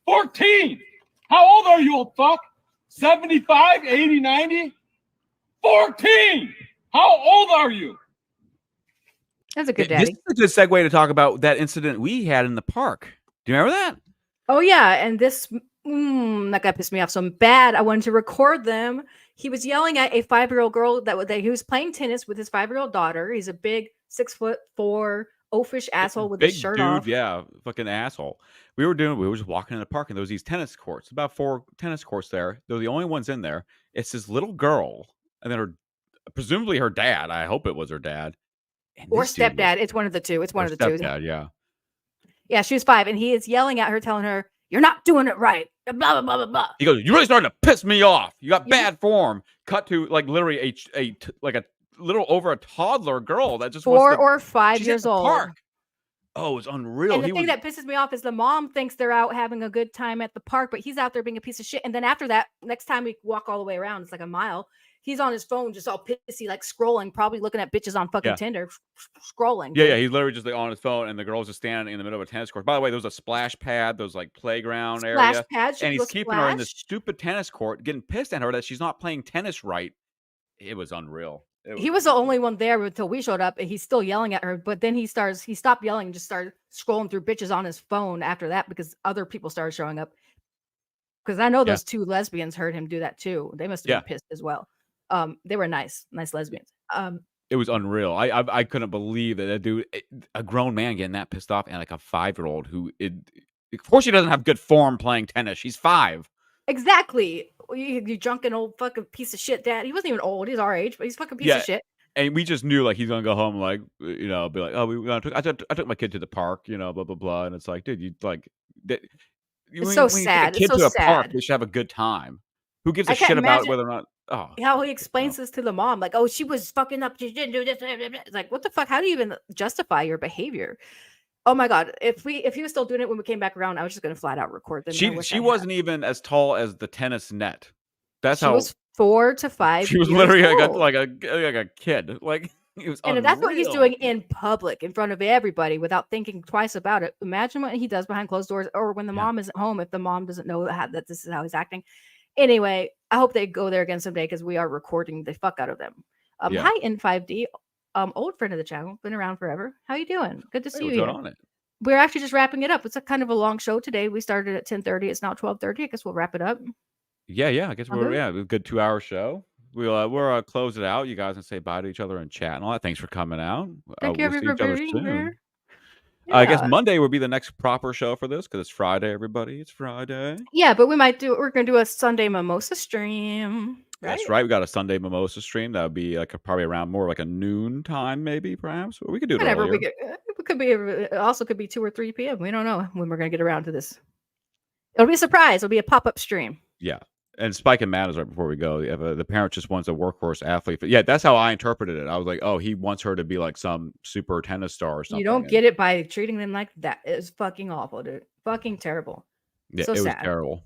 14! How old are you, old fuck? 75, 80, 90? 14! How old are you? That's a good This daddy. is a good segue to talk about that incident we had in the park. Do you remember that? Oh yeah, and this that guy pissed me off so bad. I wanted to record them. He was yelling at a 5-year-old girl that he was playing tennis with his 5-year-old daughter. He's a big 6'4" oafish asshole with Big his shirt dude, off. yeah, fucking asshole. We were just walking in the park, and there was these tennis courts, about 4 tennis courts there. They're the only ones in there. It's this little girl, and then presumably her dad. I hope it was her dad. And Or this dude stepdad. It's one of the two. It's one or of the two. stepdad, yeah. Yeah, she was 5, and he is yelling at her, telling her, "You're not doing it right." Blah blah blah blah blah. He goes, "You really starting to piss me off. You got bad form." Cut to like literally a little over a toddler girl that just 4 wants to, or 5 she's at years the old. park. Oh, it's unreal. And the He thing was, that pisses me off is the mom thinks they're out having a good time at the park, but he's out there being a piece of shit. And then after that, next time we walk all the way around, it's like a mile. He's on his phone, just all pissy, like scrolling, probably looking at bitches on fucking Yeah. Tinder, scrolling. yeah, he's literally just like on his phone, and the girl's just standing in the middle of a tennis court. By the way, there was a splash pad, those like playground Splash area, pad, she and can he's go keeping her in this splash. stupid tennis court, getting pissed at her that she's not playing tennis right. It was unreal. He was the only one there until we showed up, and he's still yelling at her. But then he stopped yelling and just started scrolling through bitches on his phone after that because other people started showing up. Because I know those 2 lesbians heard him do that too. They must have Yeah. been pissed as well. They were nice lesbians. It was unreal. I couldn't believe that dude, a grown man, getting that pissed off, and like a 5-year-old who, of course, she doesn't have good form playing tennis. She's 5. Exactly. You drunken old fucking piece of shit dad. He wasn't even old. He's our age, but he's a fucking piece of shit. And we just knew like he's gonna go home, like, be like, oh, I took my kid to the park, blah blah blah, and it's like, dude, you like that. It's so sad. When you take a kid It's so to a park, sad. they should have a good time. Who gives a I can't shit about imagine whether or not? Oh, how he explains this to the mom, like, "Oh, she was fucking up. She didn't do this." It's like, what the fuck? How do you even justify your behavior? Oh my god! If he was still doing it when we came back around, I was just gonna flat out record them. she wasn't even as tall as the tennis net. That's She how was 4 to 5. she was years literally old. like a kid. Like, it was And if that's what he's unreal. doing in public, in front of everybody, without thinking twice about it, imagine what he does behind closed doors, or when the mom isn't home. If the mom doesn't know that this is how he's acting. Anyway, I hope they go there again someday because we are recording the fuck out of them. Yeah. Hi, N5D. old friend of the channel, been around forever. How you doing? Good to see Hey, you what's here. going on it? We're actually just wrapping it up. It's a kind of a long show today. We started at 10:30. It's now 12:30. I guess we'll wrap it up. Yeah. I guess Okay. we're a good 2-hour show. We'll close it out. You guys can say bye to each other in chat and all that. Thanks for coming out. Thank you, We'll see each everybody, other for being soon. here. I guess Yeah. Monday will be the next proper show for this because it's Friday. Everybody, it's Friday. Yeah, but we're gonna do a Sunday mimosa stream. Right? That's right. We got a Sunday mimosa stream. That would be like probably around more like a noon time, maybe perhaps. Or we could do it Whenever earlier. we get, it could be. It also could be 2 or 3 p.m. We don't know when we're gonna get around to this. It'll be a surprise. It'll be a pop-up stream. Yeah. And Spike and Matt is right before we go. The parent just wants a workhorse athlete. But yeah, that's how I interpreted it. I was like, oh, he wants her to be like some super tennis star or something. You don't get it by treating them like that. It's fucking awful, dude. Fucking terrible. Yeah, So it was sad. terrible.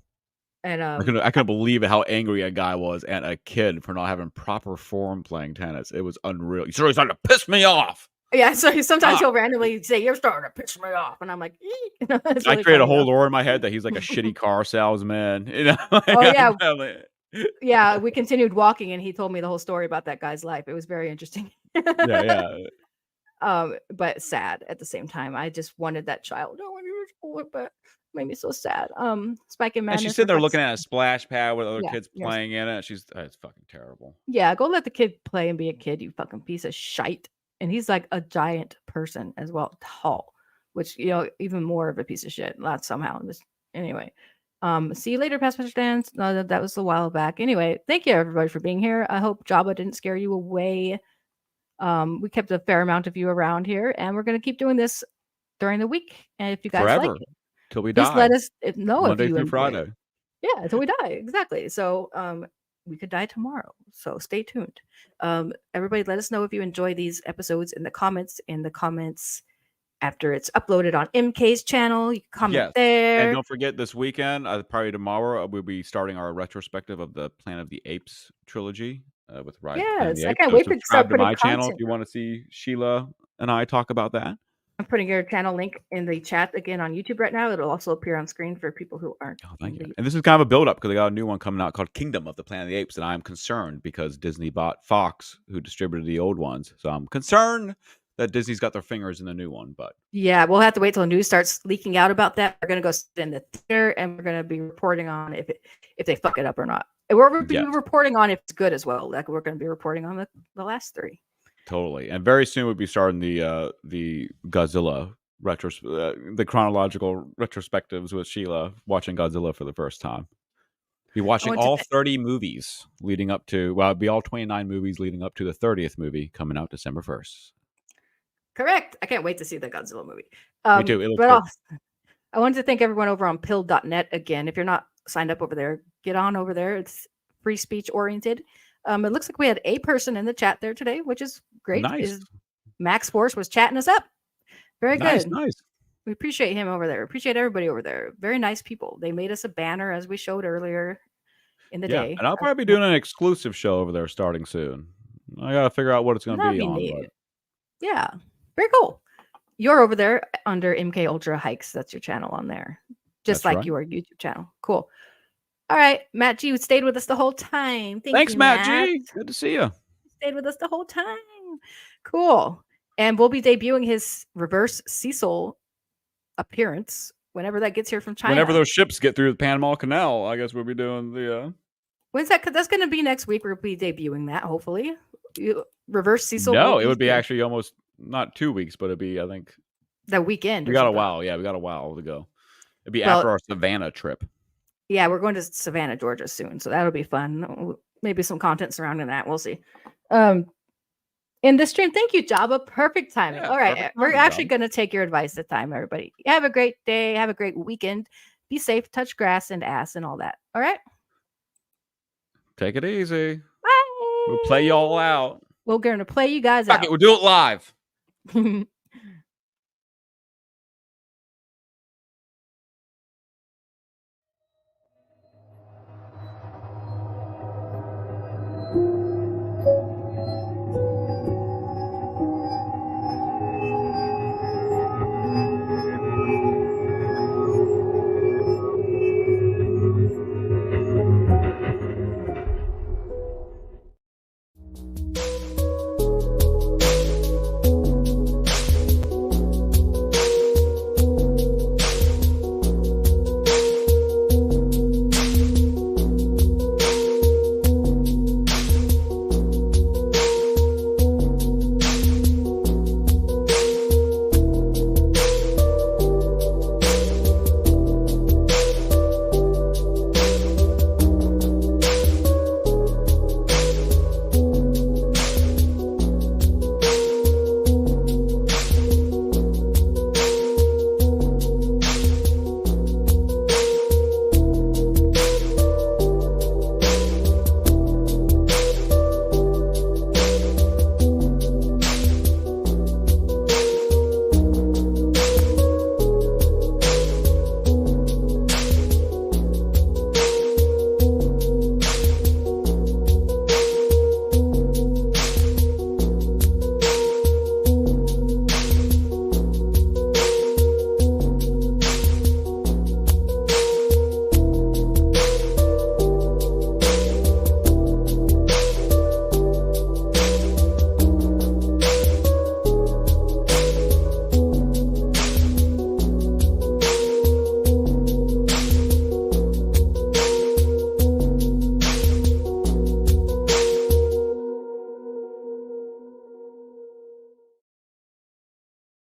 And I couldn't believe how angry a guy was at a kid for not having proper form playing tennis. It was unreal. You're starting to piss me off. yeah, so sometimes he'll randomly say, "You're starting to piss me off," and I'm like, "Eek." It's I really create a funny, whole though. lore in my head that he's like a shitty car salesman. You know? Oh yeah, I'm like- yeah. We continued walking, and he told me the whole story about that guy's life. It was very interesting. yeah. But sad at the same time. I just wanted that child. No one was cool, but it made me so sad. Spike and And Madness. she's sitting there reflects- looking at a splash pad with other Yeah, kids yes. playing in it. It's fucking terrible. Yeah, go let the kid play and be a kid, you fucking piece of shite. And he's like a giant person as well, tall, which even more of a piece of shit. Not somehow. Anyway. See you later, Past Mr. Dance. No, that was a while back. Anyway, thank you everybody for being here. I hope Jabba didn't scare you away. We kept a fair amount of you around here, and we're gonna keep doing this during the week. And if you guys Forever. like it, Till we just die. let us know Monday if you through enjoy Friday. it. Yeah, until we die. Exactly. So we could die tomorrow. So stay tuned. Everybody let us know if you enjoy these episodes in the comments. After it's uploaded on MK's channel. You can comment Yes. there. And don't forget this weekend, probably tomorrow, we'll be starting our retrospective of the Planet of the Apes trilogy with Rise of the Planet of Yes, the I Apes. can't So wait to subscribe start to putting my channel if content you want to see Sheila and I talk about that. I'm putting your channel link in the chat again on YouTube right now. It'll also appear on screen for people who aren't. Thank you. And this is kind of a build up because they got a new one coming out called Kingdom of the Planet of the Apes. And I'm concerned because Disney bought Fox, who distributed the old ones. So I'm concerned that Disney's got their fingers in the new one. But Yeah, we'll have to wait till news starts leaking out about that. We're gonna go sit in the theater and we're gonna be reporting on if they fuck it up or not. And we're gonna be reporting on if it's good as well. Like we're gonna be reporting on the last 3. totally. And very soon we'll be starting the Godzilla the chronological retrospectives with Sheila watching Godzilla for the first time. Be watching all 30 movies leading up to, well, it'll be all 29 movies leading up to the 30th movie coming out December 1st. Correct. I can't wait to see the Godzilla movie. Me too. It looks But good. I wanted to thank everyone over on pill.net again. If you're not signed up over there, get on over there. It's free speech oriented. It looks like we had a person in the chat there today, which is great. Nice. Max Force was chatting us up. Very good. Nice. We appreciate him over there. Appreciate everybody over there. Very nice people. They made us a banner as we showed earlier in the day. And I'll probably be doing an exclusive show over there starting soon. I got to figure out what it's going to That'd be be on. neat. But Yeah. Very cool. You're over there under MK Ultra Hikes. That's your channel on there. Just That's like right. your YouTube channel. Cool. All right. Matt G stayed with us the whole time. Thanks, you, Matt G. Good to see you. Stayed with us the whole time. Cool. And we'll be debuting his reverse Cecil appearance whenever that gets here from China. Whenever those ships get through the Panama Canal, I guess we'll be doing the. When's that? That's going to be next week. We'll be debuting that, hopefully. Reverse Cecil. No, will it would be here actually almost not 2 weeks, but it'd be, I think. the weekend. We or got a something. while. Yeah, we got a while to go. It'd be Well- after our Savannah trip. Yeah, we're going to Savannah, Georgia soon, so that'll be fun. Maybe some content surrounding that. We'll see. In the stream, thank you, Jabba. Perfect timing. Yeah, All right, perfect we're timing, actually Jabba. going to take your advice this time, everybody. Have a great day. Have a great weekend. Be safe. Touch grass and ass and all that. All right. Take it easy. Bye. We'll play you all out. We're going to play you guys Fuck out. it, we'll do it live.